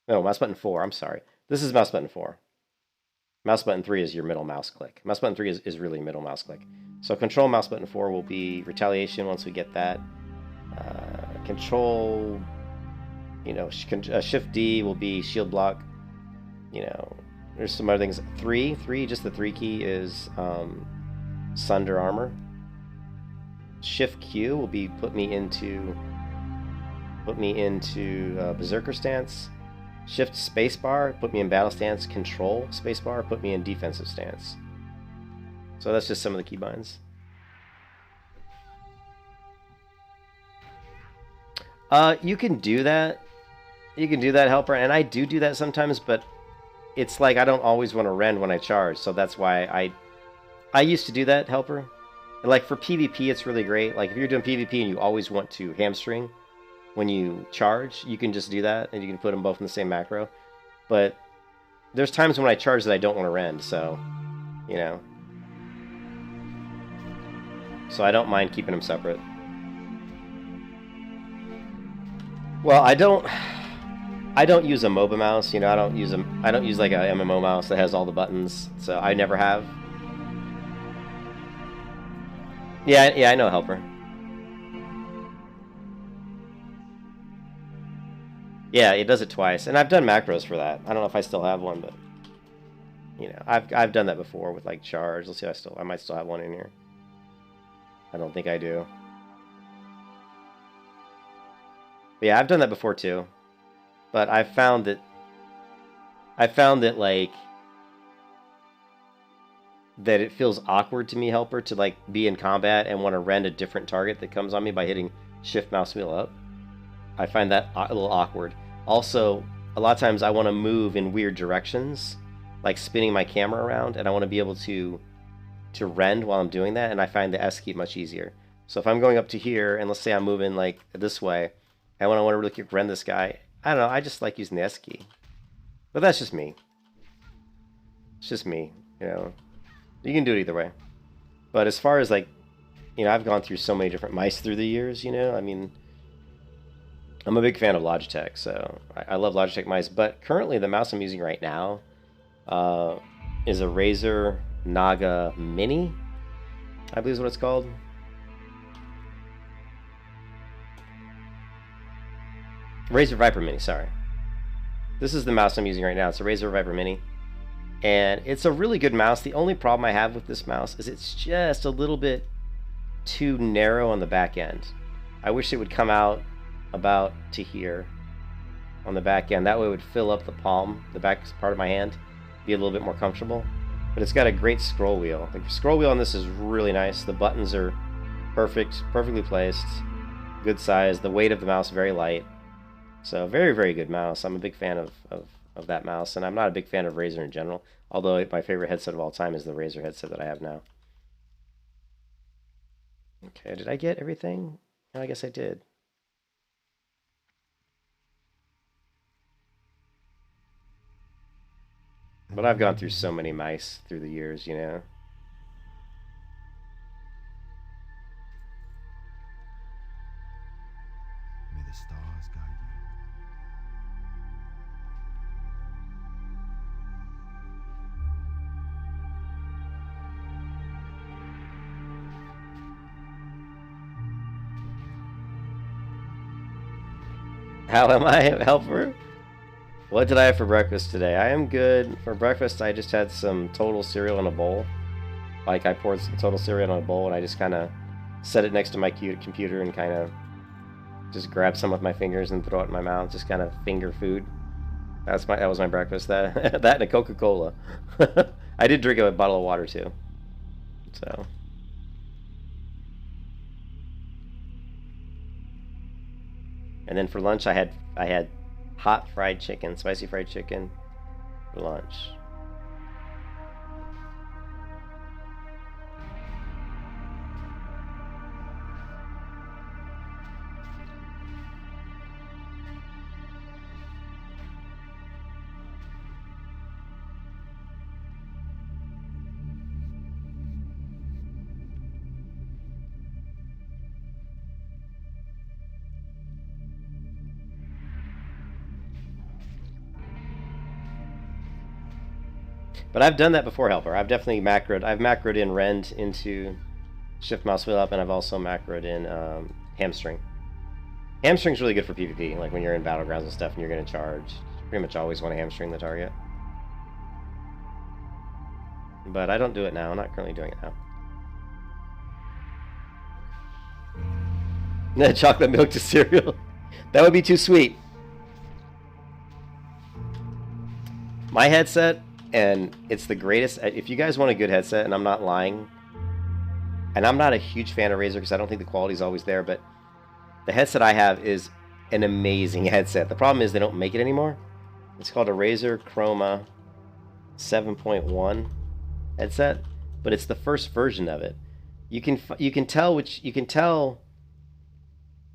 No, mouse button 4. I'm sorry. This is mouse button 4. Mouse button 3 is your middle mouse click. Mouse button 3 is really middle mouse click. So control mouse button 4 will be retaliation once we get that. Control, you know, shift D will be shield block. You know, there's some other things. 3, just the 3 key is sunder armor. Shift Q will be put me into berserker stance. Shift spacebar put me in battle stance. Control spacebar put me in defensive stance. So that's just some of the keybinds. You can do that. You can do that, helper, and I do that sometimes, but it's like I don't always want to rend when I charge, so that's why I used to do that, helper. And like for PvP, it's really great. Like if you're doing PvP and you always want to hamstring when you charge, you can just do that, and you can put them both in the same macro. But there's times when I charge that I don't want to rend, so, you know. So I don't mind keeping them separate. Well, I don't use a MOBA mouse, you know. I don't use like a MMO mouse that has all the buttons, so I never have. Yeah, I know, helper. Yeah, it does it twice, and I've done macros for that. I don't know if I still have one, but you know, I've done that before with like charge. Let's see, I might still have one in here. I don't think I do. But yeah, I've done that before too. But I found that like that it feels awkward to me, helper, to like be in combat and want to rend a different target that comes on me by hitting shift mouse wheel up. I find that a little awkward. Also, a lot of times I want to move in weird directions, like spinning my camera around, and I want to be able to rend while I'm doing that, and I find the S key much easier. So if I'm going up to here, and let's say I'm moving like this way, and when I want to really quick rend this guy, I don't know, I just like using the S key. But that's just me. It's just me, you know. You can do it either way. But as far as like, you know, I've gone through so many different mice through the years, you know, I mean, I'm a big fan of Logitech, so I love Logitech mice. But currently the mouse I'm using right now is a Razer Naga Mini, I believe is what it's called. Razer Viper Mini, sorry. This is the mouse I'm using right now. It's a Razer Viper Mini. And it's a really good mouse. The only problem I have with this mouse is it's just a little bit too narrow on the back end. I wish it would come out about to here on the back end. That way it would fill up the palm, the back part of my hand, be a little bit more comfortable. But it's got a great scroll wheel. The scroll wheel on this is really nice. The buttons are perfectly placed, good size. The weight of the mouse very light. So very, very good mouse. I'm a big fan of that mouse, and I'm not a big fan of Razer in general, although my favorite headset of all time is the Razer headset that I have now. Okay, did I get everything? No, I guess I did. But I've gone through so many mice through the years, you know. May the stars guide you. How am I, helper? What did I have for breakfast today? I am good. For breakfast, I just had some Total cereal in a bowl. Like, I poured some Total cereal in a bowl, and I just kind of set it next to my computer and kind of just grab some with my fingers and throw it in my mouth. Just kind of finger food. That was my breakfast. That and a Coca-Cola. I did drink a bottle of water, too. So... And then for lunch, I had hot fried chicken, spicy fried chicken for lunch. But I've done that before, Helper. I've definitely macroed. I've macroed in Rend into shift mouse wheel up, and I've also macroed in hamstring. Hamstring's really good for PvP, like when you're in battlegrounds and stuff and you're going to charge. Pretty much always want to hamstring the target. But I don't do it now. I'm not currently doing it now. Chocolate milk to cereal. That would be too sweet. My headset, and it's the greatest. If you guys want a good headset, and I'm not lying, and I'm not a huge fan of Razer because I don't think the quality is always there, but the headset I have is an amazing headset. The problem is they don't make it anymore. It's called a Razer Chroma 7.1 headset, but it's the first version of it. You can tell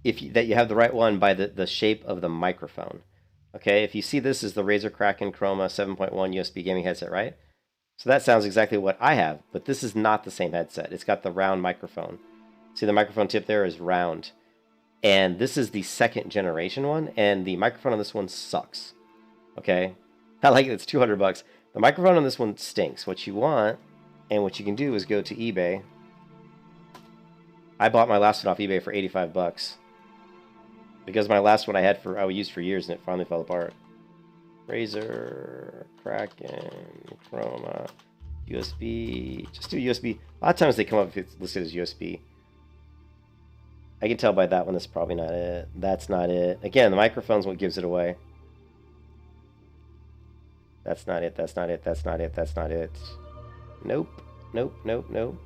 that you have the right one by the shape of the microphone. Okay, if you see this is the Razer Kraken Chroma 7.1 USB gaming headset, right? So that sounds exactly what I have, but this is not the same headset. It's got the round microphone. See, the microphone tip there is round. And this is the second generation one, and the microphone on this one sucks. Okay? I like it, it's $200. The microphone on this one stinks. What you want, and what you can do is go to eBay. I bought my last one off eBay for $85. Because my last one I used for years, and it finally fell apart. Razer, Kraken, Chroma, USB. Just do USB. A lot of times they come up if it's listed as USB. I can tell by that one that's probably not it. That's not it. Again, the microphone's what gives it away. That's not it. That's not it. That's not it. That's not it. Nope. Nope. Nope. Nope.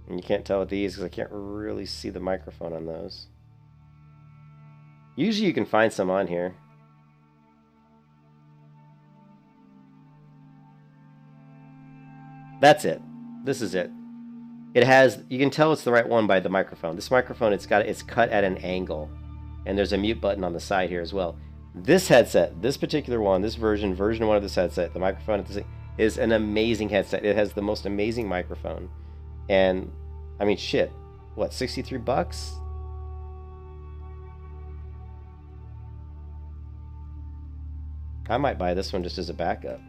And you can't tell with these because I can't really see the microphone on those. Usually you can find some on here. That's it. This is it. It has, you can tell it's the right one by the microphone. This microphone, it's cut at an angle. And there's a mute button on the side here as well. This headset, this particular one, this version 1 of this headset, the microphone is an amazing headset. It has the most amazing microphone. And, I mean, shit. What, $63? I might buy this one just as a backup.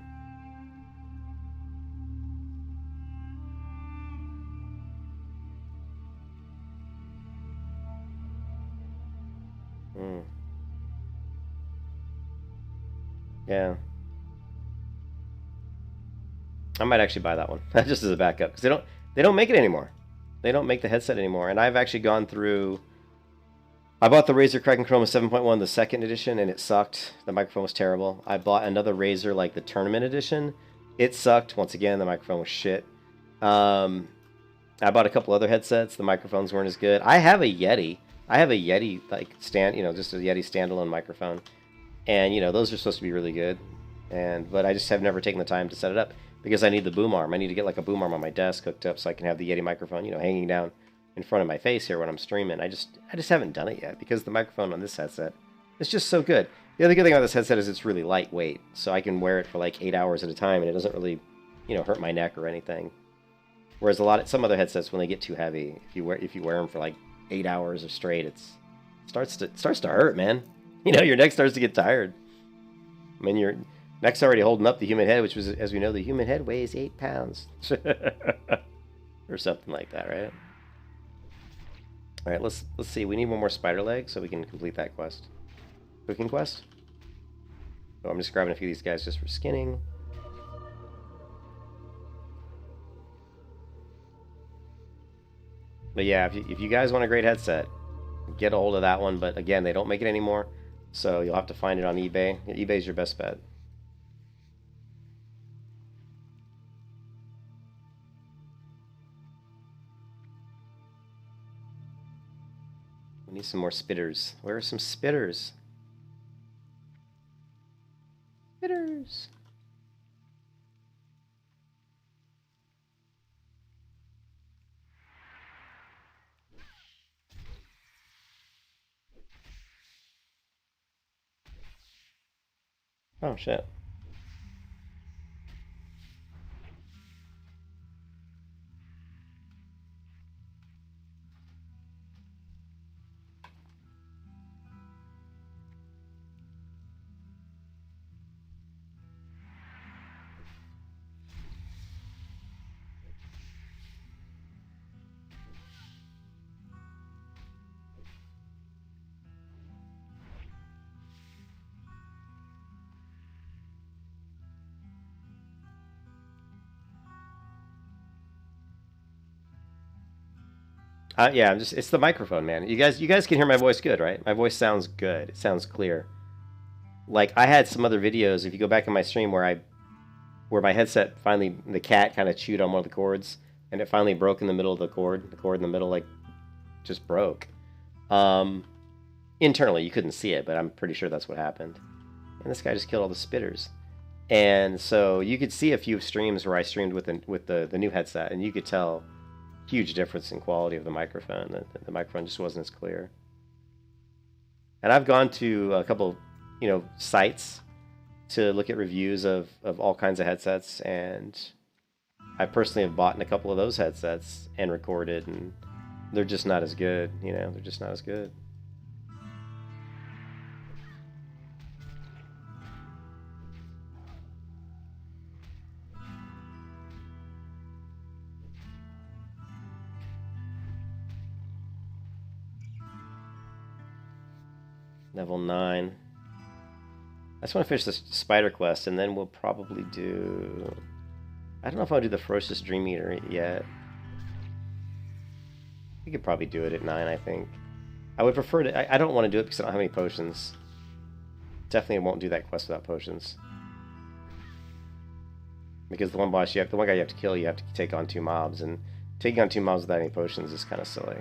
Yeah. I might actually buy that one just as a backup because they don't make it anymore. They don't make the headset anymore. And I've actually gone through. I bought the Razer Kraken Chroma 7.1, the second edition, and it sucked. The microphone was terrible. I bought another Razer, like the tournament edition. It sucked. Once again, the microphone was shit. I bought a couple other headsets. The microphones weren't as good. I have a Yeti. I have a Yeti like just a Yeti standalone microphone. And, those are supposed to be really good. But I just have never taken the time to set it up because I need the boom arm. I need to get like a boom arm on my desk hooked up so I can have the Yeti microphone, hanging down in front of my face here when I'm streaming. I just haven't done it yet because the microphone on this headset is just so good. The other good thing about this headset is it's really lightweight, so I can wear it for like 8 hours at a time and it doesn't really, hurt my neck or anything. Whereas some other headsets, when they get too heavy, if you wear them for like 8 hours or straight, it starts to hurt, man. Your neck starts to get tired. I mean, your neck's already holding up the human head, which was, as we know, the human head weighs 8 pounds. Or something like that, right? All right, let's see. We need one more spider leg so we can complete that quest. Cooking quest? So I'm just grabbing a few of these guys just for skinning. But yeah, if you guys want a great headset, get a hold of that one. But again, they don't make it anymore. So you'll have to find it on eBay. eBay's your best bet. We need some more spitters. Where are some spitters? Spitters. Oh, shit. Yeah, it's the microphone, man. You guys can hear my voice good, right? My voice sounds good. It sounds clear. Like I had some other videos, if you go back in my stream where my headset finally, the cat kind of chewed on one of the cords and it finally broke in the middle of the cord. The cord in the middle like just broke. Internally you couldn't see it, but I'm pretty sure that's what happened. And this guy just killed all the spitters. And so you could see a few streams where I streamed with the new headset, and you could tell huge difference in quality of the microphone. The microphone just wasn't as clear. And I've gone to a couple, sites to look at reviews of all kinds of headsets, and I personally have bought in a couple of those headsets and recorded, and they're just not as good. They're just not as good. Level 9. I just want to finish this spider quest, and then we'll probably do... I don't know if I'll do the Ferocious Dream Eater yet. We could probably do it at 9, I think. I would prefer to... I don't want to do it because I don't have any potions. Definitely won't do that quest without potions. Because the one guy you have to kill, you have to take on 2 mobs, and taking on 2 mobs without any potions is kind of silly.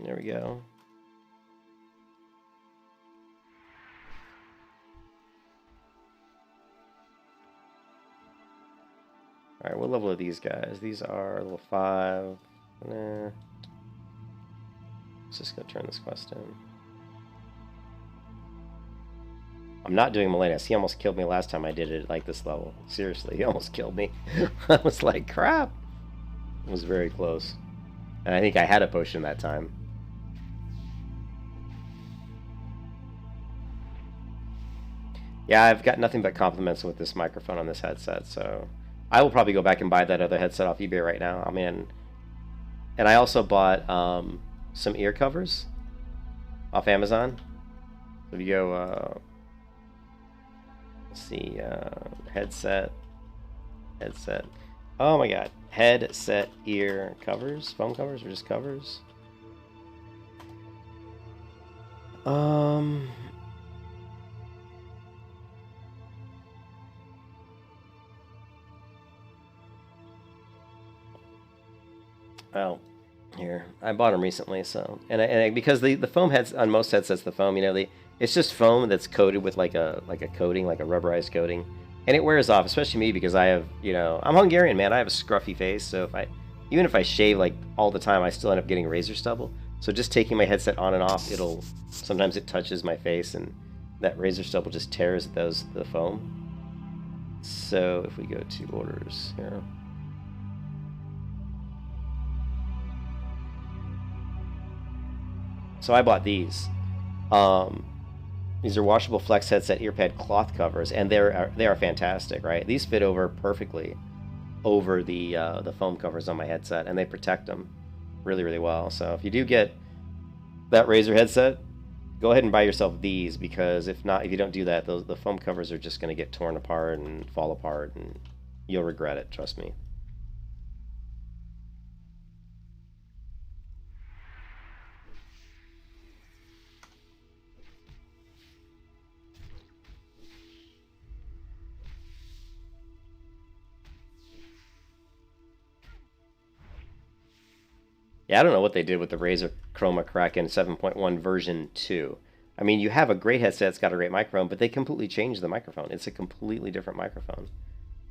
There we go. Alright, what level are these guys? These are level 5. Nah. Let's just go turn this quest in. I'm not doing Melenas. He almost killed me last time I did it like this level. Seriously, he almost killed me. I was like, crap. It was very close. And I think I had a potion that time. Yeah, I've got nothing but compliments with this microphone on this headset, so I will probably go back and buy that other headset off eBay right now. I mean, and I also bought some ear covers off Amazon. So if you go, let's see, headset. Oh my god, headset ear covers, foam covers, or just covers? Well, here, I bought them recently, so and because the foam heads on most headsets, the foam, it's just foam that's coated with like a coating, like a rubberized coating, and it wears off, especially me because I have, I'm Hungarian, man. I have a scruffy face, so even if I shave like all the time, I still end up getting razor stubble. So just taking my headset on and off, sometimes it touches my face, and that razor stubble just tears the foam. So if we go to orders here. So I bought these. These are washable flex headset earpad cloth covers, and they are fantastic, right? These fit over perfectly over the foam covers on my headset, and they protect them really, really well. So if you do get that Razer headset, go ahead and buy yourself these, because if you don't do that, the foam covers are just going to get torn apart and fall apart, and you'll regret it, trust me. Yeah, I don't know what they did with the Razer Chroma Kraken 7.1 version 2. I mean, you have a great headset that's got a great microphone, but they completely changed the microphone. It's a completely different microphone.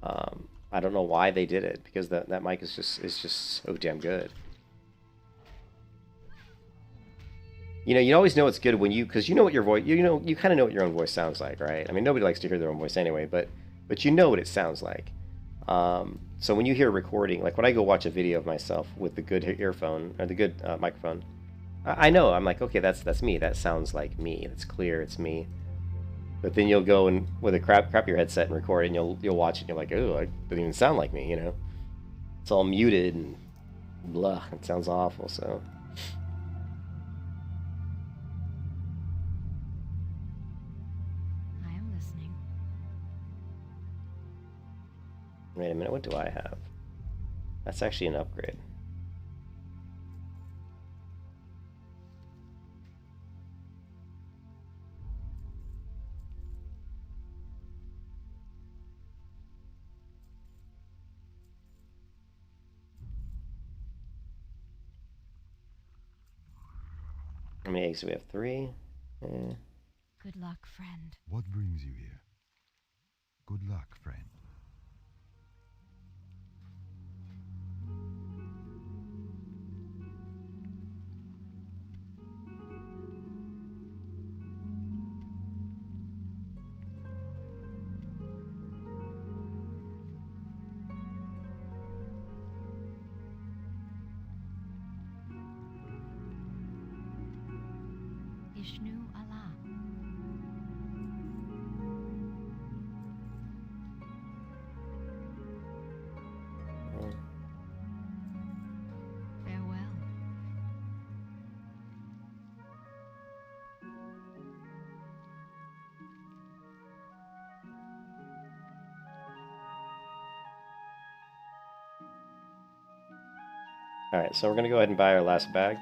I don't know why they did it, because that mic is just so damn good. You always know it's good when because you know what your voice, you kind of know what your own voice sounds like, right? I mean, nobody likes to hear their own voice anyway, but you know what it sounds like. So when you hear a recording, like when I go watch a video of myself with the good earphone or the good microphone, I know, I'm like, okay, that's me. That sounds like me. It's clear, it's me. But then you'll go and with a crappier headset and record, and you'll watch it, and you're like, oh, it doesn't even sound like me, It's all muted and blah. It sounds awful. So. Wait a minute, what do I have? That's actually an upgrade. How many eggs do we have? 3? Good luck, friend. What brings you here? Good luck, friend. Ishnu Allah. Farewell. Alright, so we're going to go ahead and buy our last bag.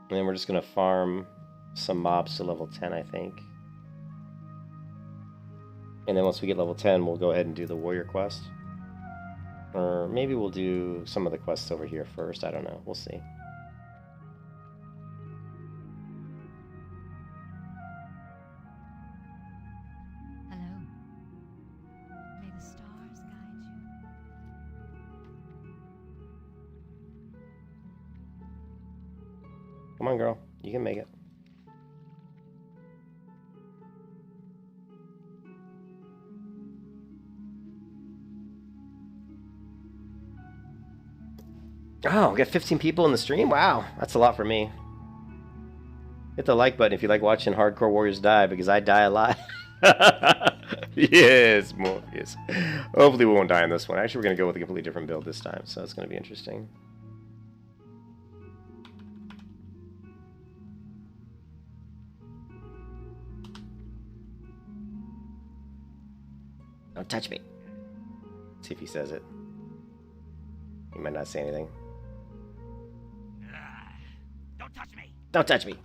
And then we're just going to farm some mobs to level 10, I think. And then once we get level 10, we'll go ahead and do the warrior quest. Or maybe we'll do some of the quests over here first. I don't know. We'll see. Hello. May the stars guide you. Come on, girl. You can make it. Oh, we got 15 people in the stream? Wow, that's a lot for me. Hit the like button if you like watching hardcore warriors die, because I die a lot. Yes, Morpheus. Hopefully we won't die in this one. Actually, we're going to go with a completely different build this time, so it's going to be interesting. Don't touch me. See if he says it. He might not say anything. Don't touch me. Don't touch me.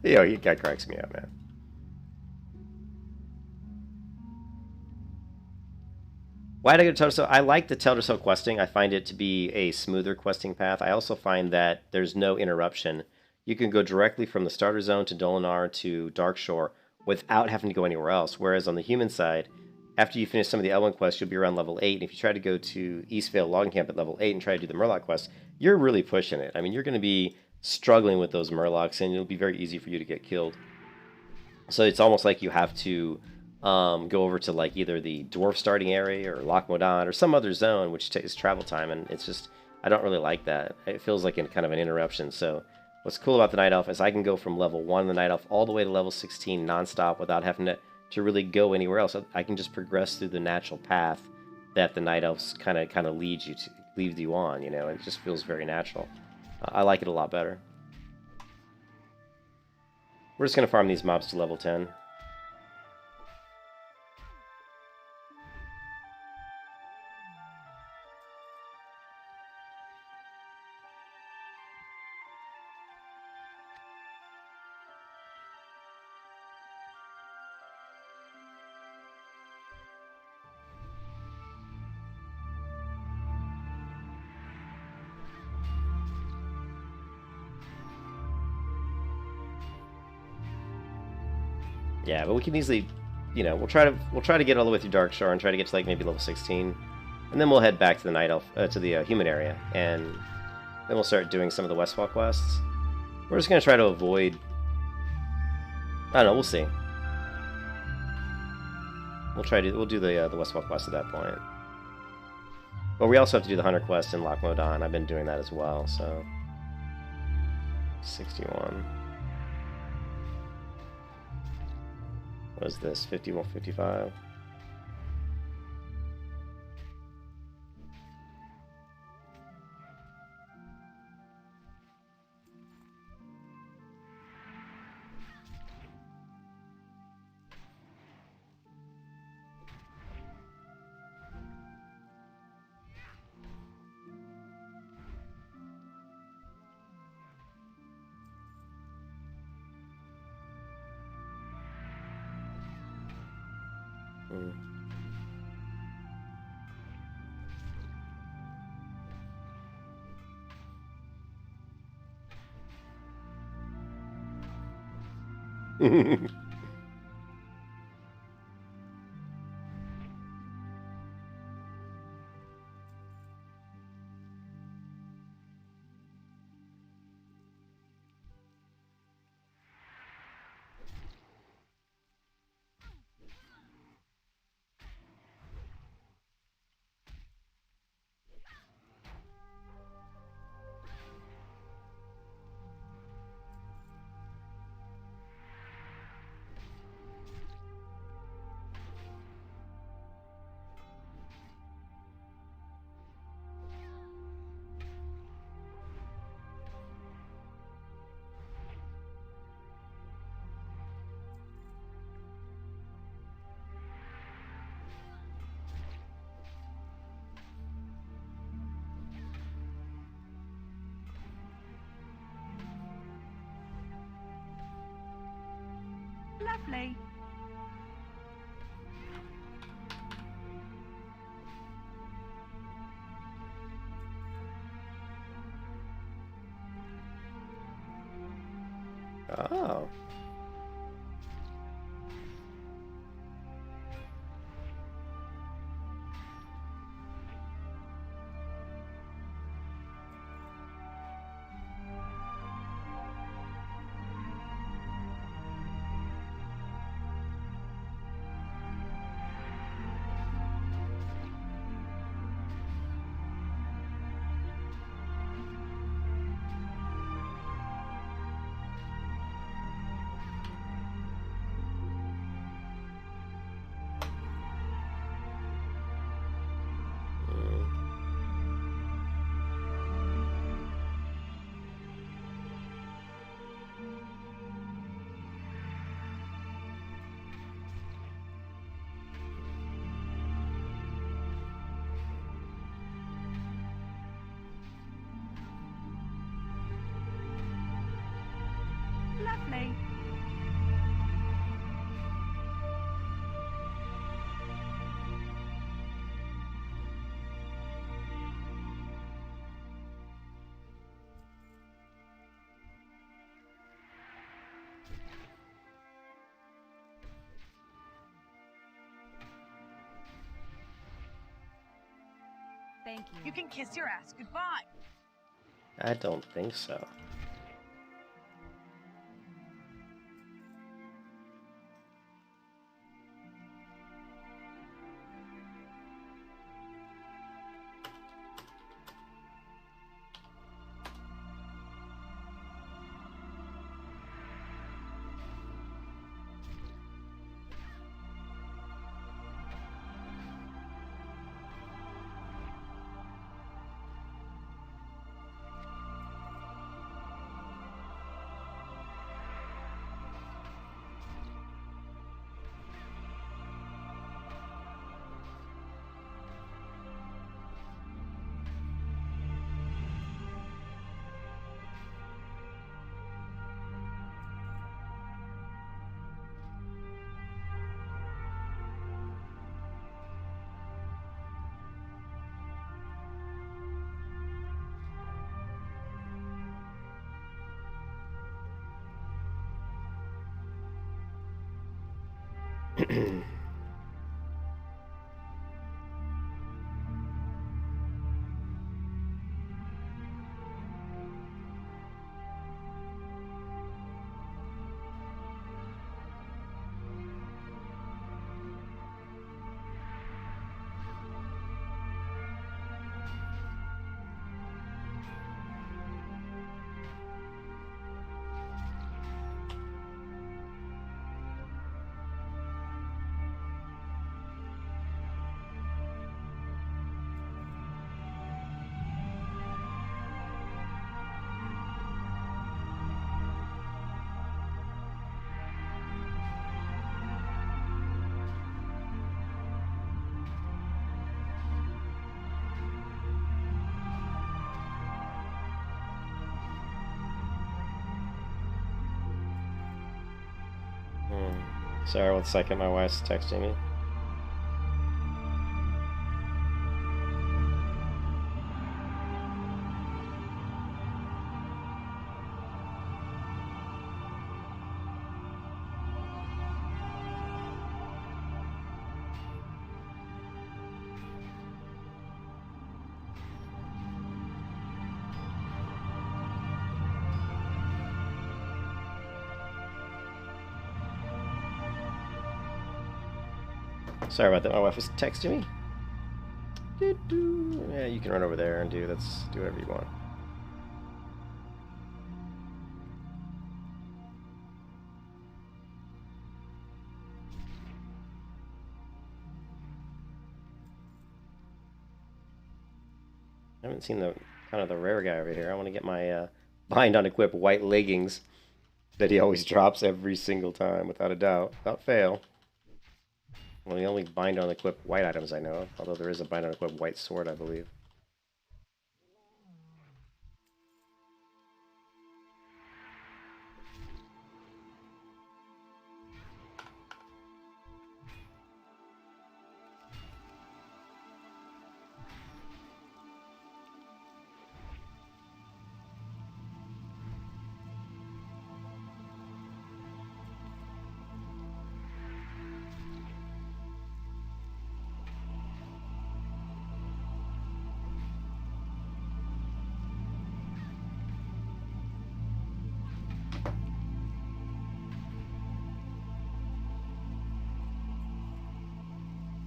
Yo, he guy cracks me up, man. Why did I go to Teldrassil? I like the Teldrassil questing. I find it to be a smoother questing path. I also find that there's no interruption. You can go directly from the starter zone to Dolinar to Darkshore without having to go anywhere else. Whereas on the human side, after you finish some of the L1 quests, you'll be around level 8. And if you try to go to Eastvale Logging Camp at level 8 and try to do the Murloc quest, you're really pushing it. I mean, you're going to be struggling with those Murlocs, and it'll be very easy for you to get killed. So it's almost like you have to go over to like either the Dwarf starting area or Loch Modan or some other zone, which takes travel time, and it's just, I don't really like that. It feels like kind of an interruption. So what's cool about the Night Elf is I can go from level 1 of the Night Elf all the way to level 16 nonstop without having to really go anywhere else. I can just progress through the natural path that the Night Elves kind of leads you on, you know. It just feels very natural. I like it a lot better. We're just going to farm these mobs to level 10. Yeah, but we can easily, you know, we'll try to get all the way through Darkshore and try to get to like maybe level 16, and then we'll head back to the Night Elf, to the human area, and then we'll start doing some of the Westfall quests. We're just gonna try to avoid. I don't know. We'll see. We'll do the Westfall quest at that point. But we also have to do the Hunter quest in Loch Modan. I've been doing that as well. So 61. What is this? 51, 55. Mm. Lovely. Oh. Lovely. Thank you. You can kiss your ass goodbye. I don't think so. Sorry, 1 second. My wife's texting me. Sorry about that. My wife was texting me. Yeah, you can run over there and do whatever you want. I haven't seen the kind of the rare guy over here. I want to get my bind on equip white leggings that he always drops every single time, without a doubt, without fail. Well, the only bind on equip white items I know of, although there is a bind on equip white sword, I believe.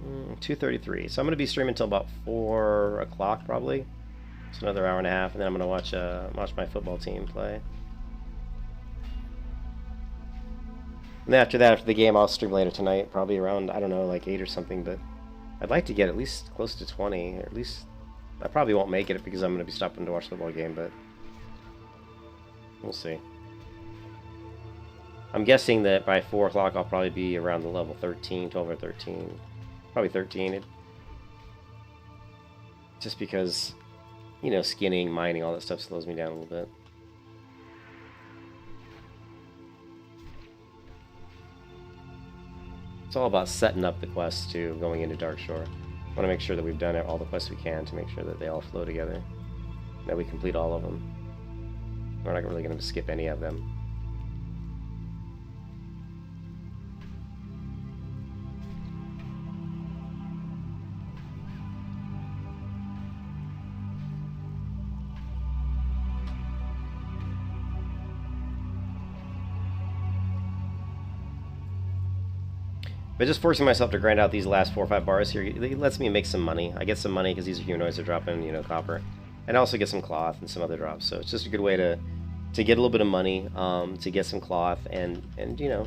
Mm, 2:33. So I'm going to be streaming until about 4 o'clock probably. It's another hour and a half, and then I'm going to watch my football team play. And then after that, after the game, I'll stream later tonight, probably around, I don't know, like 8 or something, but I'd like to get at least close to 20, or at least, I probably won't make it because I'm going to be stopping to watch the football game, but we'll see. I'm guessing that by 4 o'clock I'll probably be around the level 13, 12 or 13. Probably 13. Just because, you know, skinning, mining, all that stuff slows me down a little bit. It's all about setting up the quests too, going into Darkshore. I want to make sure that we've done all the quests we can to make sure that they all flow together. That we complete all of them. We're not really going to skip any of them. But just forcing myself to grind out these last 4 or 5 bars here, it lets me make some money. I get some money because these are humanoids are dropping, you know, copper. And I also get some cloth and some other drops. So it's just a good way to get a little bit of money, to get some cloth, and you know,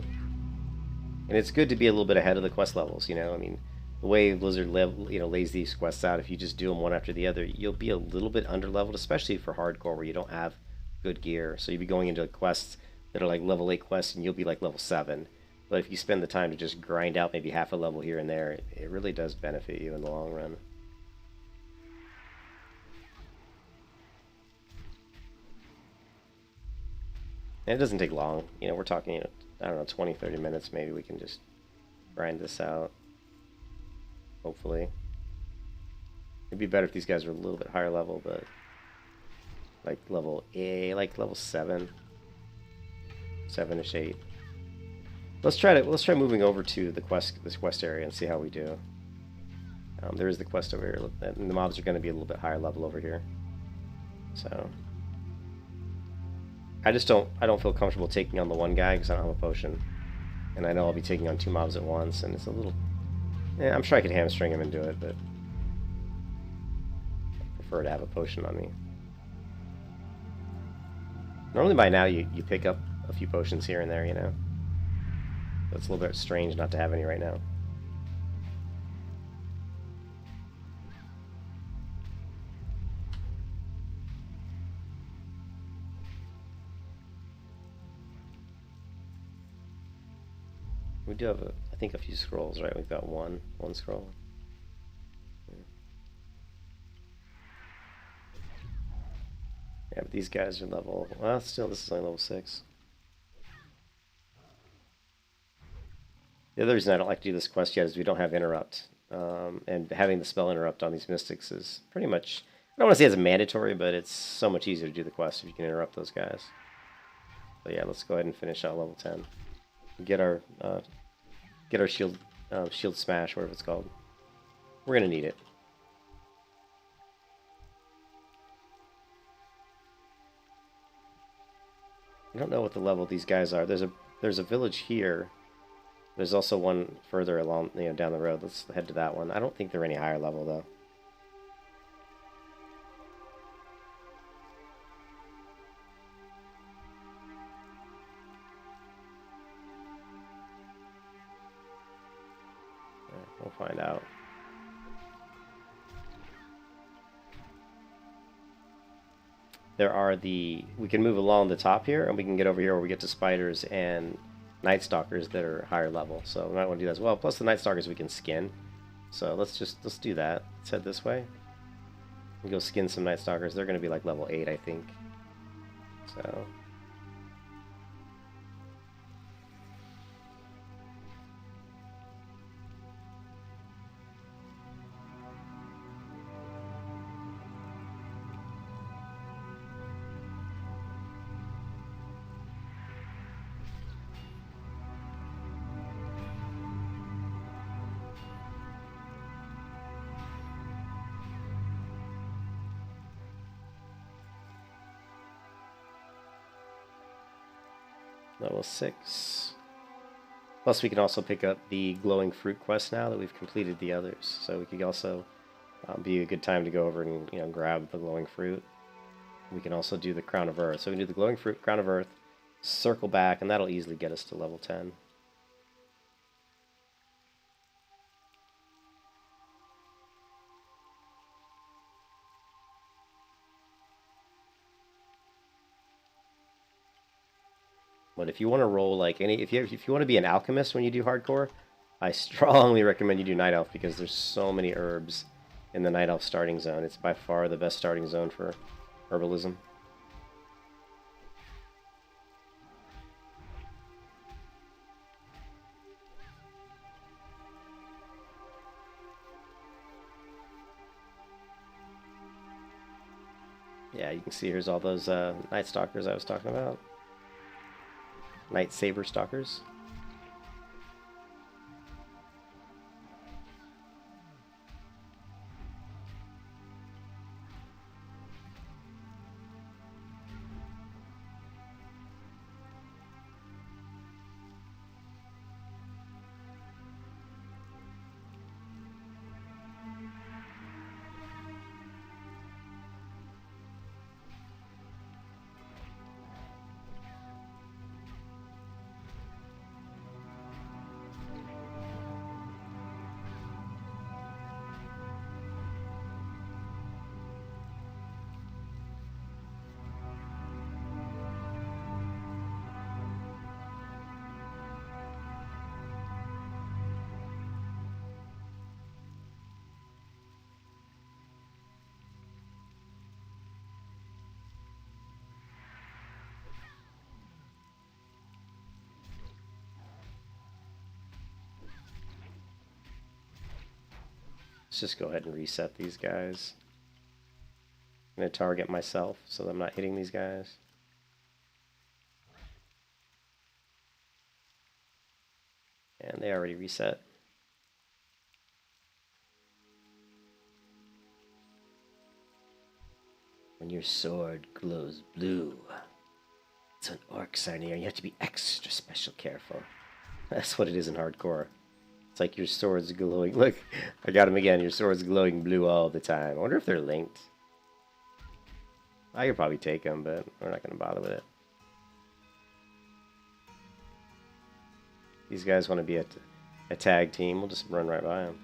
and it's good to be a little bit ahead of the quest levels, you know. I mean, the way Blizzard lays these quests out, if you just do them one after the other, you'll be a little bit under-leveled, especially for hardcore where you don't have good gear. So you'll be going into quests that are like level 8 quests and you'll be like level 7. But if you spend the time to just grind out maybe half a level here and there, it really does benefit you in the long run. And it doesn't take long. You know, we're talking, you know, I don't know, 20, 30 minutes maybe we can just grind this out. Hopefully. It'd be better if these guys were a little bit higher level, but like level 7. 7-ish, 8. Let's try moving over to this quest area and see how we do. There is the quest over here, and the mobs are going to be a little bit higher level over here. So I don't feel comfortable taking on the one guy because I don't have a potion, and I know I'll be taking on 2 mobs at once, and it's a little. I'm sure I could hamstring him and do it, but I prefer to have a potion on me. Normally by now you pick up a few potions here and there, you know. It's a little bit strange not to have any right now. We do have, I think, a few scrolls, right? We've got one scroll. Yeah, but these guys are level, well, still, this is only level 6. The other reason I don't like to do this quest yet is we don't have Interrupt. And having the spell Interrupt on these mystics is pretty much, I don't want to say it's mandatory, but it's so much easier to do the quest if you can interrupt those guys. So yeah, let's go ahead and finish out level 10. Get our shield smash, whatever it's called. We're gonna need it. I don't know what the level these guys are. There's a village here. There's also one further along, down the road. Let's head to that one. I don't think they're any higher level though. We'll find out. There are we can move along the top here, and we can get over here where we get to spiders and Night Stalkers that are higher level. So we might want to do that as well. Plus the Night Stalkers we can skin. So let's do that. Let's head this way. We go skin some Night Stalkers. They're going to be like level 8, I think. So level 6. Plus we can also pick up the glowing fruit quest now that we've completed the others. So we could also be a good time to go over and grab the glowing fruit. We can also do the Crown of Earth. So we can do the glowing fruit, Crown of Earth, circle back, and that'll easily get us to level 10. But if you want to roll like if you want to be an alchemist when you do hardcore, I strongly recommend you do Night Elf because there's so many herbs in the Night Elf starting zone. It's by far the best starting zone for herbalism. Yeah, you can see here's all those Night Stalkers I was talking about. Night Saber Stalkers. Let's just go ahead and reset these guys. I'm going to target myself so that I'm not hitting these guys. And they already reset. When your sword glows blue, it's an orc sign here. You have to be extra special careful. That's what it is in hardcore. It's like your sword's glowing. Look, I got him again. Your sword's glowing blue all the time. I wonder if they're linked. I could probably take them, but we're not going to bother with it. These guys want to be a tag team. We'll just run right by them.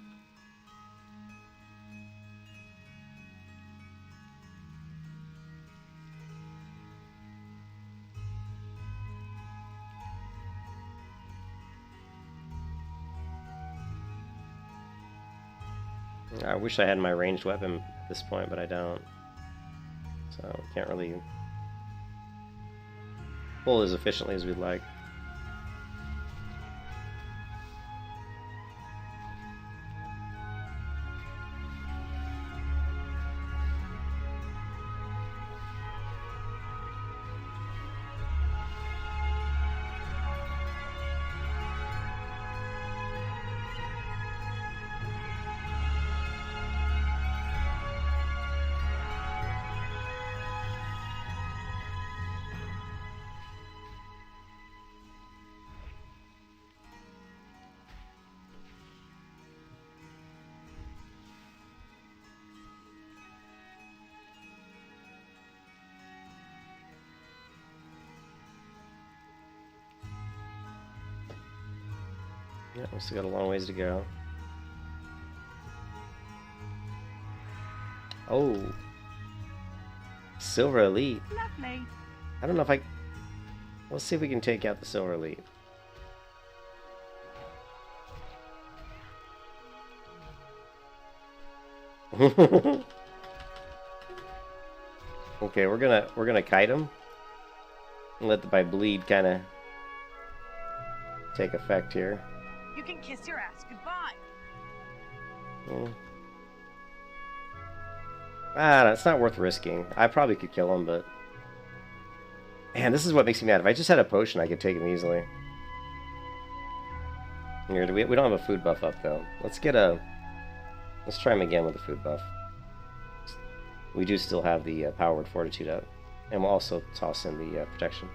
I wish I had my ranged weapon at this point, but I don't. So, can't really pull as efficiently as we'd like. Yeah, we still got a long ways to go. Oh. Silver Elite. Lovely. I don't know if I... Let's see if we can take out the Silver Elite. Okay, we're gonna kite him and let the by bleed kind of take effect here. You can kiss your ass goodbye. It's not worth risking. I probably could kill him, but man, this is what makes me mad. If I just had a potion, I could take him easily. Here, we don't have a food buff up though. Let's try him again with the food buff. We do still have the power word fortitude up, and we'll also toss in the protection.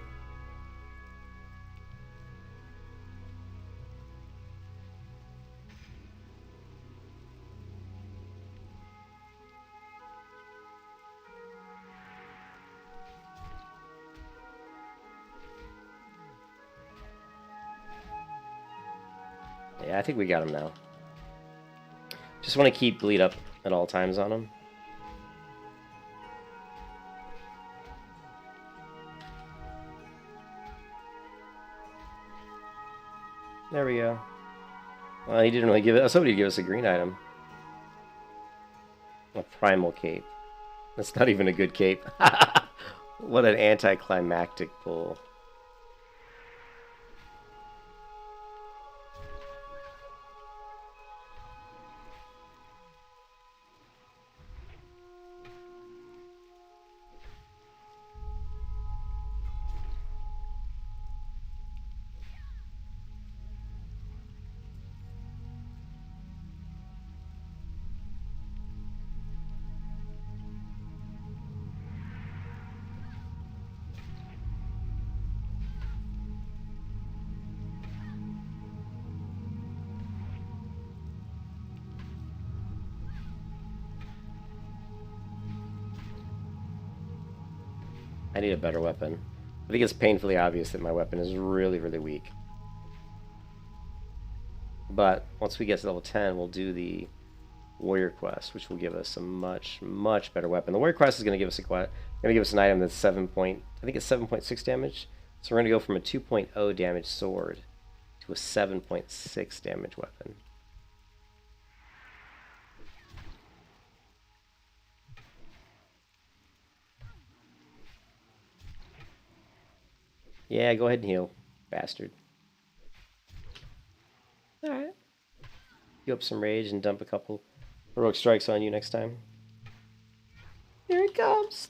Yeah, I think we got him now. Just want to keep bleed up at all times on him. There we go. Well, he didn't really give it. Somebody give us a green item. A primal cape. That's not even a good cape. What an anticlimactic pull. I need a better weapon. I think it's painfully obvious that my weapon is really, really weak. But once we get to level 10, we'll do the warrior quest, which will give us a much, much better weapon. The warrior quest is going to give us an item that's 7.6 damage. So we're going to go from a 2.0 damage sword to a 7.6 damage weapon. Yeah, go ahead and heal, bastard. Alright. You up some rage and dump a couple heroic strikes on you next time. Here it comes!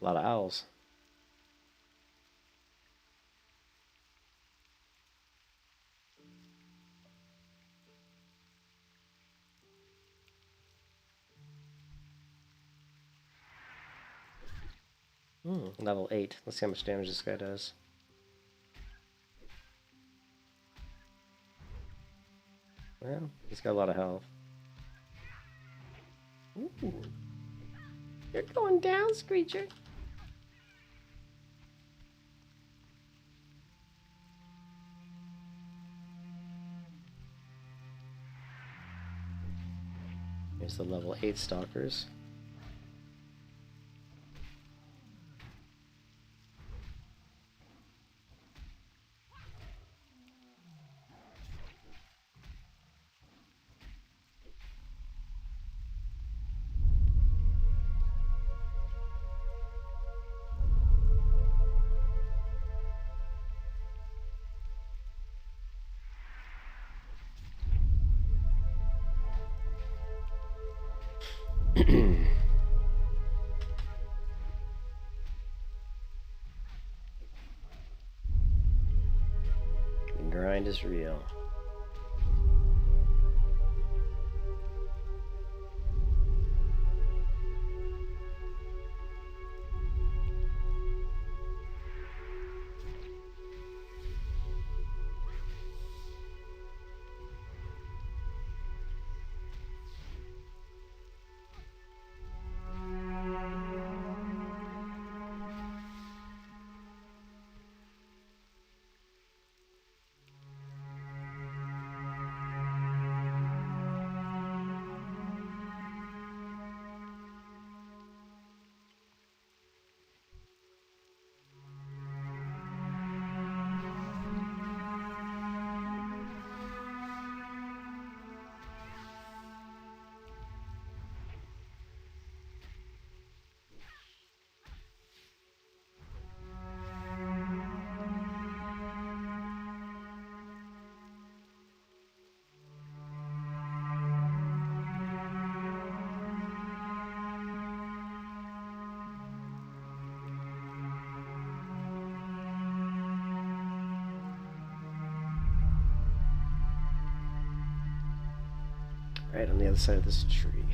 A lot of owls. Level 8. Let's see how much damage this guy does. Well, he's got a lot of health. Ooh. You're going down, Screecher. There's the level 8 stalkers. The grind is real. Right on the other side of this tree.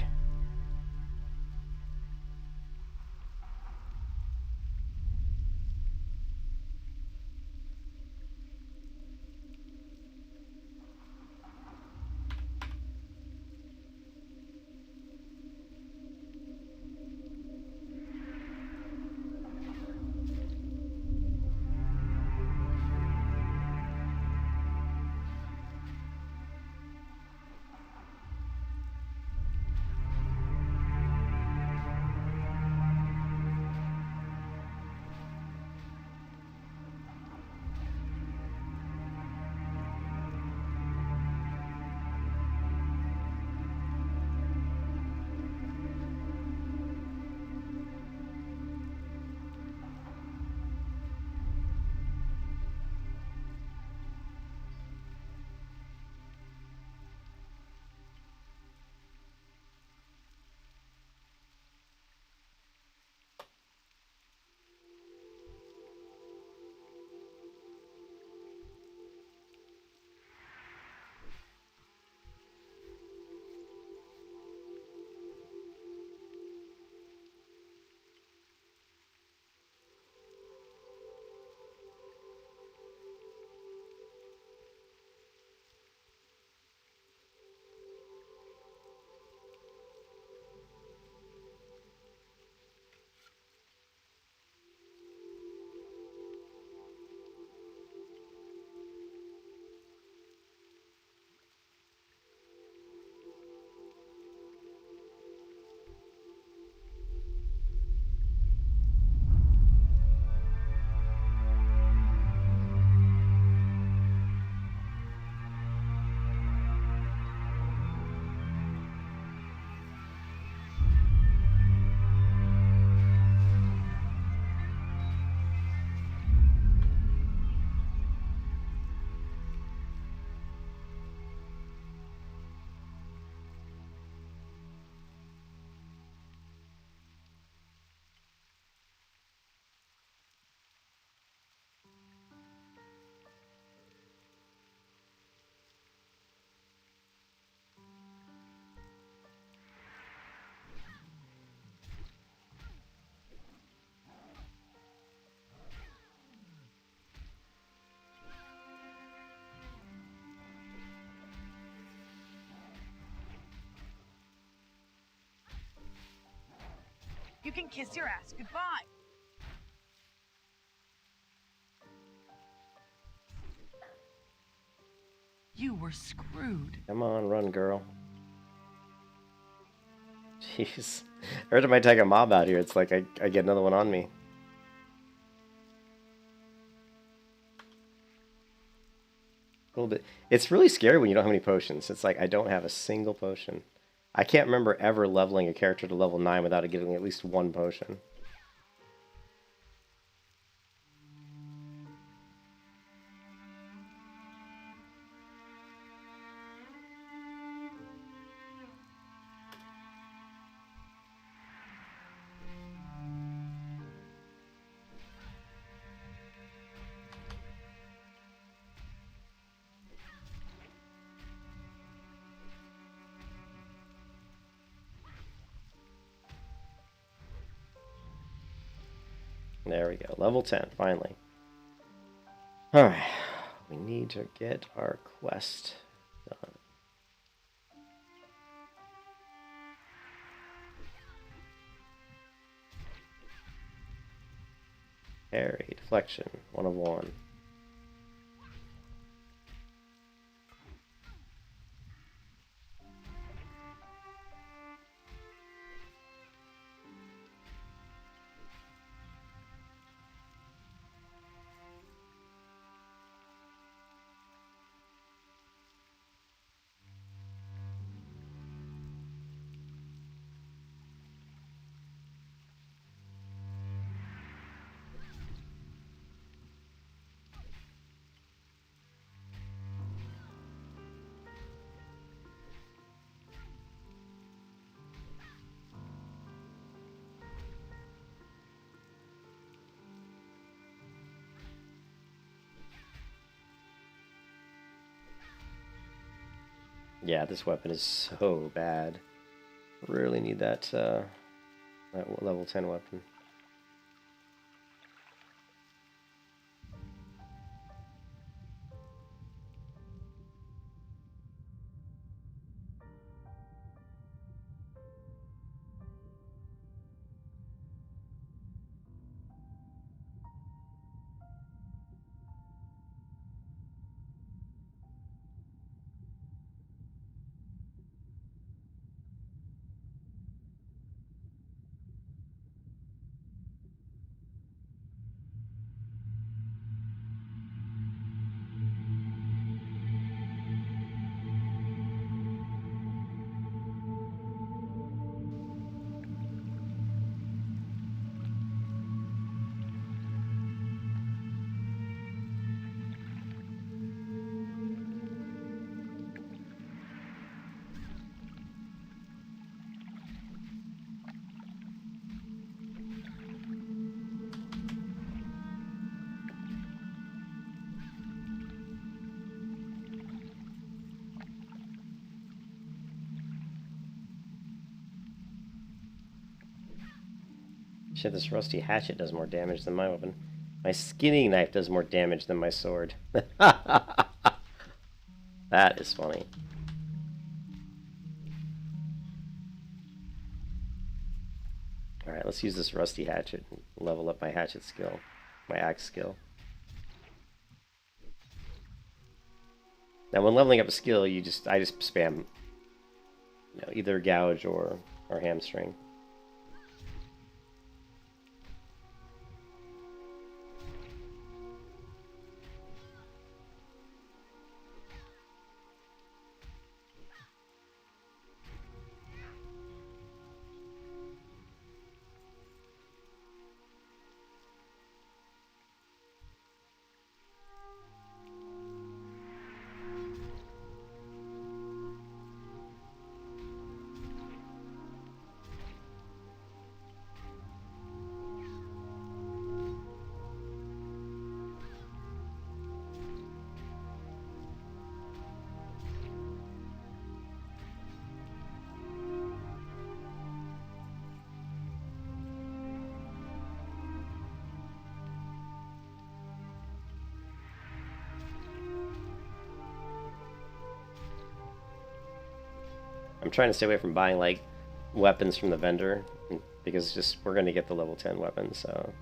You can kiss your ass goodbye. You were screwed. Come on, run, girl. Jeez. Every time I take a mob out here, it's like I get another one on me. A little bit. It's really scary when you don't have any potions. It's like I don't have a single potion. I can't remember ever leveling a character to level 9 without getting at least one potion. There we go. Level 10, finally. Alright. We need to get our quest done. Parry, deflection, 1 of 1. Yeah, this weapon is so bad. Really need that, that level 10 weapon. Shit, this rusty hatchet does more damage than my weapon. My skinning knife does more damage than my sword. That is funny. Alright, let's use this rusty hatchet and level up my hatchet skill. My axe skill. Now when leveling up a skill, I just spam, either gouge or hamstring. I'm trying to stay away from buying like weapons from the vendor because just we're going to get the level 10 weapon, so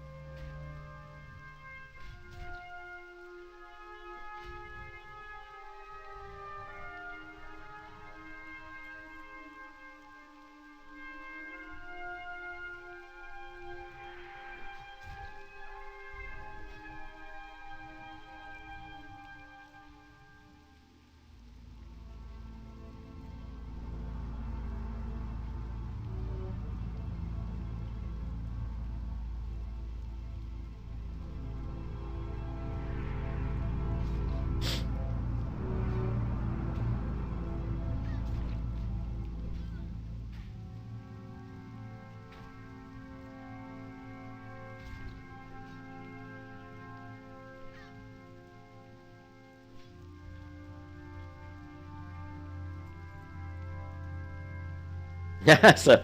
So,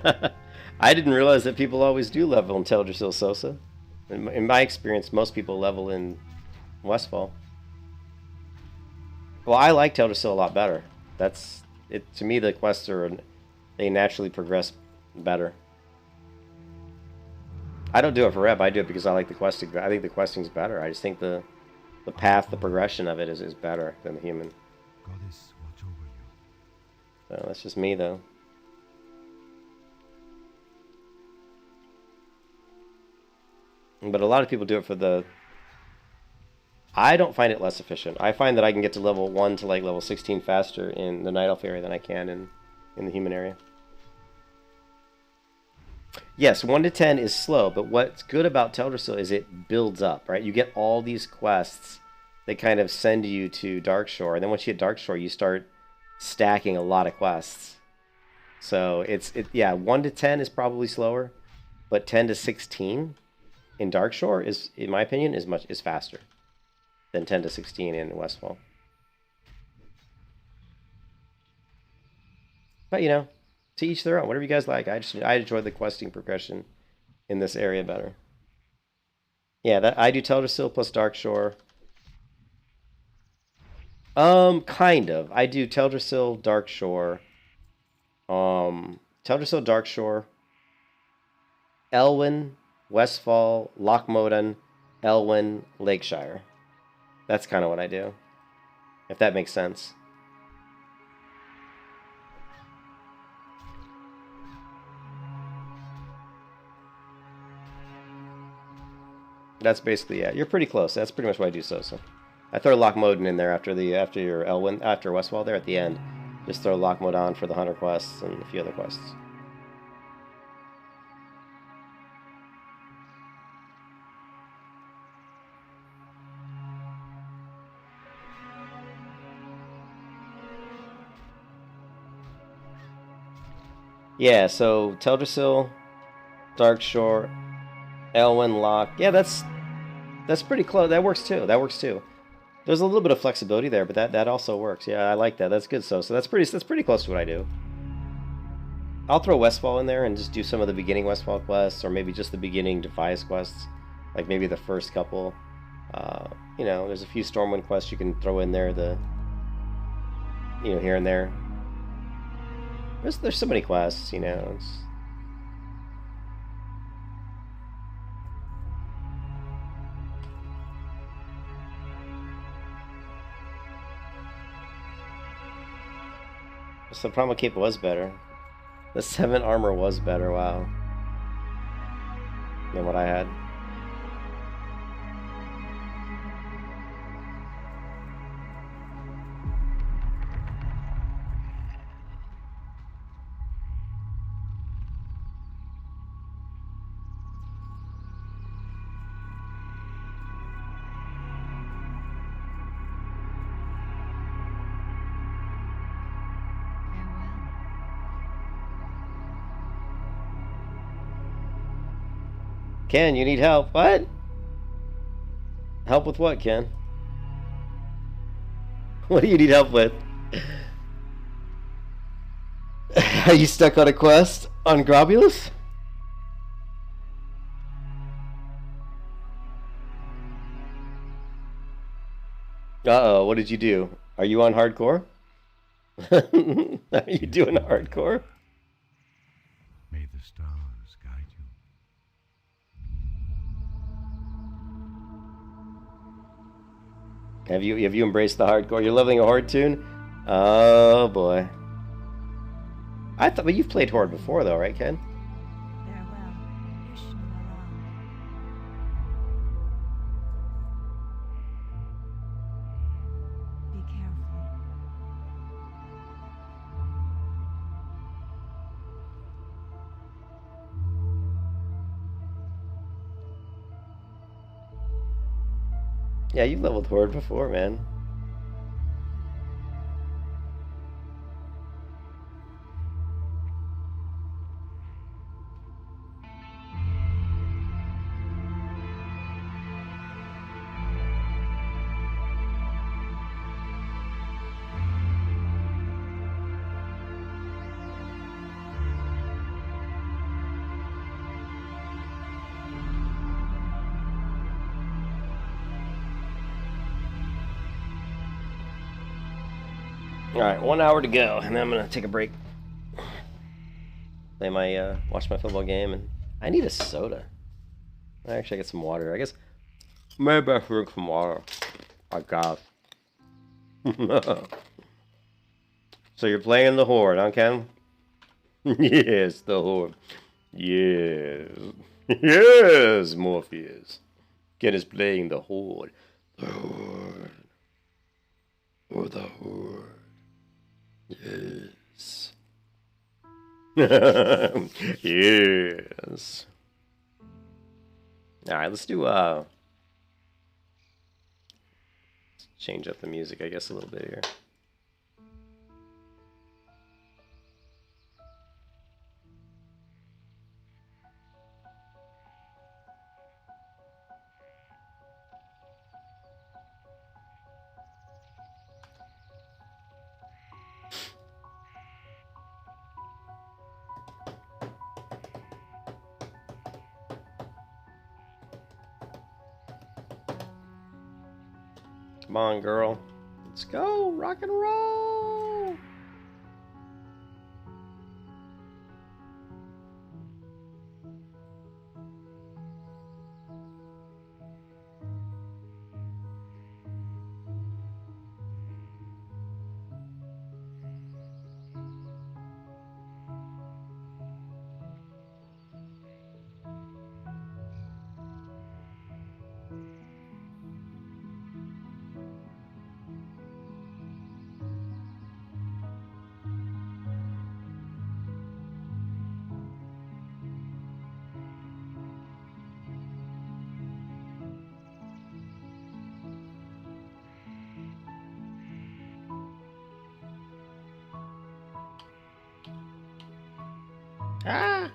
I didn't realize that people always do level in Teldrassil Sosa. In my experience, most people level in Westfall. Well, I like Teldrassil a lot better. That's it. To me, the quests they naturally progress better. I don't do it for rep. I do it because I like the questing. I think the questing's better. I just think the path, the progression of it is better than the human. Goddess, watch over you. So that's just me, though. But a lot of people do it for the... I don't find it less efficient. I find that I can get to level 1 to like level 16 faster in the Night Elf area than I can in the human area. Yes, 1 to 10 is slow, but what's good about Teldrassil is it builds up, right? You get all these quests that kind of send you to Darkshore, and then once you hit Darkshore, you start stacking a lot of quests. So yeah, 1 to 10 is probably slower, but 10 to 16 in Darkshore is, in my opinion, is faster than 10 to 16 in Westfall. But you know, to each their own. Whatever you guys like. I enjoy the questing progression in this area better. Yeah, I do Teldrassil plus Darkshore. Kind of. I do Teldrassil, Darkshore. Teldrassil, Darkshore. Elwyn, Westfall, Lochmodan, Elwyn, Lakeshire. That's kind of what I do. If that makes sense. That's basically it. You're pretty close. That's pretty much what I do, Sosa. I throw Lochmodan in there after your Elwyn, after Westfall there at the end. Just throw Lochmodan for the Hunter quests and a few other quests. Yeah, so Teldrassil, Darkshore, Elwyn, Loch. Yeah, that's pretty close. That works too. That works too. There's a little bit of flexibility there, but that also works. Yeah, I like that. That's good. So that's pretty close to what I do. I'll throw Westfall in there and just do some of the beginning Westfall quests, or maybe just the beginning Defias quests, like maybe the first couple. You know, there's a few Stormwind quests you can throw in there. Here and there. There's so many quests, you know. So the Primal Cape was better. The 7 armor was better, wow. Than what I had. Ken, you need help. What? Help with what, Ken? What do you need help with? Are you stuck on a quest on Grobulus? Uh-oh, what did you do? Are you on hardcore? Are you doing hardcore? May the stars guide you. Have you embraced the hardcore? You're leveling a Horde tune? Oh boy. But you've played Horde before though, right, Ken? Farewell, Ishnu Allah. Be careful. Yeah, you leveled Horde before, man. Alright, 1 hour to go, and then I'm gonna take a break. Play my, watch my football game, and I need a soda. Actually, I get some water. I guess maybe I should drink some water. My God. So you're playing the Horde, huh, Ken? Yes, the Horde. Yes. Yes, Morpheus. Ken is playing the Horde. The Horde. Or the Horde. Yes. Yes. Alright, let's do, let's change up the music, I guess, a little bit here. Come on, girl. Let's go. Rock and roll. Ah!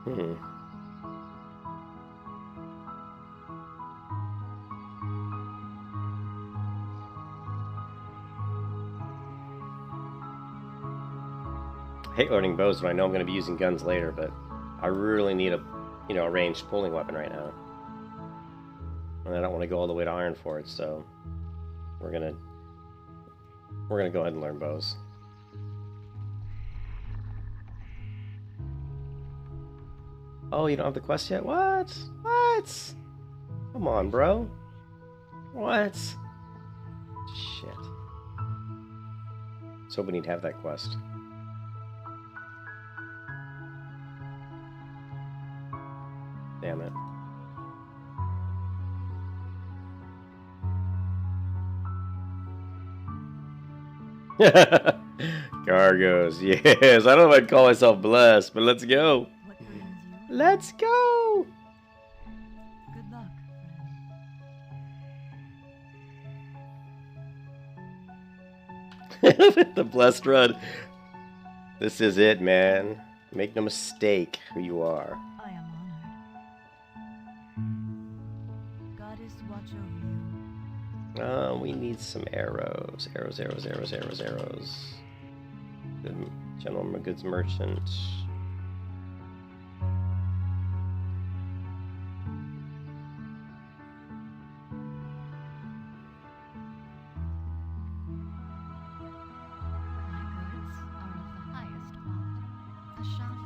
Hmm. I hate learning bows when I know I'm going to be using guns later, but I really need a, a ranged pulling weapon right now. And I don't want to go all the way to iron for it, so we're gonna go ahead and learn bows. Oh, you don't have the quest yet? What? What? Come on, bro. What? Shit. So we need to have that quest. Damn it. Cargos, yes. I don't know if I'd call myself blessed, but let's go. What brings you? Let's go. Good luck, friend. The blessed run. This is it, man. Make no mistake who you are. I am honored. Goddess, watch over you. We need some arrows. Arrows. Good gentleman, goods merchant. My goods are of the highest quality. A sharp.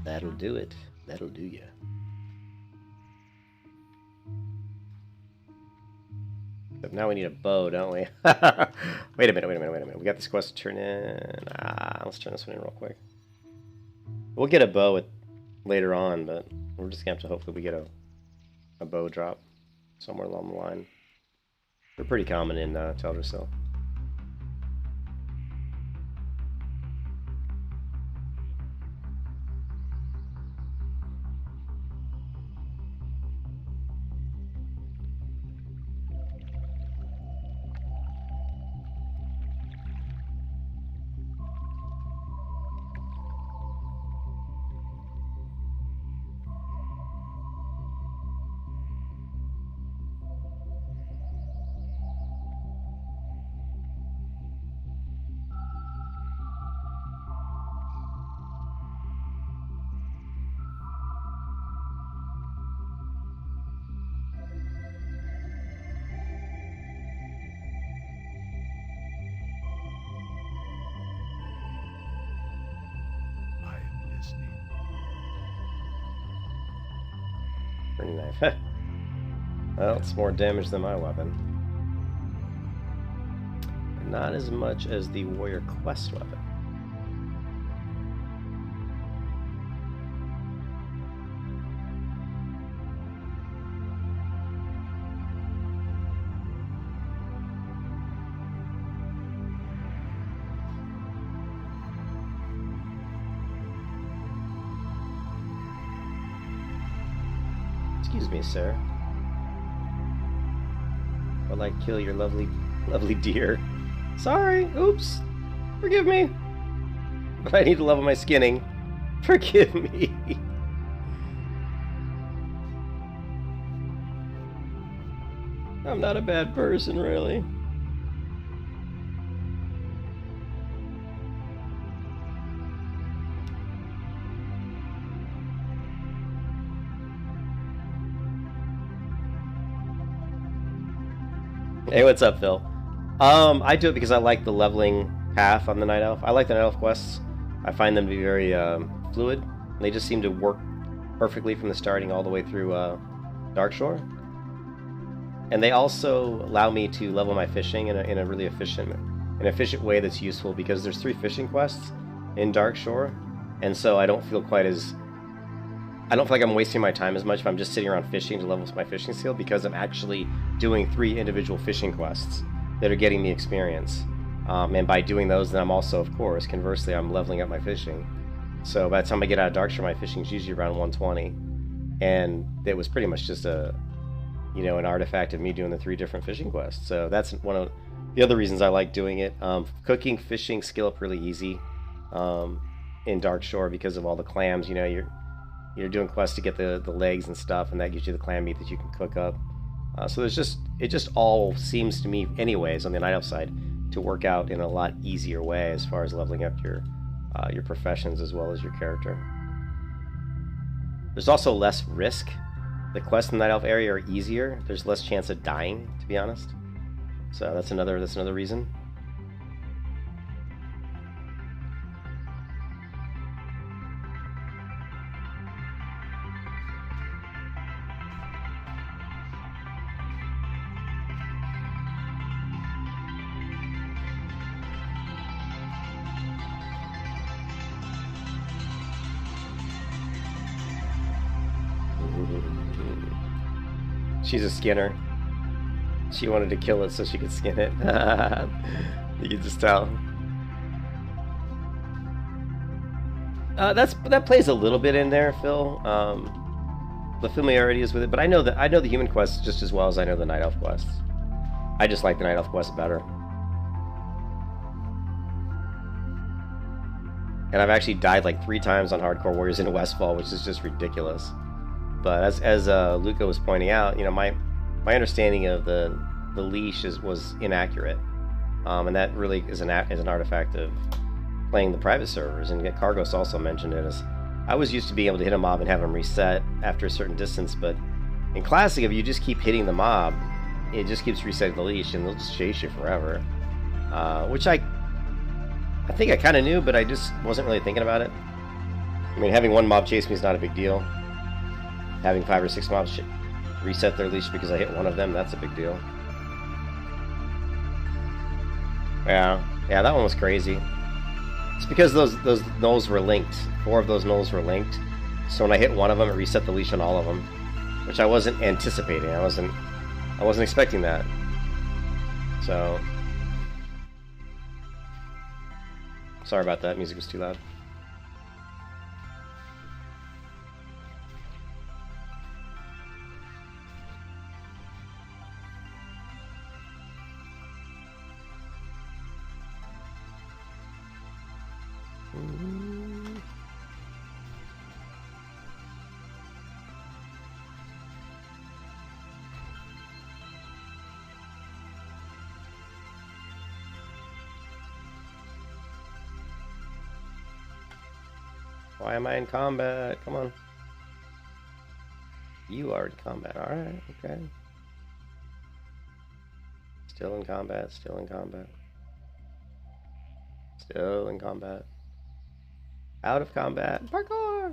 That'll do it. That'll do ya. But now we need a bow, don't we? Wait a minute. We got this quest to turn in. Let's turn this one in real quick. We'll get a bow later on, but we're just gonna have to hopefully we get a bow drop somewhere along the line. They're pretty common in Teldrassil. Pretty nice. Well, it's more damage than my weapon. Not as much as the Warrior Quest weapon. Excuse me, sir. Will I kill your lovely deer? Sorry, oops. Forgive me. But I need to level my skinning. Forgive me. I'm not a bad person, really. Hey, what's up, Phil? I do it because I like the leveling path on the Night Elf. I like the Night Elf quests. I find them to be very fluid. They just seem to work perfectly from the starting all the way through Darkshore. And they also allow me to level my fishing in a really efficient way that's useful, because there's 3 fishing quests in Darkshore, and so I don't feel like I'm wasting my time as much if I'm just sitting around fishing to level my fishing skill, because I'm actually doing 3 individual fishing quests that are getting me experience. And by doing those, then I'm also, of course, conversely, I'm leveling up my fishing. So by the time I get out of Darkshore, my fishing is usually around 120. And it was pretty much just an artifact of me doing the 3 different fishing quests. So that's one of the other reasons I like doing it. Cooking, fishing, skill up really easy in Darkshore because of all the clams. You're doing quests to get the legs and stuff, and that gives you the clam meat that you can cook up. So it just all seems to me, anyways, on the Night Elf side, to work out in a lot easier way as far as leveling up your professions as well as your character. There's also less risk. The quests in the Night Elf area are easier. There's less chance of dying, to be honest. So that's another reason. She's a skinner. She wanted to kill it so she could skin it. You can just tell. That plays a little bit in there, Phil. The familiarity is with it, but I know the human quests just as well as I know the Night Elf quests. I just like the Night Elf quests better. And I've actually died like 3 times on Hardcore Warriors in Westfall, which is just ridiculous. But as Luca was pointing out, my understanding of the leash was inaccurate, and that really is an artifact of playing the private servers. And Cargos also mentioned it, as I was used to being able to hit a mob and have them reset after a certain distance, but in Classic, if you just keep hitting the mob, it just keeps resetting the leash, and they'll just chase you forever. Which I think I kind of knew, but I just wasn't really thinking about it. I mean, having one mob chase me is not a big deal. Having 5 or 6 mobs reset their leash because I hit one of them, that's a big deal. Yeah, that one was crazy. It's because those gnolls were linked. 4 of those gnolls were linked. So when I hit one of them, it reset the leash on all of them, which I wasn't anticipating. I wasn't expecting that. So sorry about that. Music was too loud. Why am I in combat? Come on. You are in combat. Alright, okay. Still in combat, still in combat. Still in combat. Out of combat. Parkour!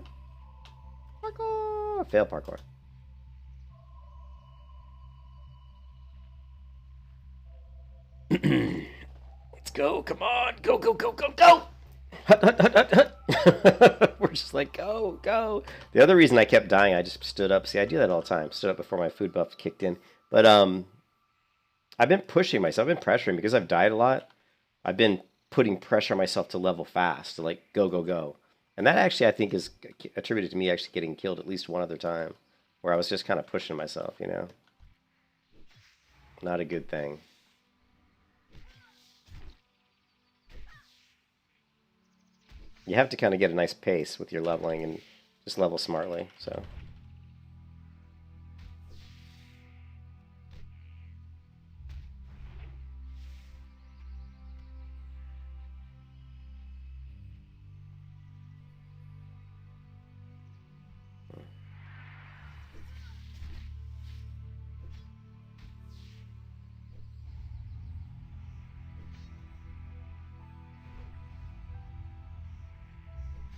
Parkour! Fail parkour. Let's go. Come on. Go, go, go, go, go! Hut, hut, hut, hut, hut. We're just like, go, go. The other reason I kept dying, I just stood up. See, I do that all the time. Stood up before my food buff kicked in. But I've been pushing myself. I've been pressuring because I've died a lot. I've been putting pressure on myself to level fast, to like go, go, go. And that actually, I think, is attributed to me actually getting killed at least one other time, where I was just kind of pushing myself, you know? Not a good thing. You have to kind of get a nice pace with your leveling and just level smartly, so.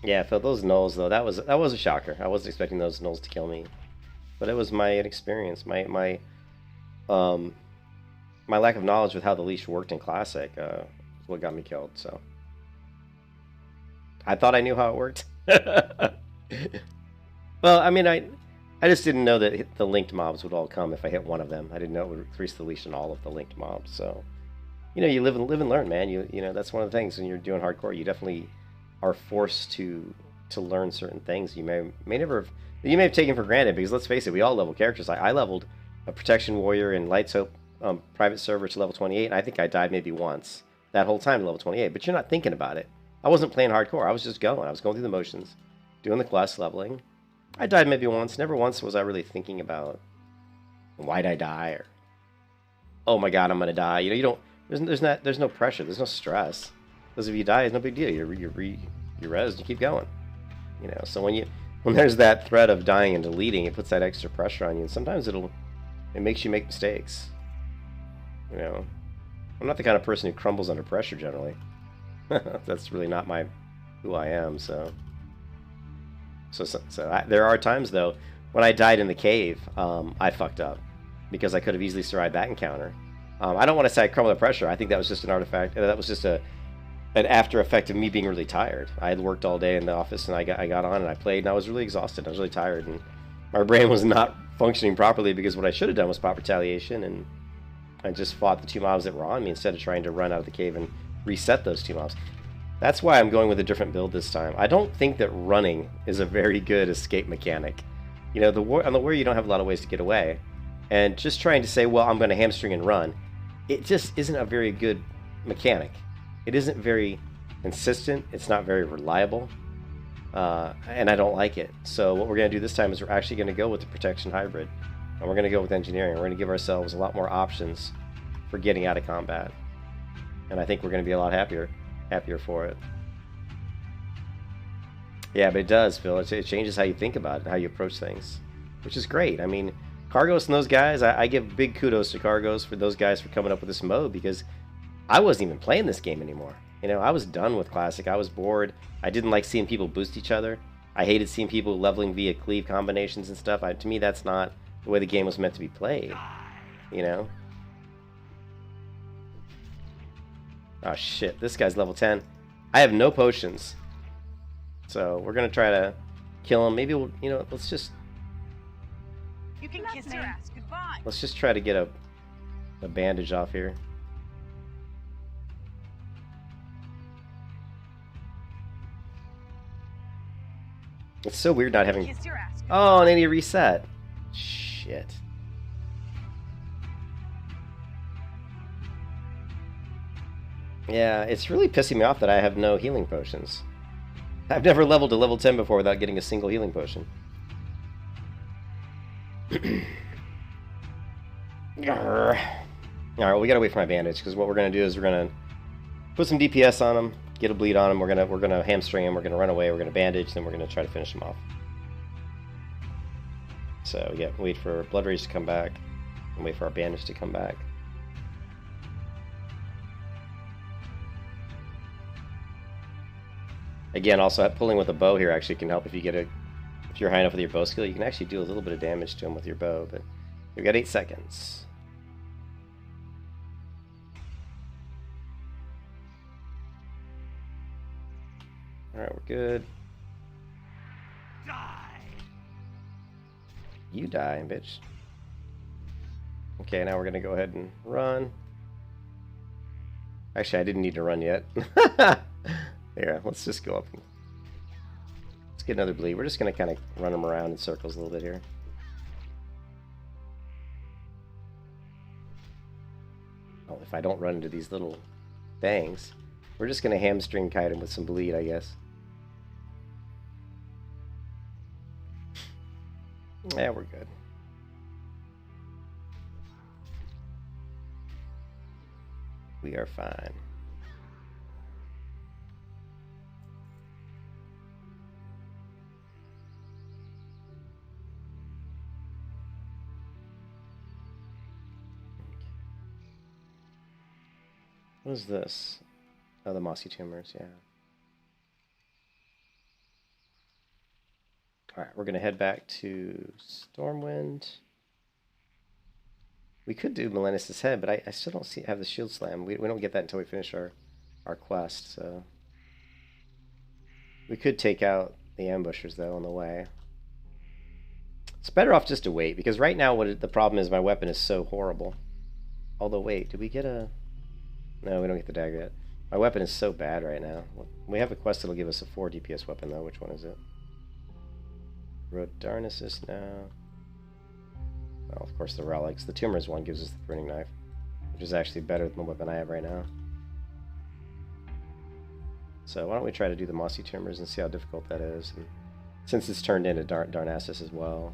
Yeah, Phil, those gnolls though, that was a shocker. I wasn't expecting those gnolls to kill me, but it was my inexperience, my lack of knowledge with how the leash worked in Classic, what got me killed. So I thought I knew how it worked. Well, I mean, I just didn't know that the linked mobs would all come if I hit one of them. I didn't know it would increase the leash on all of the linked mobs. So, you know, you live and learn, man. You know, that's one of the things when you're doing hardcore. You definitely are forced to learn certain things you may have taken for granted, because let's face it, we all level characters. I leveled a protection warrior in Light's Hope private server to level 28, and I think I died maybe once that whole time to level 28, but you're not thinking about it. I wasn't playing hardcore. I was just going. I was going through the motions, doing the quest, leveling. I died maybe once. Never once was I really thinking about why'd I die, or oh my god, I'm gonna die. You know, you don't. There's no pressure. There's no stress. Because if you die, it's no big deal. You're res, and you keep going. You know, so when there's that threat of dying and deleting, it puts that extra pressure on you, and sometimes it makes you make mistakes. You know, I'm not the kind of person who crumbles under pressure generally. That's really not who I am. So there are times though when I died in the cave, I fucked up because I could have easily survived that encounter. I don't want to say I crumbled under pressure. I think that was just an artifact. That was just an after effect of me being really tired. I had worked all day in the office, and I got on and I played, and I was really exhausted. I was really tired, and my brain was not functioning properly, because what I should have done was pop retaliation, and I just fought the two mobs that were on me instead of trying to run out of the cave and reset those two mobs. That's why I'm going with a different build this time. I don't think that running is a very good escape mechanic. You know, on the warrior you don't have a lot of ways to get away, and just trying to say, well, I'm going to hamstring and run, it just isn't a very good mechanic. It isn't very consistent. It's not very reliable, and I don't like it. So what we're going to do this time is we're actually going to go with the protection hybrid, and we're going to go with engineering. We're going to give ourselves a lot more options for getting out of combat, and I think we're going to be a lot happier for it. Yeah, but it does, Phil. It changes how you think about it, how you approach things, which is great. I mean, Cargos and those guys, I give big kudos to Cargos for those guys for coming up with this mode, because I wasn't even playing this game anymore. You know, I was done with Classic. I was bored. I didn't like seeing people boost each other. I hated seeing people leveling via cleave combinations and stuff. To me, that's not the way the game was meant to be played. You know? Oh shit, this guy's level 10. I have no potions. So we're gonna try to kill him. Maybe we'll, you know, let's just... You can kiss your ass goodbye. Let's just try to get a bandage off here. It's so weird not having... Kiss your ass goodbye. Oh, and I need to reset. Shit. Yeah, it's really pissing me off that I have no healing potions. I've never leveled to level 10 before without getting a single healing potion. Alright, well, we gotta wait for my bandage, because what we're gonna do is we're gonna put some DPS on him, get a bleed on him, we're gonna hamstring him, we're gonna run away, we're gonna bandage, then we're gonna try to finish him off. So yeah, wait for Blood Rage to come back, and wait for our bandage to come back. Again, also pulling with a bow here actually can help if you get a... If you're high enough with your bow skill, you can actually do a little bit of damage to him with your bow, but we've got 8 seconds. Alright, we're good. Die! You die, bitch. Okay, now we're gonna go ahead and run. Actually, I didn't need to run yet. Here, let's just go up. Let's get another bleed. We're just gonna kind of run them around in circles a little bit here. Oh, if I don't run into these little things, we're just gonna hamstring kite him with some bleed, I guess. Yeah, we're good. We are fine. What is this? Oh, the mossy tumors, yeah. Alright, we're going to head back to Stormwind. We could do Melenis' head, but I still don't have the shield slam. We don't get that until we finish our quest, so... We could take out the ambushers, though, on the way. It's better off just to wait, because right now the problem is my weapon is so horrible. Although, wait, did we get a... No, we don't get the dagger yet. My weapon is so bad right now. We have a quest that'll give us a 4 DPS weapon, though. Which one is it? Rodarnesis now. Well, of course, the relics. The tumors one gives us the pruning knife, which is actually better than the weapon I have right now. So why don't we try to do the mossy tumors and see how difficult that is? And since it's turned into Darnassus as well.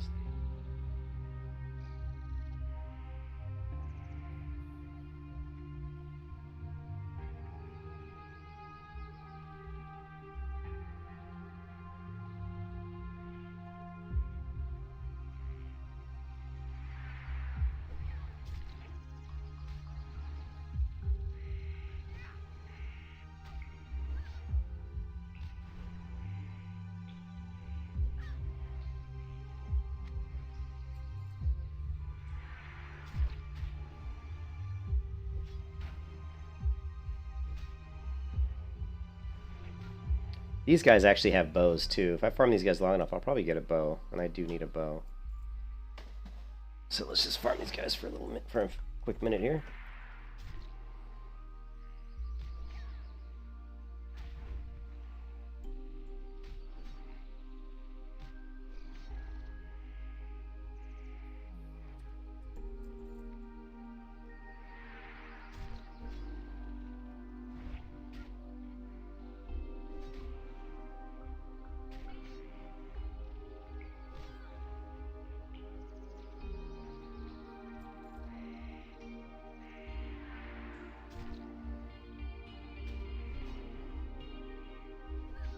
These guys actually have bows too. If I farm these guys long enough, I'll probably get a bow, and I do need a bow. So let's just farm these guys for a quick minute here.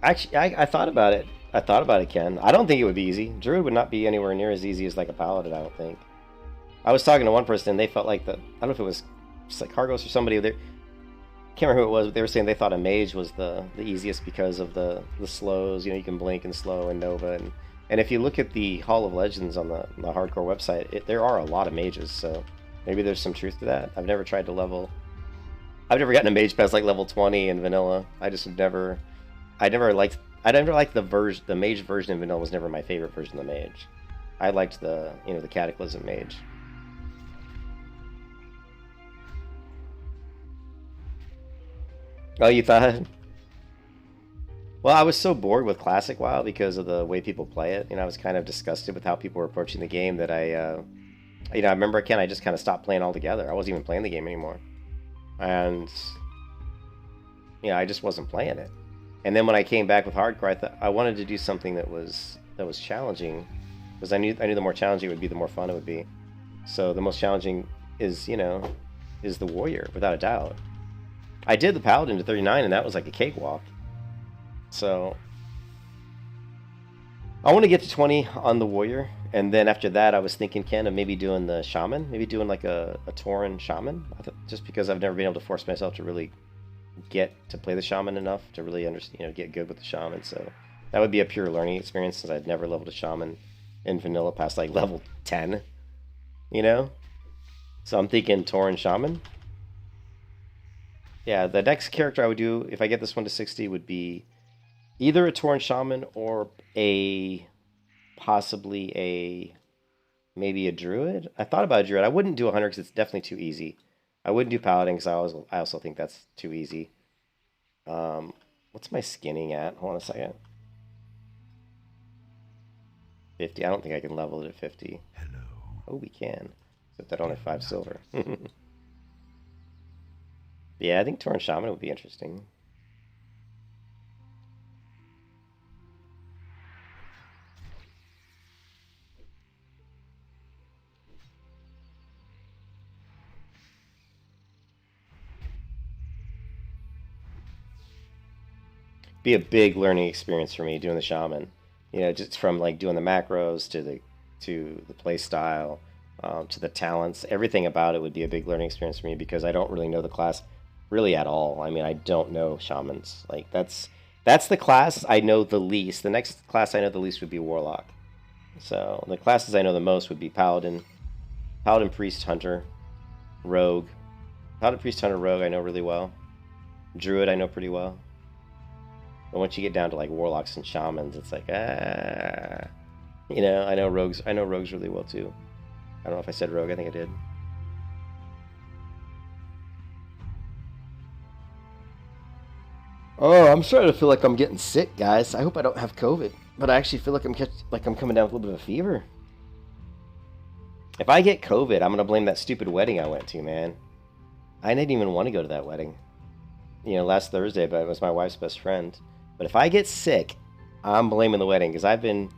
Actually, I thought about it. I thought about it, Ken. I don't think it would be easy. Druid would not be anywhere near as easy as like a paladin, I don't think. I was talking to one person, and they felt like I don't know if it was Cargos or somebody. Can't remember who it was, but they were saying they thought a mage was the easiest because of the slows. You know, you can blink and slow and Nova. And if you look at the Hall of Legends on the hardcore website, there are a lot of mages, so maybe there's some truth to that. I've never tried to level... I've never gotten a mage past like level 20 in vanilla. I never liked the mage version of vanilla was never my favorite version of the mage. I liked the Cataclysm mage. Oh, you thought? Well, I was so bored with Classic WoW because of the way people play it. I was kind of disgusted with how people were approaching the game that I remember, Ken, I just kind of stopped playing altogether. I wasn't even playing the game anymore. And, I just wasn't playing it. And then when I came back with hardcore, I thought I wanted to do something that was challenging, because I knew the more challenging it would be, the more fun it would be. So the most challenging is the warrior, without a doubt. I did the paladin to 39, and that was like a cakewalk. So I want to get to 20 on the warrior, and then after that, I was thinking, Ken, of maybe doing the shaman, maybe doing like a Tauren shaman, just because I've never been able to force myself to really get to play the shaman enough to really understand, get good with the shaman. So that would be a pure learning experience since I'd never leveled a shaman in vanilla past like level 10, So I'm thinking Tauren Shaman. Yeah, the next character I would do if I get this one to 60 would be either a Tauren Shaman or possibly maybe a Druid. I thought about a Druid. I wouldn't do a Hunter because it's definitely too easy. I wouldn't do Paladin because I also think that's too easy. What's my skinning at? Hold on a second. 50. I don't think I can level it at 50. Hello. Oh, we can. Except I don't have 5 silver. Yeah, I think Tauren Shaman would be interesting. Be a big learning experience for me doing the shaman. Just from like doing the macros to the play style, to the talents. Everything about it would be a big learning experience for me because I don't really know the class really at all. I mean, I don't know shamans. Like that's the class I know the least. The next class I know the least would be warlock. So the classes I know the most would be paladin, priest, hunter, rogue. Paladin, priest, hunter, rogue I know really well. Druid I know pretty well. But once you get down to like warlocks and shamans, it's like I know rogues really well too. I don't know if I said rogue, I think I did. Oh, I'm starting to feel like I'm getting sick, guys. I hope I don't have COVID, but I actually feel like I'm coming down with a little bit of a fever. If I get COVID, I'm gonna blame that stupid wedding I went to, man. I didn't even want to go to that wedding. Last Thursday, but it was my wife's best friend. But if I get sick, I'm blaming the wedding because I've been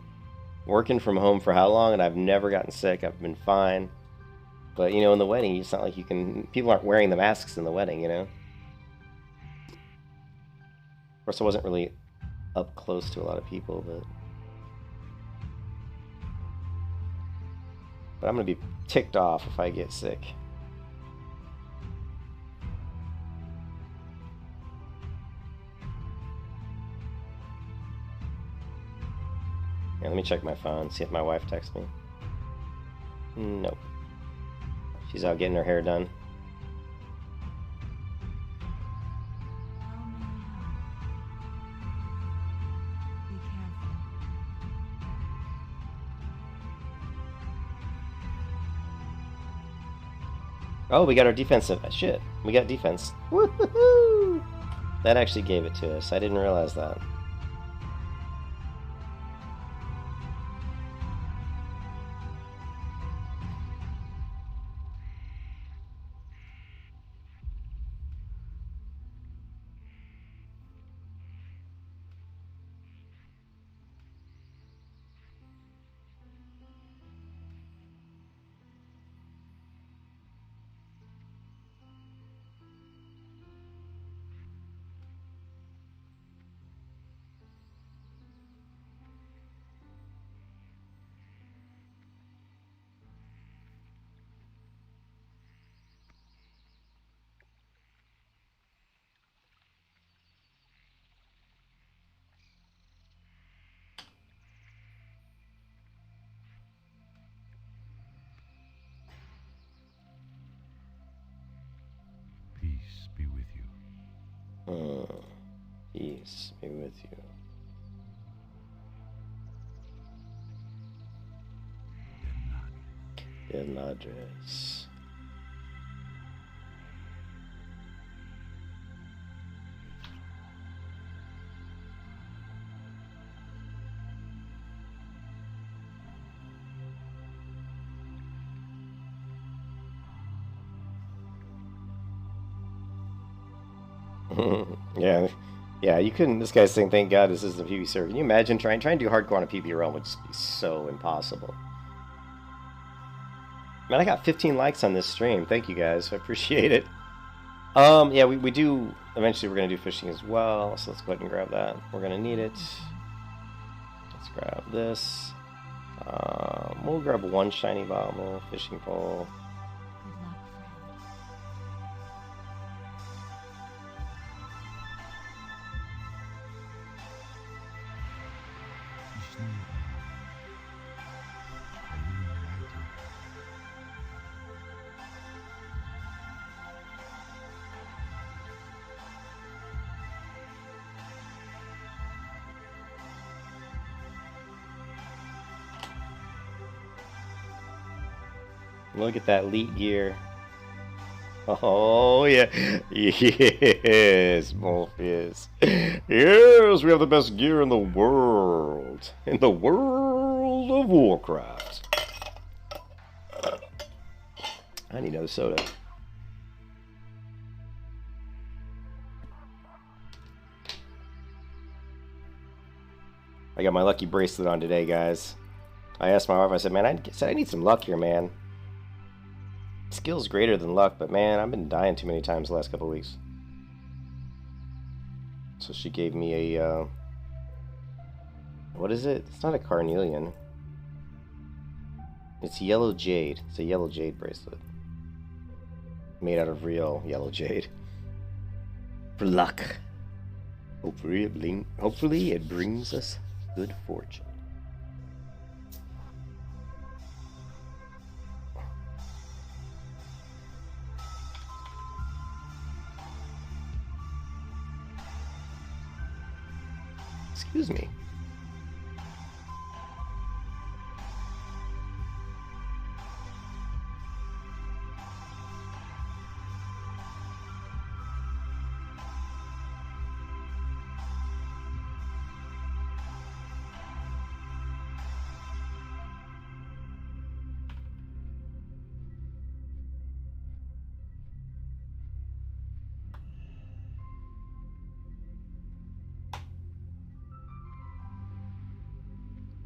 working from home for how long and I've never gotten sick. I've been fine. But, in the wedding, it's not like people aren't wearing the masks in the wedding, Of course, I wasn't really up close to a lot of people, but I'm going to be ticked off if I get sick. Yeah, let me check my phone, see if my wife texts me. Nope. She's out getting her hair done. Be careful. Oh, we got our defensive. Shit, we got defense. Woohoo! That actually gave it to us. I didn't realize that. Peace be with you. Peace be with you. Del Madres. Yeah, you couldn't. This guy's saying, "Thank God this isn't a PvP server." Can you imagine trying to do hardcore on a PvP realm would just be so impossible. Man, I got 15 likes on this stream. Thank you guys. I appreciate it. Yeah, we do. Eventually, we're gonna do fishing as well. So let's go ahead and grab that. We're gonna need it. Let's grab this. We'll grab one shiny bottle, fishing pole. Good luck, friend. new era. A new writing. Look at that elite gear. Oh, yeah. Yes, Morpheus. Yes, we have the best gear in the world. In the world of Warcraft. I need another soda. I got my lucky bracelet on today, guys. I asked my wife, I said, man, I need some luck here, man. Skill's greater than luck, but man, I've been dying too many times the last couple of weeks. So she gave me a, what is it? It's not a carnelian. It's yellow jade. It's a yellow jade bracelet. Made out of real yellow jade. For luck. Hopefully it brings us good fortune. Excuse me.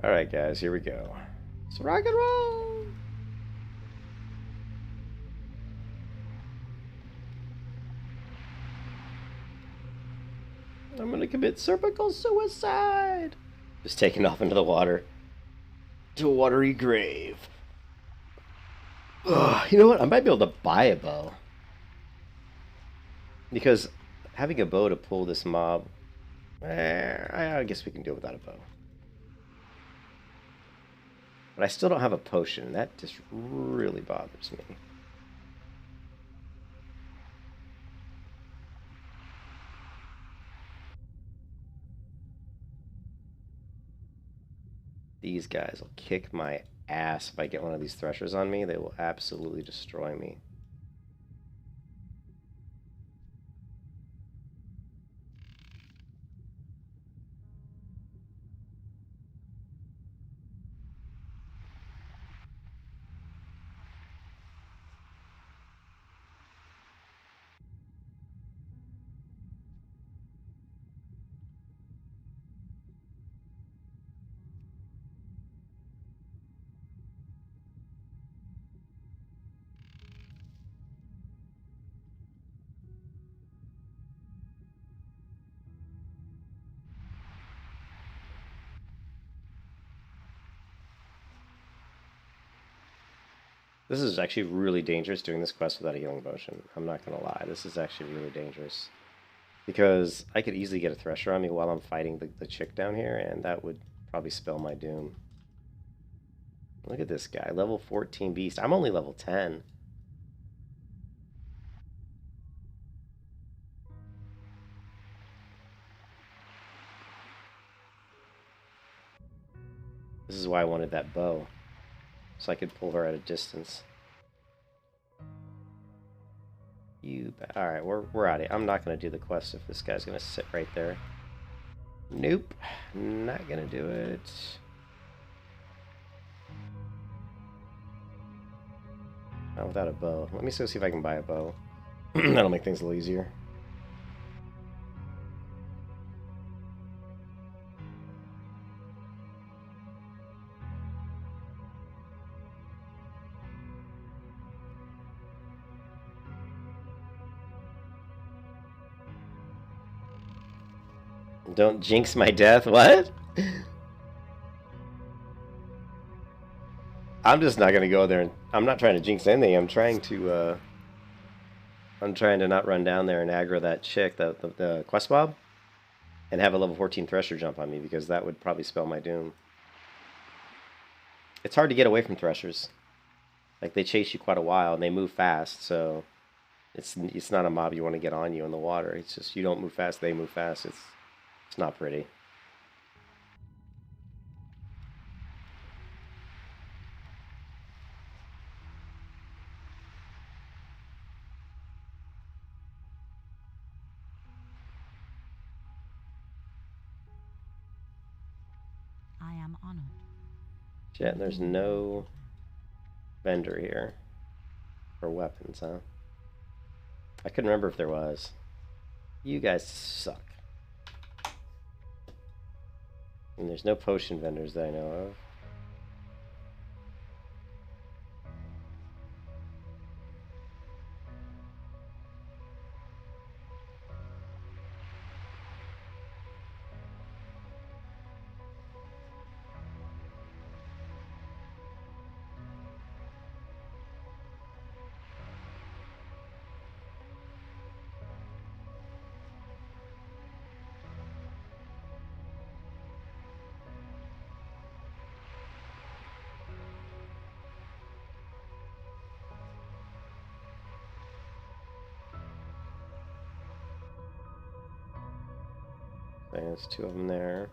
Alright guys, here we go. Let's rock and roll! I'm gonna commit cervical suicide! Just taking off into the water. To a watery grave. Ugh, you know what? I might be able to buy a bow. Because having a bow to pull this mob... I guess we can do it without a bow. But I still don't have a potion. That just really bothers me. These guys will kick my ass if I get one of these threshers on me. They will absolutely destroy me. This is actually really dangerous doing this quest without a healing potion. I'm not going to lie. This is actually really dangerous. Because I could easily get a thresher on me while I'm fighting the chick down here, and that would probably spell my doom. Look at this guy. Level 14 beast. I'm only level 10. This is why I wanted that bow. So I could pull her at a distance. Alright, we're at it. I'm not going to do the quest if this guy's going to sit right there. Nope. Not going to do it. Not without a bow. Let me see if I can buy a bow. That'll make things a little easier. Don't jinx my death. What? I'm just not gonna go there. And I'm not trying to jinx anything. I'm trying to not run down there and aggro that chick, the quest mob, and have a level 14 thresher jump on me, because that would probably spell my doom. It's hard to get away from threshers. Like, they chase you quite a while, and they move fast, so it's not a mob you want to get on you in the water. It's just you don't move fast, they move fast. It's not pretty. I am honored. Shit, there's no vendor here for weapons, huh? I couldn't remember if there was. You guys suck. And there's no potion vendors that I know of. There's two of them there.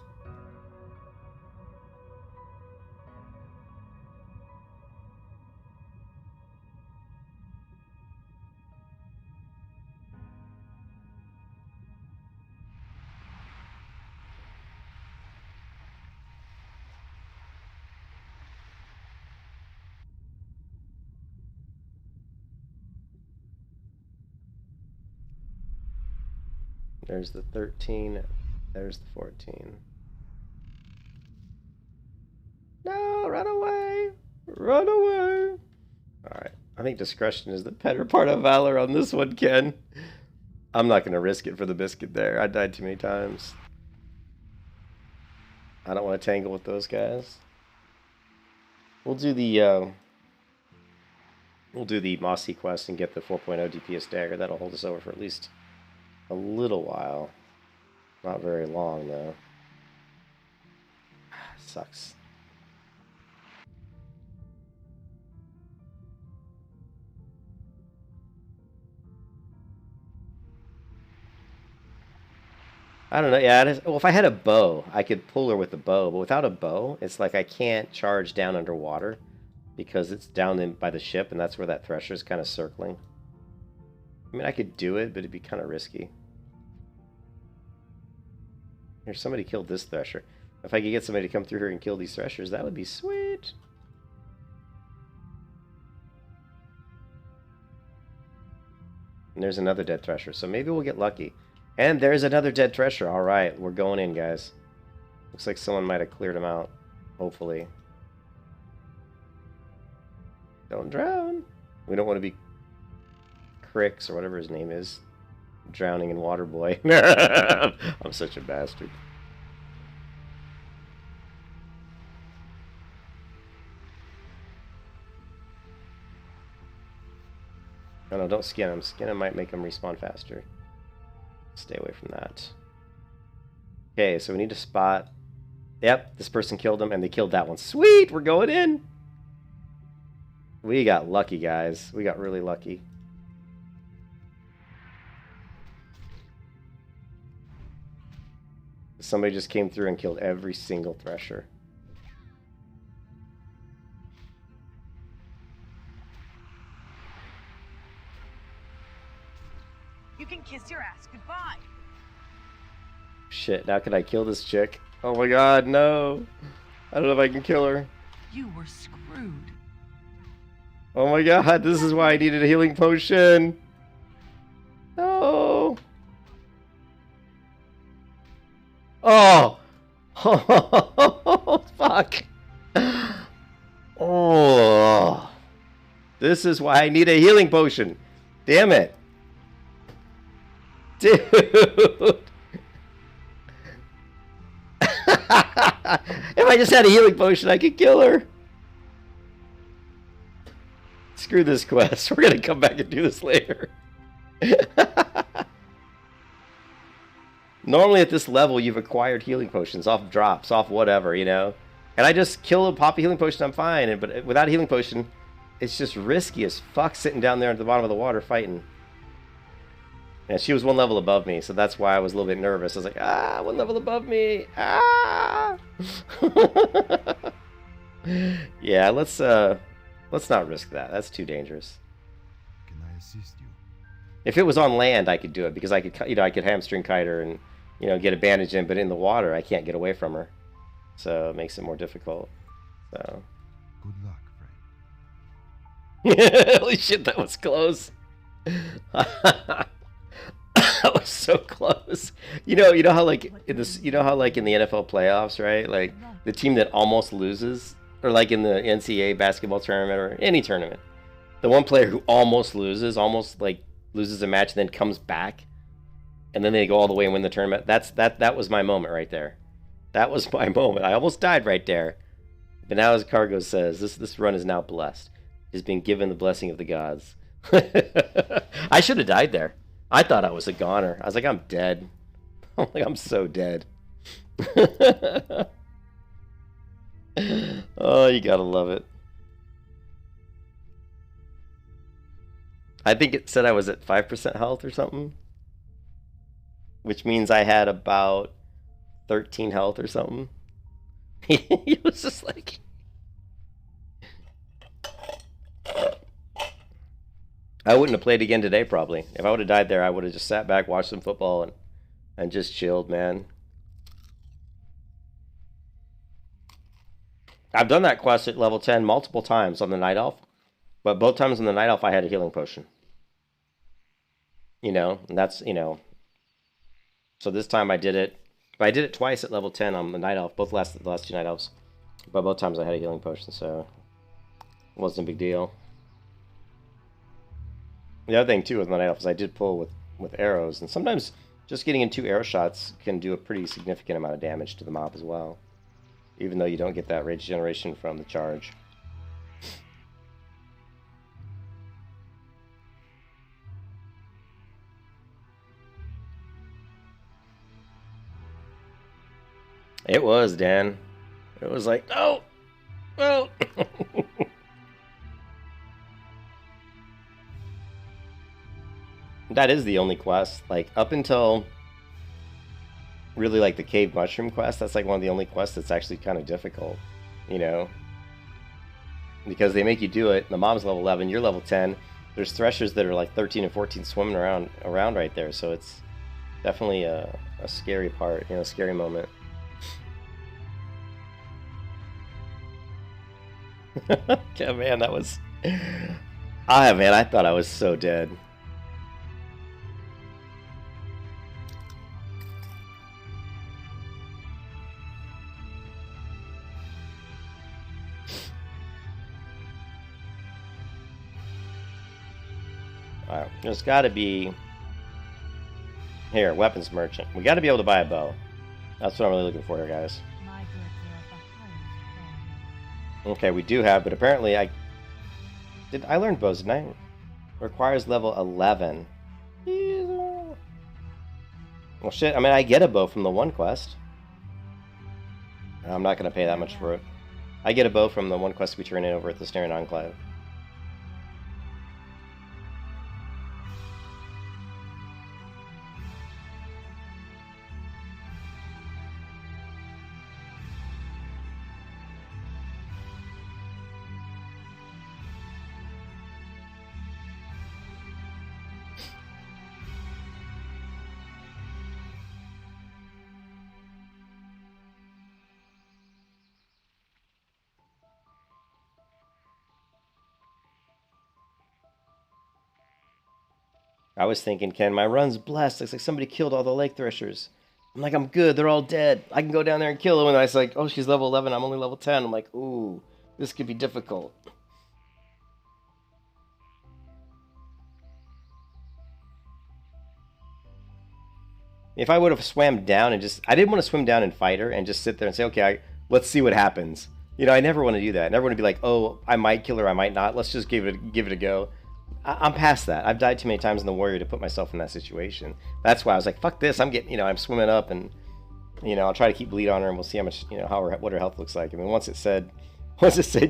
There's the 13. There's the 14. No, run away! Run away! Alright, I think discretion is the better part of valor on this one, Ken. I'm not going to risk it for the biscuit there. I died too many times. I don't want to tangle with those guys. We'll do the Mossy quest and get the 4.0 DPS dagger. That'll hold us over for at least a little while. Not very long, though. Sucks. I don't know. Yeah, well, if I had a bow, I could pull her with a bow. But without a bow, it's like I can't charge down underwater because it's down in, by the ship, and that's where that thresher is kind of circling. I mean, I could do it, but it'd be kind of risky. Here, somebody killed this thresher. If I could get somebody to come through here and kill these threshers, that would be sweet. And there's another dead thresher, so maybe we'll get lucky. And there's another dead thresher. All right, we're going in, guys. Looks like someone might have cleared him out, hopefully. Don't drown. We don't want to be Cricks, or whatever his name is, drowning in water boy. I'm such a bastard. Oh no, don't skin him. Skin him might make him respawn faster. Stay away from that. Okay, so we need to spot... Yep, this person killed him, and they killed that one. Sweet! We're going in! We got lucky, guys. We got really lucky. Somebody just came through and killed every single thresher. You can kiss your ass goodbye. Shit, now can I kill this chick? Oh my god, no. I don't know if I can kill her. You were screwed. Oh my god, this is why I needed a healing potion. No. Oh. Oh, fuck. Oh. This is why I need a healing potion. Damn it. Dude. If I just had a healing potion, I could kill her. Screw this quest. We're gonna come back and do this later. Normally at this level, you've acquired healing potions off drops, off whatever, you know? And I just kill a pop a healing potion, I'm fine. But without a healing potion, it's just risky as fuck sitting down there at the bottom of the water fighting. And she was one level above me, so that's why I was a little bit nervous. I was like, ah, one level above me. Ah. Yeah, let's not risk that. That's too dangerous. Can I assist you? If it was on land, I could do it because I could, I could hamstring kite her and, get a bandage in. But in the water, I can't get away from her, so it makes it more difficult. So. Good luck, friend. Holy shit, that was close. That was so close. You know how like in this, in the NFL playoffs, right? Like the team that almost loses, or like in the NCAA basketball tournament or any tournament, the one player who almost loses a match and then comes back, and then they go all the way and win the tournament. That was my moment right there. That was my moment. I almost died right there. But now, as Cargo says, this run is now blessed. He's been given the blessing of the gods. I should have died there. I thought I was a goner. I was like, I'm dead. I'm like, I'm so dead. Oh, you gotta love it. I think it said I was at 5% health or something, which means I had about 13 health or something. He was just like... I wouldn't have played again today, probably. If I would have died there, I would have just sat back, watched some football, and just chilled, man. I've done that quest at level 10 multiple times on the Night Elf, but both times on the Night Elf, I had a healing potion. And that's, So this time I did it. But I did it twice at level 10 on the Night Elf, the last two Night Elves. But both times I had a healing potion, so it wasn't a big deal. The other thing, too, with my Night Elf is I did pull with arrows, and sometimes just getting in 2 arrow shots can do a pretty significant amount of damage to the mob as well, even though you don't get that rage generation from the charge. It was, Dan. It was like, oh! Oh! That is the only quest, like, up until really, like, the Cave Mushroom quest, that's, like, one of the only quests that's actually kind of difficult, because they make you do it. The mom's level 11, you're level 10, there's threshers that are, like, 13 and 14 swimming around right there, so it's definitely a scary part, a scary moment. Yeah, man, that was... man, I thought I was so dead. Alright, there's gotta be... Here, weapons merchant. We gotta be able to buy a bow. That's what I'm really looking for here, guys. My goods are of the highest quality. Okay, we do have, but apparently I learned bows, didn't I? Requires level 11. Well, shit, I mean, I get a bow from the one quest. I'm not gonna pay that much for it. I get a bow from the one quest we turn in over at the Snare Enclave. I was thinking, Ken, my run's blessed. Looks like somebody killed all the lake threshers. I'm like, I'm good. They're all dead. I can go down there and kill them. And I was like, oh, she's level 11. I'm only level 10. I'm like, ooh, this could be difficult. If I would have swam down and just... I didn't want to swim down and fight her and just sit there and say, okay, let's see what happens. I never want to do that. I never want to be like, oh, I might kill her, I might not. Let's just give it a go. I'm past that. I've died too many times in the Warrior to put myself in that situation. That's why I was like, fuck this. I'm getting, I'm swimming up and You know, I'll try to keep bleed on her, and we'll see how much, you know, what her health looks like. I mean, once it said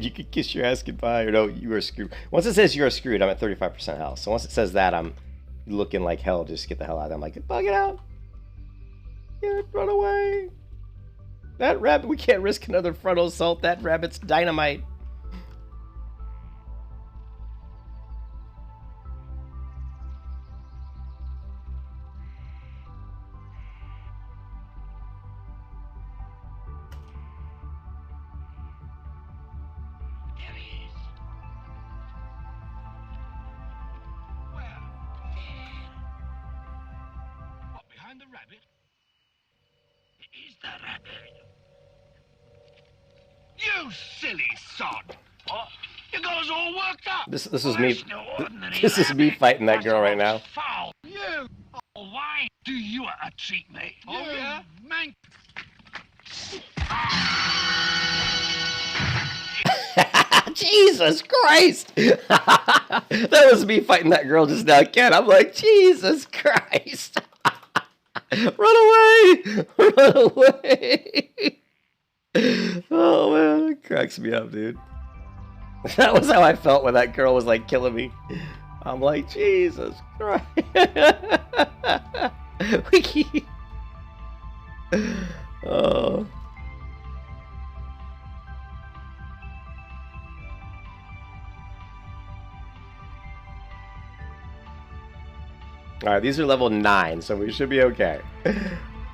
you could kiss your ass goodbye, or no, you are screwed. Once it says you're screwed, I'm at 35% health. So once it says that, I'm looking like hell just to get the hell out. I'm like, bug it out. Yeah, run away. That rabbit, we can't risk another frontal assault. That rabbit's dynamite. Behind the rabbit? It is the rabbit. You silly sod! What? You got us all worked up. This is me. This is me fighting that girl right now. Foul. You. Oh, why do you treat me? Oh yeah, man. Jesus Christ! That was me fighting that girl just now, Ken. I'm like, Jesus Christ! Run away! Run away! Oh man, it cracks me up, dude. That was how I felt when that girl was like killing me. I'm like, Jesus Christ! Oh. Alright, these are level 9, so we should be okay.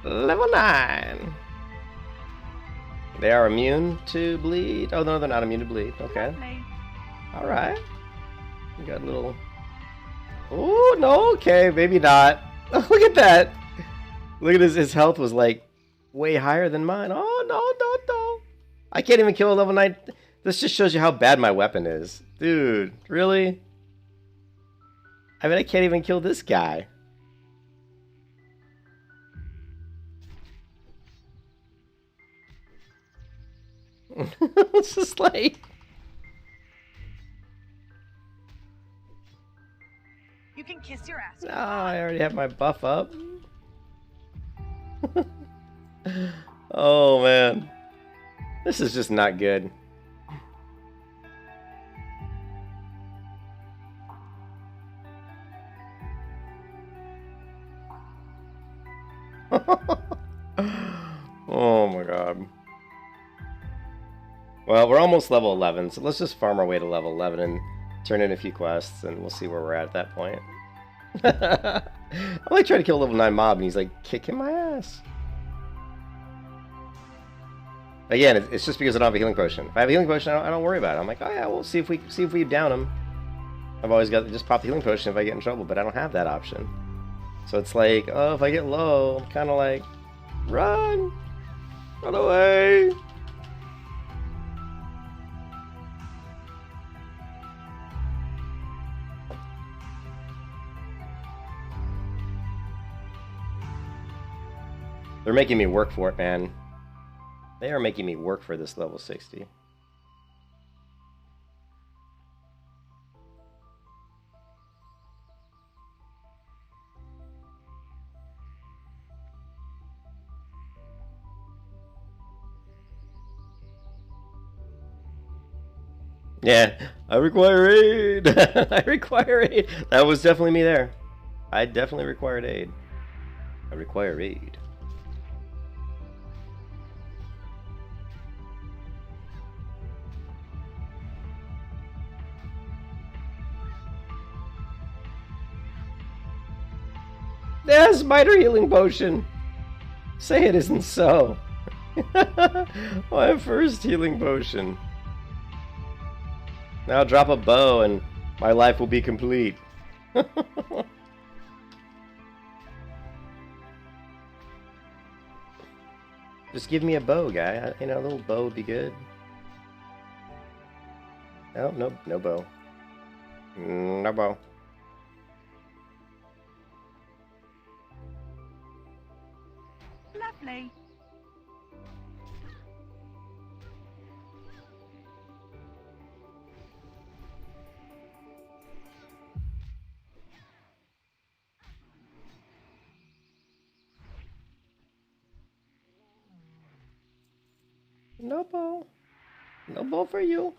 Level 9. They are immune to bleed. Oh, no, they're not immune to bleed. Okay. Alright. We got a little... Oh, no, okay, maybe not. Oh, look at that. Look at his health was like way higher than mine. Oh, no. I can't even kill a level 9. This just shows you how bad my weapon is. Dude, really? I mean, I can't even kill this guy. It's just like... You can kiss your ass. Oh, I already have my buff up. Oh, man. This is just not good. Oh my god. Well, we're almost level 11, so let's just farm our way to level 11 and turn in a few quests, and we'll see where we're at that point. I'm like trying to kill a level 9 mob, and he's like kicking my ass. Again, it's just because I don't have a healing potion. If I have a healing potion, I don't worry about it. I'm like, oh yeah, we'll see if we down him. I've always got to just pop the healing potion if I get in trouble, but I don't have that option. So it's like, oh, if I get low, I'm kind of like, run away. They're making me work for it, man. They are making me work for this level 60. Yeah, I require aid. I require aid. That was definitely me there. I definitely required aid. I require aid. Yes, miter healing potion. Say it isn't so. My first healing potion. Now drop a bow and my life will be complete. Just give me a bow, guy. You know, a little bow would be good. No bow. No bow. Lovely. No bow. No bow for you.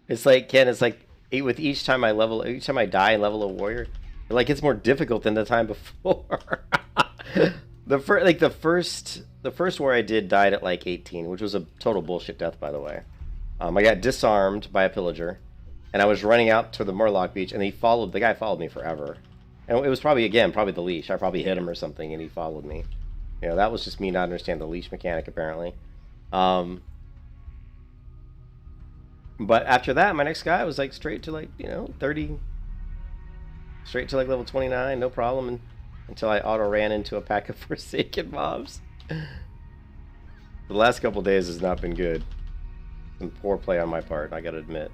It's like, Ken, it's like with each time I die and level a warrior, like it's more difficult than the time before. The first war I did died at like 18, which was a total bullshit death, by the way. I got disarmed by a pillager, and I was running out to the Murloc Beach, and the guy followed me forever. And it was probably the leash. I probably hit him or something, and he followed me. You know, that was just me not understanding the leash mechanic, apparently. But after that, my next guy was like straight to like, 30, straight to like level 29, no problem, until I auto ran into a pack of Forsaken mobs. The last couple days has not been good. Some poor play on my part, I gotta admit.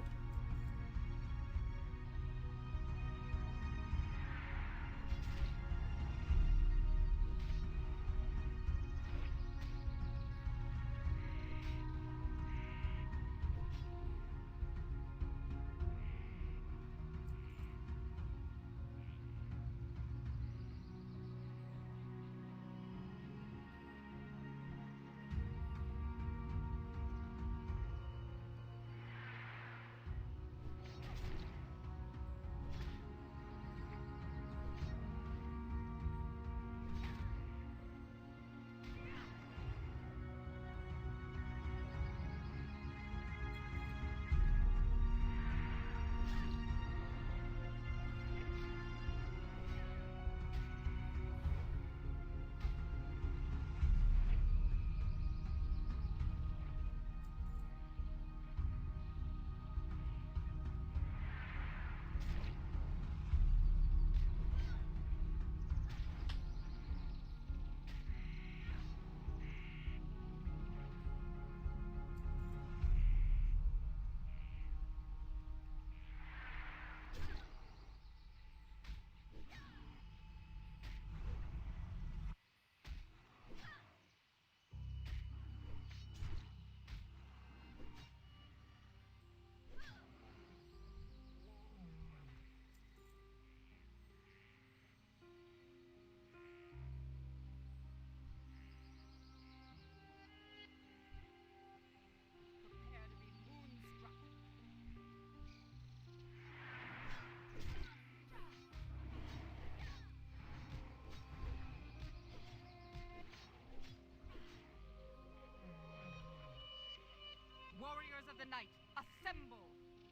Warriors of the night, assemble!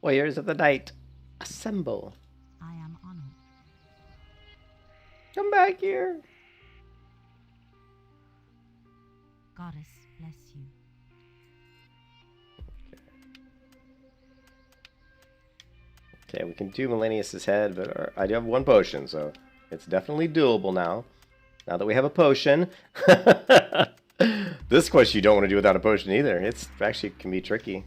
Warriors of the night, assemble. I am honored. Come back here. Goddess bless you. Okay, we can do Millennius's head, but I do have one potion, so it's definitely doable now. Now that we have a potion. This quest you don't want to do without a potion either. It's actually can be tricky.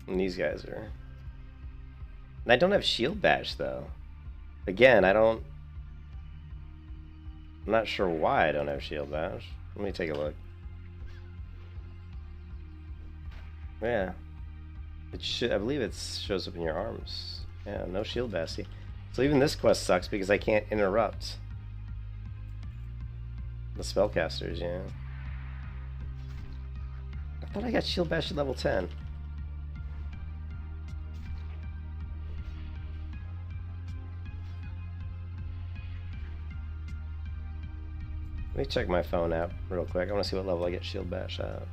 And these guys are... And I don't have shield bash, though. Again, I'm not sure why I don't have shield bash. Let me take a look. Yeah. I believe it shows up in your arms. Yeah, no shield bash. See? So even this quest sucks because I can't interrupt the spellcasters, yeah. I thought I got shield bash at level 10. Let me check my phone app real quick. I want to see what level I get shield bash at.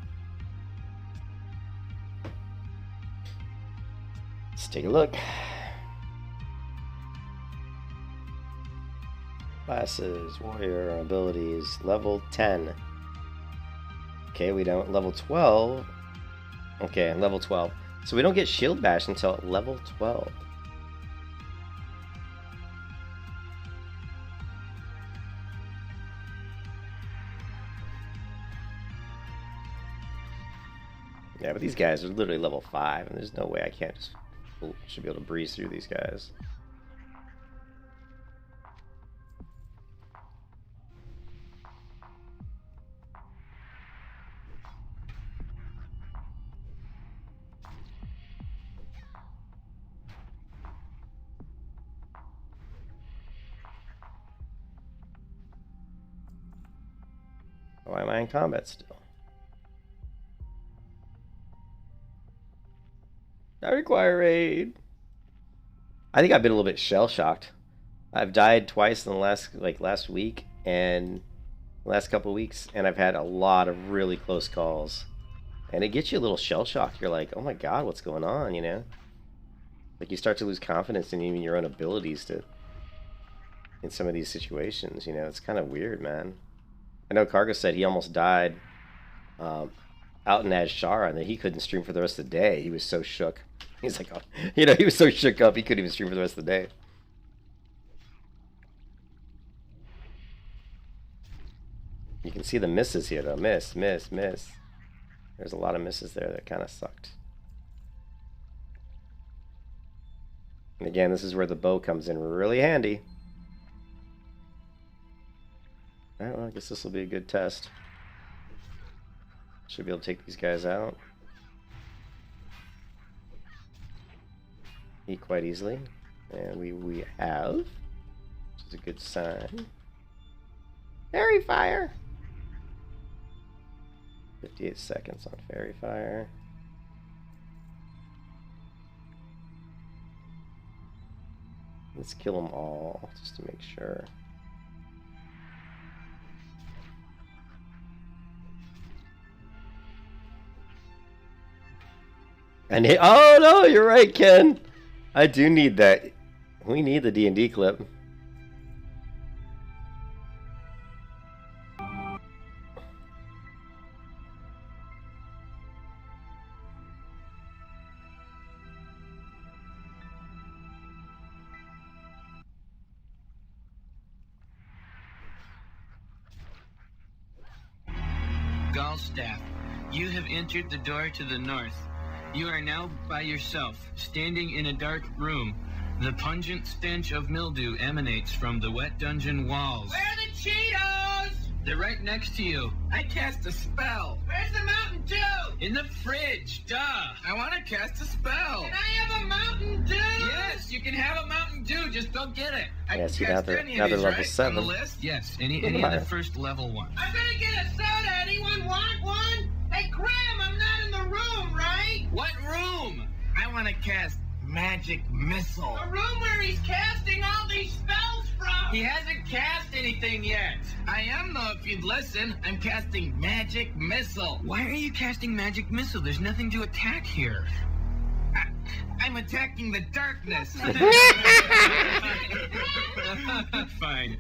Let's take a look. Classes, warrior, abilities, level 10. Okay, we don't, level 12. Okay, level 12. So we don't get shield bash until level 12. Yeah, but these guys are literally level 5, and there's no way I can't just... should be able to breeze through these guys. Why am I in combat still? I require aid. I think I've been a little bit shell-shocked. I've died twice in the last week and the last couple of weeks, and I've had a lot of really close calls. And it gets you a little shell-shocked. You're like, oh my god, what's going on, you know? Like, you start to lose confidence in even your own abilities in some of these situations, you know? It's kind of weird, man. I know Cargo said he almost died out in Azshara, and that he couldn't stream for the rest of the day. He was so shook. He's like, oh, you know, he was so shook up he couldn't even stream for the rest of the day. You can see the misses here, though. Miss, miss, miss. There's a lot of misses there that kind of sucked. And again, this is where the bow comes in really handy. Alright, well, I guess this will be a good test. Should be able to take these guys out. Eat quite easily. And we have, which is a good sign. Fairy Fire! 58 seconds on Fairy Fire. Let's kill them all, just to make sure. And oh no, you're right, Ken. I do need that. We need the D&D clip. Gallstaff, you have entered the door to the north. You are now by yourself, standing in a dark room. The pungent stench of mildew emanates from the wet dungeon walls. Where are the Cheetos? They're right next to you. I cast a spell. Where's the Mountain Dew? In the fridge, duh! I want to cast a spell. Can I have a Mountain Dew? Yes, you can have a Mountain Dew, just don't get it. Yeah, see, now they're level 7. On the list? Yes, any of the first level ones. I'm gonna get a soda. Anyone want one? Hey, Graham, I'm not in the room, right? What room? I want to cast Magic Missile. The room where he's casting all these spells from. He hasn't cast anything yet. I am, though, if you'd listen. I'm casting Magic Missile. Why are you casting Magic Missile? There's nothing to attack here. I'm attacking the darkness. Fine.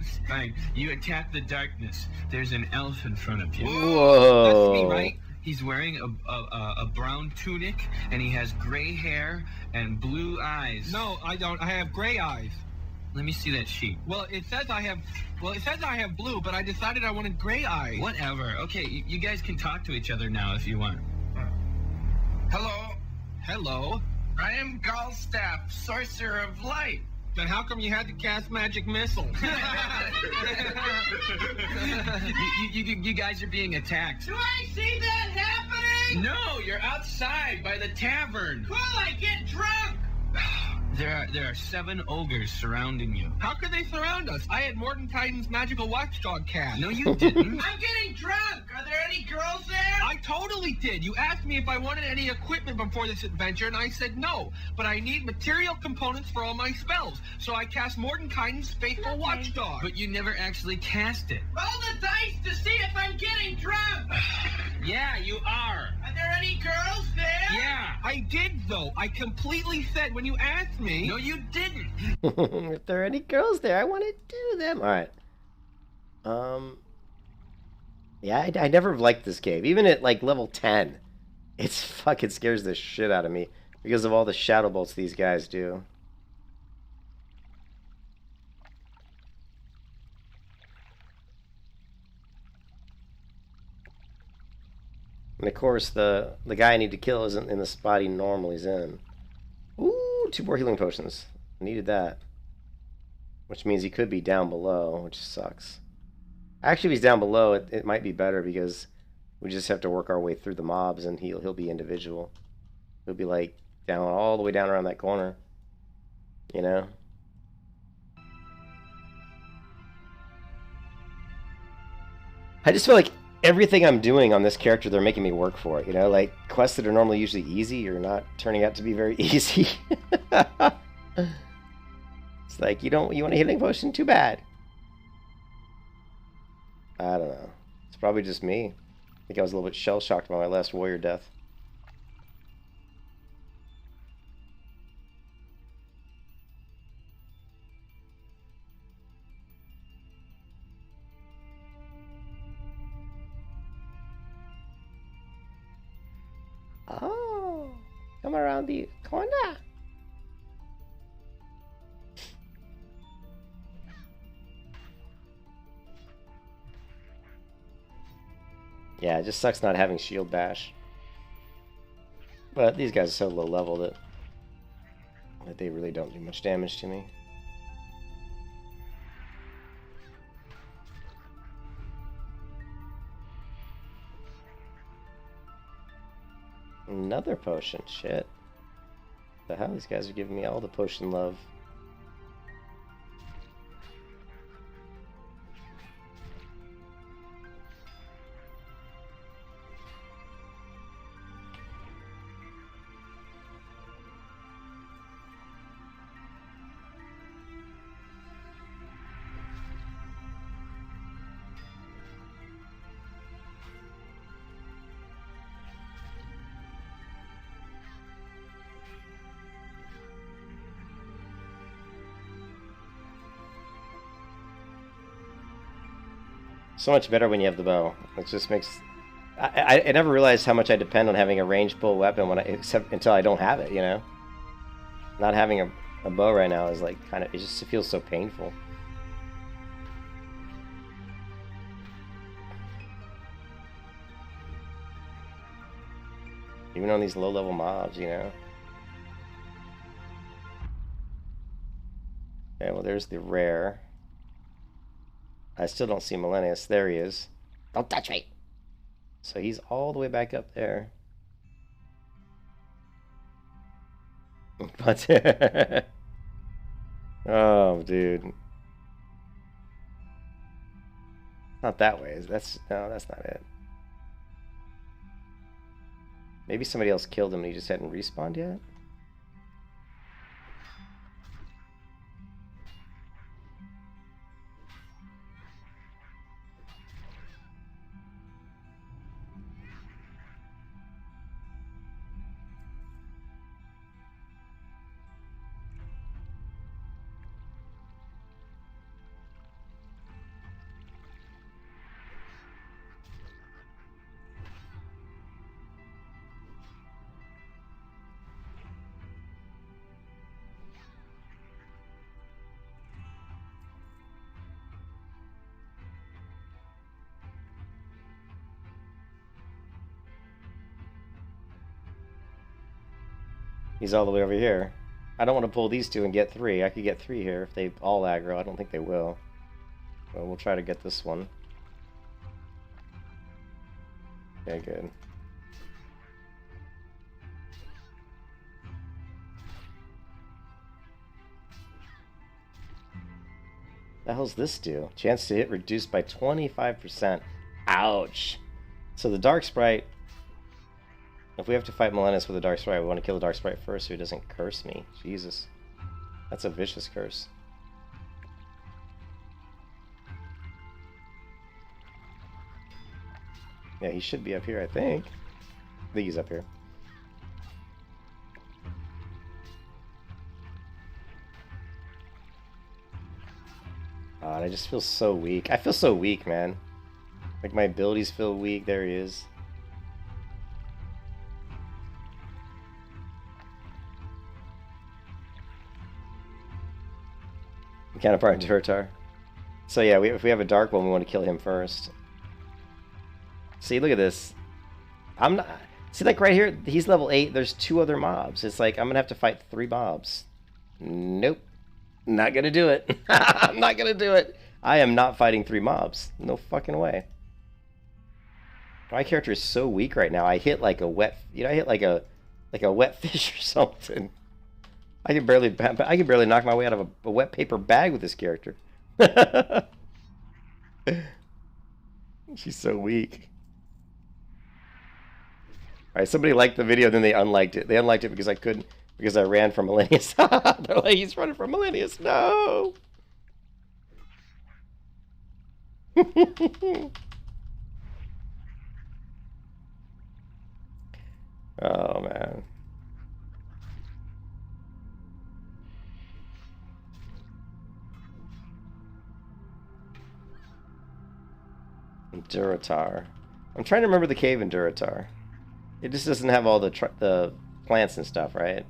You attack the darkness. There's an elf in front of you. Whoa. That's me, right? He's wearing a brown tunic, and he has gray hair and blue eyes. No, I don't. I have gray eyes. Let me see that sheet. Well, it says I have blue, but I decided I wanted gray eyes. Whatever. Okay, you guys can talk to each other now if you want. Hello. Hello. I am Gallstaff, Sorcerer of Light. Then how come you had to cast Magic Missile? you guys are being attacked. Do I see that happening? No, you're outside by the tavern. Cool, I get drunk. There are 7 ogres surrounding you. How could they surround us? I had Mordenkainen's magical watchdog cast. No, you didn't. I'm getting drunk. Are there any girls there? I totally did. You asked me if I wanted any equipment before this adventure, and I said no. But I need material components for all my spells, so I cast Mordenkainen's faithful watchdog. But you never actually cast it. Roll the dice to see if I'm getting drunk. Yeah, you are. Are there any girls there? Yeah. I did, though. I completely said when you asked me. No, you didn't. If there are any girls there, I want to do them. Alright. Yeah, I never liked this game. Even at like level 10, it's fucking scares the shit out of me because of all the shadow bolts these guys do. And of course, the guy I need to kill isn't in the spot he normally is in. Ooh, 2 more healing potions. Needed that. Which means he could be down below, which sucks. Actually, if he's down below, it might be better because we just have to work our way through the mobs and he'll be individual. He'll be like down all the way down around that corner. You know? I just feel like everything I'm doing on this character, they're making me work for it, you know? Like, quests that are normally usually easy are not turning out to be very easy. It's like, you want a healing potion? Too bad. I don't know. It's probably just me. I think I was a little bit shell-shocked by my last warrior death. Oh, come around the corner. Yeah, it just sucks not having shield bash. But these guys are so low level that they really don't do much damage to me. Another potion, shit. The hell, these guys are giving me all the potion love. So much better when you have the bow. It just makes... I never realized how much I depend on having a ranged pull weapon except until I don't have it, you know? Not having a bow right now is like kind of... It just feels so painful. Even on these low-level mobs, you know? Okay, well there's the rare. I still don't see Millennius. There he is. Don't touch me! So he's all the way back up there. But... oh, dude. Not that way. No, that's not it. Maybe somebody else killed him and he just hadn't respawned yet? He's all the way over here. I don't want to pull these two and get 3. I could get 3 here if they all aggro. I don't think they will. Well, we'll try to get this one. Okay, good. The hell's this do? Chance to hit reduced by 25%. Ouch. So the Dark Sprite... If we have to fight Millennius with a Dark Sprite, we want to kill the Dark Sprite first so he doesn't curse me. Jesus. That's a vicious curse. Yeah, he should be up here, I think. I think he's up here. God, I just feel so weak. I feel so weak, man. Like my abilities feel weak. There he is. Counterpart Turtar. So yeah, if we have a dark one, we want to kill him first. See, look at this. I'm not... See, like right here, he's level 8. There's 2 other mobs. It's like, I'm going to have to fight 3 mobs. Nope. Not going to do it. I'm not going to do it. I am not fighting 3 mobs. No fucking way. My character is so weak right now. I hit like a wet... You know, I hit like a wet fish or something. I can barely knock my way out of a wet paper bag with this character. She's so weak. Alright, somebody liked the video, then they unliked it. They unliked it because I couldn't, because I ran from Millennius. They're like, he's running from Millennius. No! Oh, man. Duratar. I'm trying to remember the cave in Duratar. It just doesn't have all the plants and stuff, right?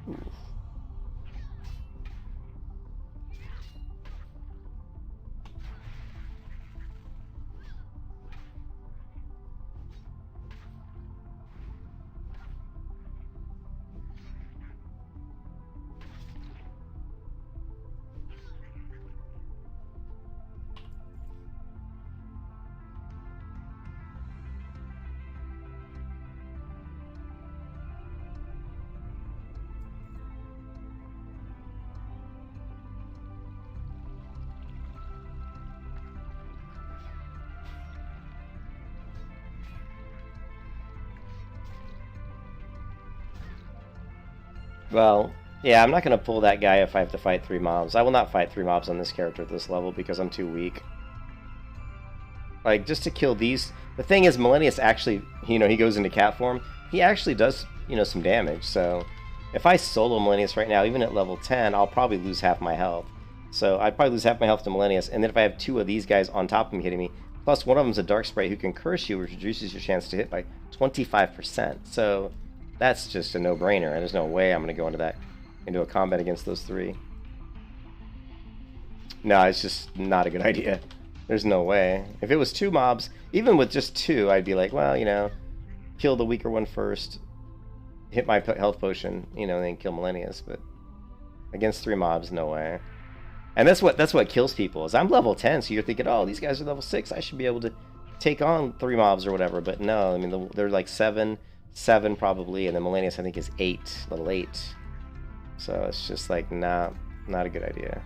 Ooh. Well, yeah, I'm not going to pull that guy if I have to fight 3 mobs. I will not fight 3 mobs on this character at this level because I'm too weak. Like, just to kill these... The thing is, Millennius actually, you know, he goes into cat form. He actually does, you know, some damage. So, if I solo Millennius right now, even at level 10, I'll probably lose half my health. So, I'd probably lose half my health to Millennius. And then if I have 2 of these guys on top of me hitting me, plus one of them's a Dark Sprite who can curse you, which reduces your chance to hit by 25%. So... That's just a no-brainer. There's no way I'm going to go into a combat against those 3. No, it's just not a good idea. There's no way. If it was 2 mobs, even with just 2, I'd be like, well, you know, kill the weaker one first, hit my health potion, you know, and then kill Millennius. But against 3 mobs, no way. And that's what kills people. Is I'm level 10, so you're thinking, oh, these guys are level 6. I should be able to take on 3 mobs or whatever. But no, I mean, they're like 7 probably, and then Millennius I think is 8, level 8. So it's just like not a good idea.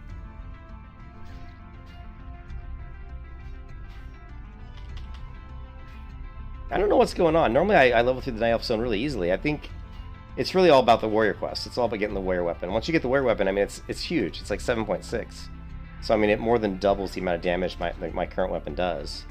I don't know what's going on. Normally I level through the Night Elf Zone really easily. I think it's really all about the warrior quest. It's all about getting the warrior weapon. Once you get the warrior weapon, I mean it's huge. It's like 7.6. So I mean it more than doubles the amount of damage my current weapon does.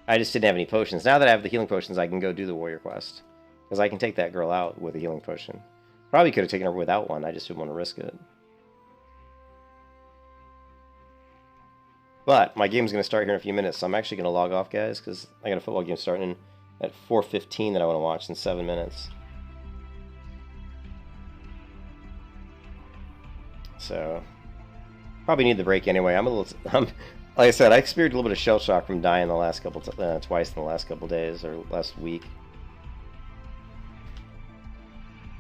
I just didn't have any potions. Now that I have the healing potions, I can go do the warrior quest. Because I can take that girl out with a healing potion. Probably could have taken her without one, I just didn't want to risk it. But my game's going to start here in a few minutes, so I'm actually going to log off, guys, because I got a football game starting at 4:15 that I want to watch in 7 minutes. So, probably need the break anyway. Like I said, I experienced a little bit of shell shock from dying the last couple twice in the last couple days or last week.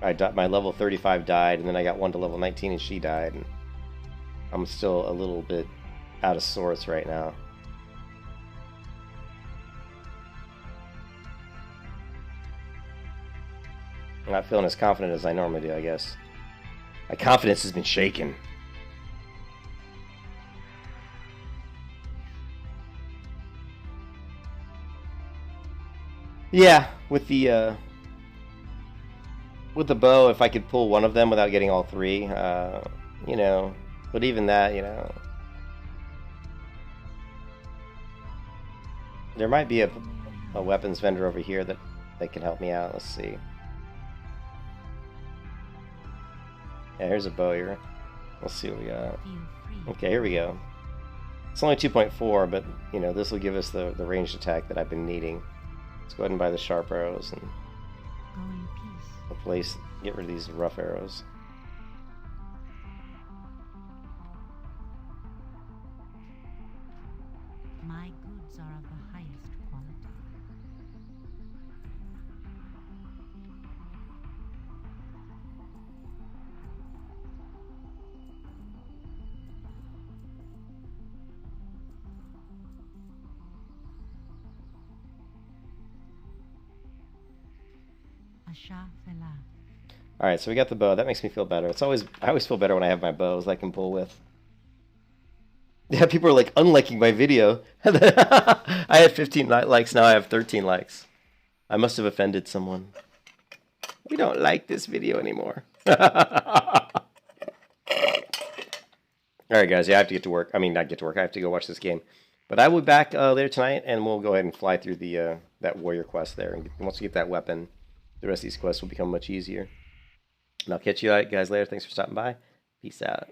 My level 35 died, and then I got one to level 19, and she died. And I'm still a little bit out of sorts right now. I'm not feeling as confident as I normally do, I guess. My confidence has been shaken. Yeah, with the bow, if I could pull one of them without getting all 3, you know, but even that, you know, There might be a weapons vendor over here that they can help me out. Let's see. Yeah, here's a bow here. Let's see what we got. Okay, here we go. It's only 2.4, but you know this will give us the ranged attack that I've been needing. Let's go ahead and buy the sharp arrows and replace, get rid of these rough arrows. My goods are of the highest quality. Alright, so we got the bow. That makes me feel better. I always feel better when I have my bows that I can pull with. Yeah, people are like unliking my video. I had 15 likes, now I have 13 likes. I must have offended someone. We don't like this video anymore. Alright guys, yeah, I have to get to work. I mean, not get to work, I have to go watch this game. But I will be back later tonight, and we'll go ahead and fly through the that warrior quest there. And once we get that weapon, the rest of these quests will become much easier. And I'll catch you guys later. Thanks for stopping by. Peace out.